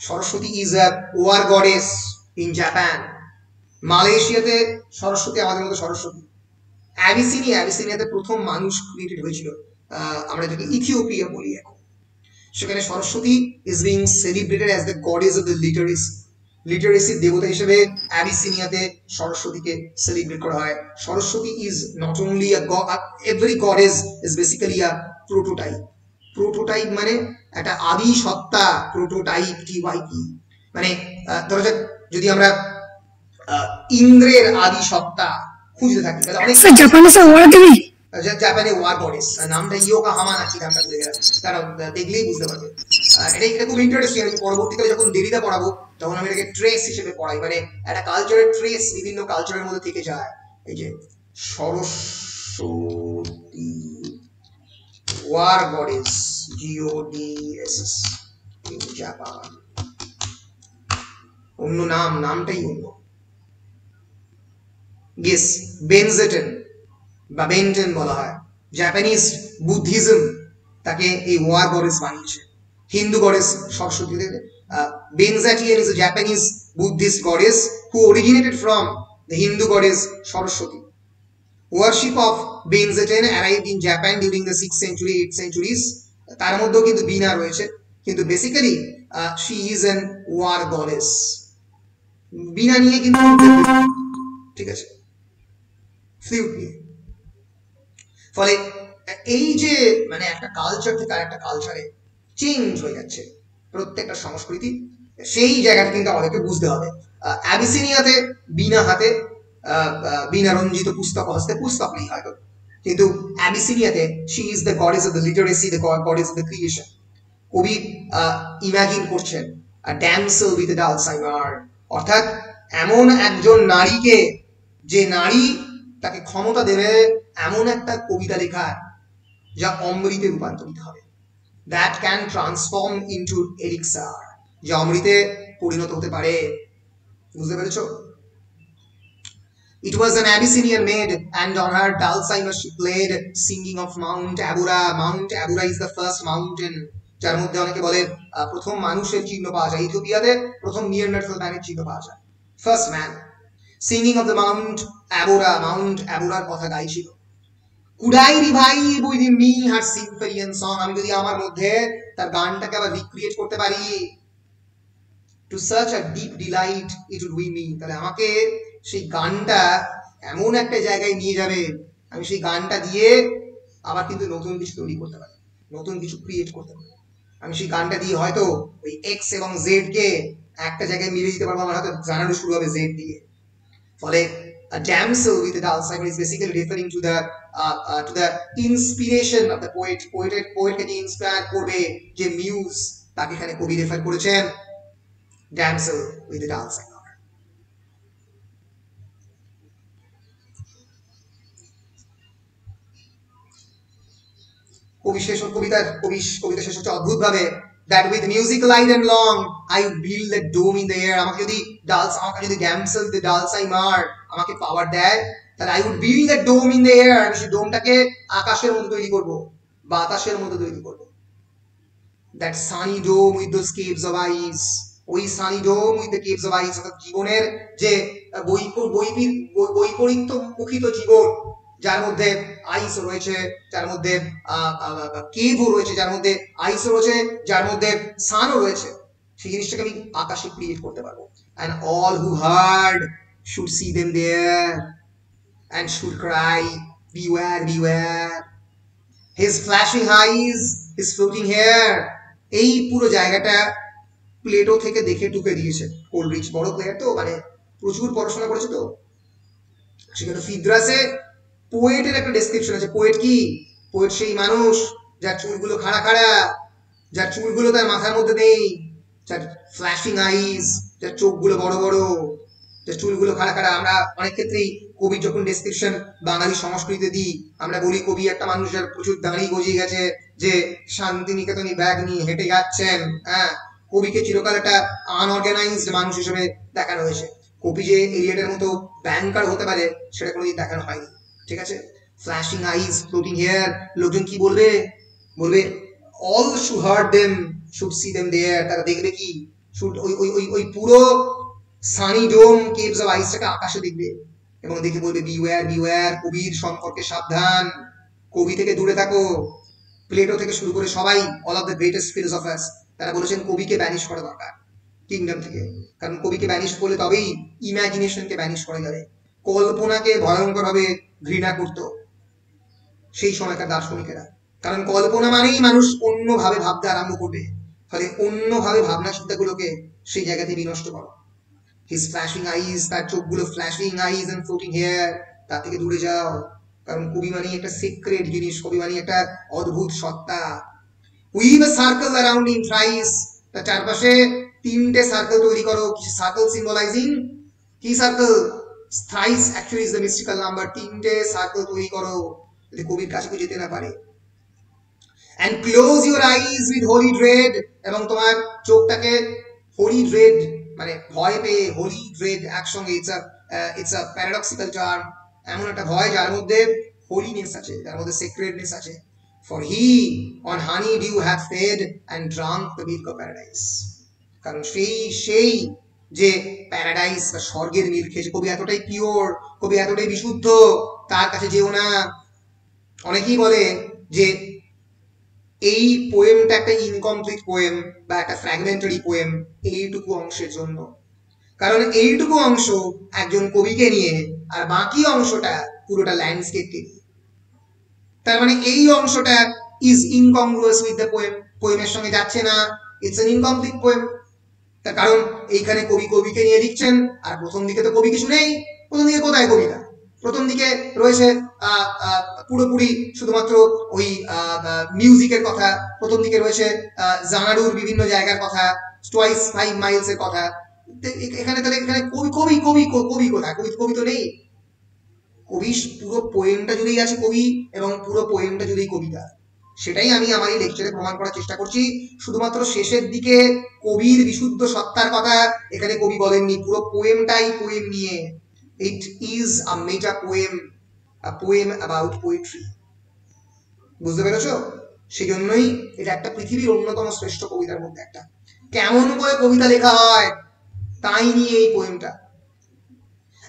Saraswati is a war goddess in Japan. মালয়েশিয়াতে সরস্বতী আমাদের মতো সরস্বতী। অ্যাবিসিনিয়াতে প্রথম মানুষ ক্রিয়েটেড হয়েছিল, আমরা যেটাকে ইথিওপিয়া বলি এখন। সেখানে Saraswati is being celebrated as the goddess of the literacy দেবতা হিসেবে অ্যাবিসিনিয়াতে সরস্বতীকে সেলিব্রেট করা হয়। Saraswati is not only every goddess is basically a prototype মানে একটা আদি সত্তা। প্রোটোটাইপ কি মানে ধরা যাক যদি আমরা ইন্দ্রের আদি সত্তা খুঁজতে থাকি তাহলে অনেক স্যার জাপানে স্যার ওয়ার দেবী, জাপানে ওয়ার গডেস, নামটা ইয়োকাহামা নাকি নামটা ভুলে গেলাম, তারা দেখলেই বুঝতে পারবে। এটা খুব ইন্টারেস্টিং। আমি পরবর্তীকালে যখন দেরিতে পড়াবো তখন আমি এটাকে ট্রেস হিসেবে পড়াই, মানে একটা কালচারের ট্রেস বিভিন্ন কালচারের মধ্যে থেকে যায়। এই যে Saraswati war goddess, GODES in Japan. অন্য নামটাই অন্য। গেস বেনজেটেন বা বেনটেন বলা হয়। জাপানিজ বুদ্ধিজম তাকে এই ওয়ার গডেস বানিয়েছে। Hindu goddess Saraswati. Benzatian is a Japanese Buddhist goddess who originated from the Hindu goddess Saraswati. Worship of Benzatian arrived in Japan during the 6th century, 8th centuries. তার মধ্যেও কিন্তু বীণা রয়েছে, কিন্তু basically she is an war goddess. বীণা নিয়ে কিন্তু ঠিক আছে, flute নিয়ে। ফলে এই যে মানে একটা কালচার থেকে আরেকটা কালচারে চেঞ্জ হয়ে যাচ্ছে প্রত্যেকটা সংস্কৃতি, সেই জায়গাটা কিন্তু আমাদেরকে বুঝতে হবে। অ্যাবিসিনিয়াতে বীণা হাতে, বীণা রঞ্জিত পুস্তক হস্তে, পুস্তক নেই হয়তো, কিন্তু অ্যাবিসিনিয়াতে she is the goddess of the literacy, the goddess of the creation. কবি ইমাজিন করছেন আ ড্যামসেল উইথ ডালসাইমার, অর্থাৎ এমন একজন নারীকে যে নারী তাকে ক্ষমতা দেবে এমন একটা কবিতা লেখার যা অমৃতে রূপান্তরিত হবে, that can transform into elixir, যা অমৃতে পরিণত হতে পারে। বুঝতে পেরেছো? It was an Abyssinian maid, and on her dulcimer she played, singing of Mount Abura. Mount Abura is the first mountain, যার মধ্যে অনেকে বলে প্রথম মানুষের চিহ্ন পাওয়া যায়, ইথিওপিয়াতে প্রথম নিয়ারনেটাল ম্যানের চিহ্ন পাওয়া যায়, first man. Singing of the mount Abora, mount অ্যাবোরার কথা গাইছিল। Could I revive within me her Symphorian song? আমি যদি আমার মধ্যে তার গানটাকে আবার রিক্রিয়েট করতে পারি, to such a deep delight it would win me, তাহলে আমাকে সেই গানটা এমন একটা জায়গায় নিয়ে যাবে, আমি সেই গানটা দিয়ে আবার কিন্তু নতুন কিছু তৈরি করতে পারি, নতুন কিছু ক্রিয়েট করতে পারি। আমি সেই গানটা দিয়ে হয়তো ওই এক্স এবং জেড কে একটা জায়গায় মিলিয়ে দিতে পারবো, আমার হয়তো জানানো শুরু হবে জেড দিয়ে। ফলে a damsel with a dulcimer is basically referring to the inspiration of the poet. Poetকে যে ইন্সপায়ার করবে, যে মিউজ, তাকে এখানে কবি রেফার করেছেন damsel with a dulcimer. কবিতা শেষ হচ্ছে অদ্ভুত ভাবে, that with music light and long I build a dome in the air. আমাকে যদি damsel the dulcimer আমাকে পাওয়ার দেয়, তাহলে I would build a dome in the air, আমি সেই ডোমটাকে আকাশের মধ্যে তৈরি করব, বাতাসের মধ্যে তৈরি করব। that sunny dome with those caves of ice, ওই সানি ডোম উইথ দ্য কেভস অফ আইস, অর্থাৎ জীবনের যে বৈপরীত্য মুখিত জীবন, যার মধ্যে আইস রয়েছে, যার মধ্যে কেভও রয়েছে, যার মধ্যে আইসও রয়েছে, যার মধ্যে সানও রয়েছে, সেই জিনিসটাকে আমি আকাশে ক্রিয়েট করতে পারবো। and all who heard should see them there and should cry, beware, beware. His flashing eyes, his floating hair, এই পুরো জায়গাটা প্লেটো থেকে দেখে টুকে দিয়েছে। কোলরিচ বড় প্লেয়ার তো, মানে প্রচুর পড়াশোনা করেছে তো, সেখানে ফিদ্রাসে পোয়েটের একটা ডেসক্রিপশন আছে। পোয়েট কি? পোয়েট সেই মানুষ যার চুলগুলো খাড়া খাড়া, যার চুলগুলো তার মাথার মধ্যে নেই, যার ফ্ল্যাশিং আইজ, যার চোখগুলো বড় বড়, যার চুলগুলো খাড়া খাড়া। আমরা অনেক ক্ষেত্রেই কবির যখন ডেসক্রিপশন বাঙালি সংস্কৃতিতে দিই, আমরা বলি কবি একটা মানুষ যার প্রচুর দাঁড়ি গজিয়ে গেছে, যে শান্তিনিকেতনী ব্যাগ নিয়ে হেঁটে যাচ্ছেন। হ্যাঁ, কবিকে চিরকাল একটা আনঅর্গানাইজড মানুষ হিসেবে দেখানো হয়েছে। কবি যে এলিয়টের মতো ব্যাংকার হতে পারে সেটা কোনোদিন দেখানো হয়নি। ঠিক আছে? ফ্ল্যাশিং আইজ, ফ্লোটিং হেয়ার, লোকজন কি বলবে? বলবে all should heard them should see them there, তারা দেখবে কি? শুড ওই পুরো সানি ডোম কেভস অফ আইসটাকে আকাশে দেখবে এবং দেখে বলবে বিওয়্যার, বিওয়্যার, কবির সম্পর্কে সাবধান, কবি থেকে দূরে থাকো। প্লেটো থেকে শুরু করে সবাই, all of the greatest philosophers, তারা বলেছেন কবিকে ব্যানিশ করা দরকার কিংডম থেকে, কারণ কবিকে ব্যানিশ করলে তবেই ইমাজিনেশনকে ব্যানিশ করা যাবে। কল্পনাকে ভয়ঙ্কর ভাবে ঘৃণা করত সেই সময়কার দার্শনিকেরা, কারণ কল্পনা মানেই মানুষ অন্যভাবে ভাবতে আরম্ভ করবে, ফলে অন্যভাবে ভাবনা চিন্তাগুলোকে সেই জায়গাতে বিনষ্ট করো। হিজ ফ্ল্যাশিং আইজ, তার চোখগুলো flashing eyes and floating hair, তার থেকে দূরে যাও, কারণ কবি মানেই একটা সিক্রেট জিনিস, কবি মানেই একটা অদ্ভুত সত্তা। উইভ আ সার্কেল অ্যারাউন্ড হিম থ্রাইস, তার চারপাশে তিনটে সার্কেল তৈরি করো। কিছু সার্কেল সিম্বলাইজিং কি circle? Thrice actually is the mystical number. তিনটে সার্কেল তৈরি করো যাতে কবির কাছে কেউ যেতে না পারে। and close your eyes with holy dread, এবং তোমার চোখটাকে holy dread মানে ভয় পেয়ে, holy dread একসঙ্গে, it's a paradoxical term, এমন একটা ভয় যার মধ্যে holiness আছে, যার মধ্যে sacredness আছে। for he on honey dew hath fed and drunk the milk of paradise, কারণ সেই যে প্যারাডাইস বা স্বর্গের মিল্ক খেয়েছে। কবি এতটাই পিওর, কবি এতটাই বিশুদ্ধ, তার কাছে যেও না। অনেকেই বলে যে এই পোয়েমটা একটা ইনকমপ্লিট পোয়েম বা একটা ফ্র্যাগমেন্টারি পোয়েম এইটুকু অংশের জন্য, কারণ এইটুকু অংশ একজন কবিকে নিয়ে আর বাকি অংশটা পুরোটা ল্যান্ডস্কেপকে নিয়ে। তার মানে এই অংশটা ইজ ইনকংগ্রুয়াস উইথ দ্য পোয়েম, পোয়েমের সঙ্গে যাচ্ছে না, ইটস এন ইনকমপ্লিট পোয়েম। তার কারণ এইখানে কবি কবিকে নিয়ে লিখছেন, আর প্রথম দিকে তো কবি কিছু নেই। প্রথম দিকে কোথায় কবিতা? প্রথম দিকে রয়েছে পুরোপুরি শুধুমাত্র ওই মিউজিকের কথা, প্রথম দিকে রয়েছে জানাডুর বিভিন্ন জায়গার কথা, টুয়াইস 5 মাইলস এর কথা। এখানে তাহলে এখানে কবি কবি কবি কবি কোথায়? কবি তো নেই। কবি পুরো পোয়েমটা জুড়েই আছে কবি এবং পুরো পোয়েমটা জুড়েই কবিতা। সেটাই আমি আমার এই লেকচারে প্রমাণ করার চেষ্টা করছি। শুধুমাত্র শেষের দিকে কবির বিশুদ্ধ সত্তার কথা এখানে কবি বলেননি, পুরো পোয়েমটাই পোয়েম নিয়ে। It is a meta poem, a poem about poetry. বুঝতে পেরেছো? সেই জন্যই এটা একটা পৃথিবীর অন্যতম শ্রেষ্ঠ কবিতার মধ্যে একটা। কেমন করে কবিতা লেখা হয় তাই নিয়ে এই পোয়েমটা।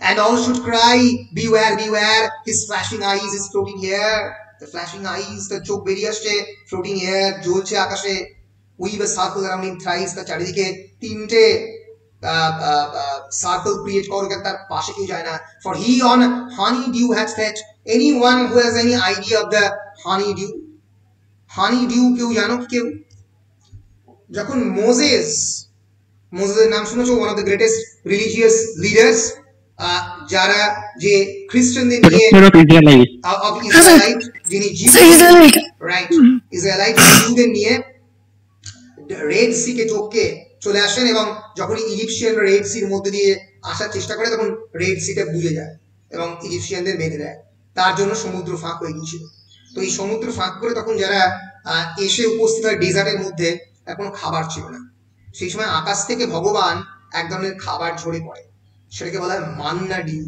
And all should cry, beware, beware, his flashing eyes is floating here. The flashing eyes, the চোখ বেরিয়ে আসছে, floating here, জ্বলছে আকাশে। Weave a circle around him thrice, তার চারিদিকে তিনটে সার্কেল ক্রিয়েট করো, তার পাশে কেউ যায় না। For he on honey dew had fed, anyone who has any idea of the honey dew? Honey dew কেউ জানো কি? কেউ? যখন মোজেসের নাম শুনেছো, one of the greatest religious leaders, যারা যে খ্রিস্টানদের নিয়ে অফ ইসরায়েলাইট, যিনি রাইট ইসরায়েলাইট জিউদের নিয়ে রেড সি কে টপকে চলে আসেন, এবং যখন ইজিপশিয়ান রেড সির মধ্যে দিয়ে আসার চেষ্টা করে তখন রেড সিটা বুঝে যায় এবং ইজিপশিয়ানদের বেঁধে দেয়। তার জন্য সমুদ্র ফাঁক হয়ে গিয়েছিল। তো এই সমুদ্র ফাঁক করে তখন যারা এসে উপস্থিত হয় ডেজার্টের মধ্যে, এখন খাবার ছিল না। সেই সময় আকাশ থেকে ভগবান এক ধরনের খাবার ঝরে পড়ে, সেটাকে বলা হয় manna dew,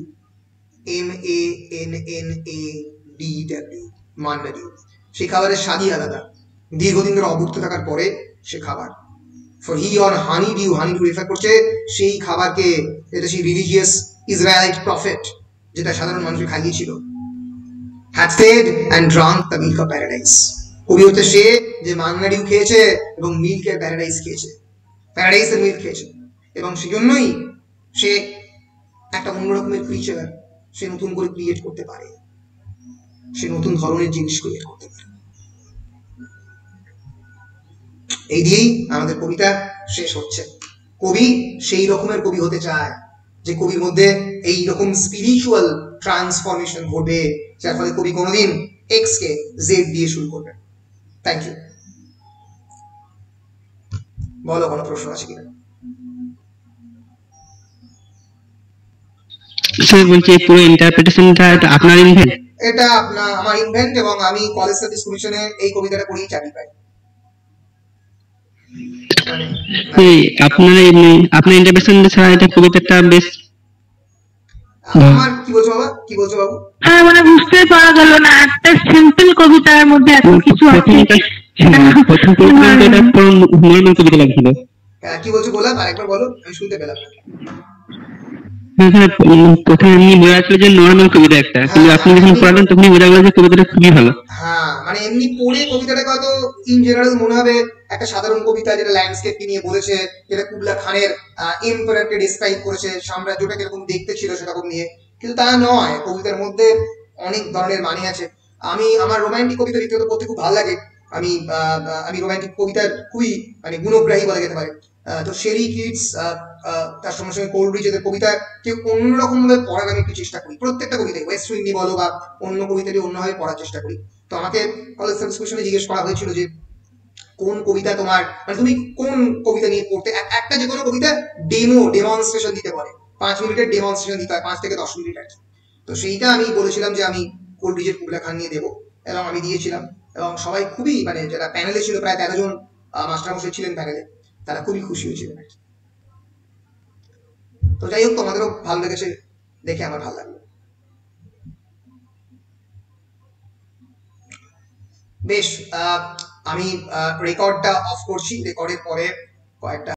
MANNADW, manna dew. সেই খাবারের স্বাদই আলাদা, দীর্ঘদিন ধরে অভুক্ত থাকার পরে সে খাবার। For he on honey due, honey due refer করছে সেই খাবারকে, যেটা সেই রিলিজিয়াস ইসরায়েলাইট প্রফেট, যেটা সাধারণ মানুষকে খাইয়েছিল। had fed and drunk the milk of paradise. কবি হচ্ছে সে যে মান্না ডিউ খেয়েছে এবং মিল্কের প্যারাডাইস খেয়েছে, প্যারাডাইসের মিল্ক খেয়েছে, এবং সেজন্যই সে একটা অন্যরকমের ক্রিচার, সে নতুন করে ক্রিয়েট করতে পারে, সে নতুন ধরনের জিনিস ক্রিয়েট করতে পারে। এই দিয়েই আমাদের কবিতা শেষ হচ্ছে। কবি সেই রকমের কবি হতে চায় যে কবির মধ্যে এই রকম স্পিরিচুয়াল ট্রান্সফরমেশন ঘটবে, যার ফলে কবি কোনোদিন এক্স কে জেড দিয়ে শুরু করবে। Thank you. বলো কোনো প্রশ্ন আছে কিনা? স্যার বলছি পুরো ইন্টারপ্রিটেশনটা আপনার ইনভেন্ট? এটা আমার ইনভেন্ট, এবং আমি কলেজ সার্ভিস কমিশনে এই কবিতাটা পড়েই চাকরি পাই। আপনার ইন্টারপ্রিটেশন ছাড়া এটা কবিতাটা বেশ। আমার কি বলছো বাবা, কি বলছো বাবু? হ্যাঁ, মানে বুঝতে পারা গেল না, একটা সিম্পল কবিতার মধ্যে এত কিছু আছে। প্রথম কবিতাটা পুরো নর্মাল কবিতা লাগছিল। কি বলছো গোলাপ, আরেকবার বলো, আমি শুনতে পেলাম না। প্রথমে এমনি বোঝা যাচ্ছিল যে নর্মাল কবিতা একটা, কিন্তু আপনি যখন পড়ালেন তখনই বোঝা গেল যে কবিতাটা খুবই ভালো। হ্যাঁ, মানে এমনি পড়ে কবিতাটাকে হয়তো ইন জেনারেল মনে হবে একটা সাধারণ কবিতা, যেটা ল্যান্ডস্কেপকে নিয়ে বলেছে, যেটা কুবলা খানের এম্পায়ারকে ডিসক্রাইব করেছে, সাম্রাজ্যটা কিরকম দেখতে ছিল সেরকম নিয়ে, কিন্তু তা নয়। কবিতার মধ্যে অনেক ধরনের মানে আছে। আমার রোমান্টিক কবিতা রীতিমতো পড়তে খুব ভালো লাগে। আমি রোমান্টিক কবিতার খুবই মানে গুণগ্রাহী বলা যেতে পারে। তো শেরি কিডস, তার সঙ্গে সঙ্গে কোলরিজ, এদের কবিতা কেউ অন্যরকম ভাবে পড়ার আমি একটু চেষ্টা করি। প্রত্যেকটা কবিতায় ওয়েস্ট উইন্ডি বলো বা অন্য কবিতাটি অন্যভাবে পড়ার চেষ্টা করি। তো আমাকে কলেজ সার্ভিস কমিশনে জিজ্ঞেস করা হয়েছিল যে কোন কবিতা তোমার, মানে তুমি কোন কবিতা নিয়ে পড়তে। একটা যে কোনো কবিতা ডেমনস্ট্রেশন দিতে পারে, 5 মিনিটের ডেমনস্ট্রেশন দিতে হয়, 5 থেকে 10 মিনিট আর কি। তো সেইটা আমি বলেছিলাম যে আমি কোলরিজের কুবলা খান নিয়ে দেবো, এবং আমি দিয়েছিলাম। এবং সবাই খুবই, মানে যারা প্যানেলে ছিল, প্রায় 13 জন মাস্টারমশাই ছিলেন প্যানেলে, তারা খুবই খুশি হয়েছিলেন। তো যাই হোক, তোমাদেরও ভালো লেগেছে দেখে আমার ভালো লাগলো। বেশ, আমি রেকর্ডটা অফ করছি। রেকর্ডের পরে কয়েকটা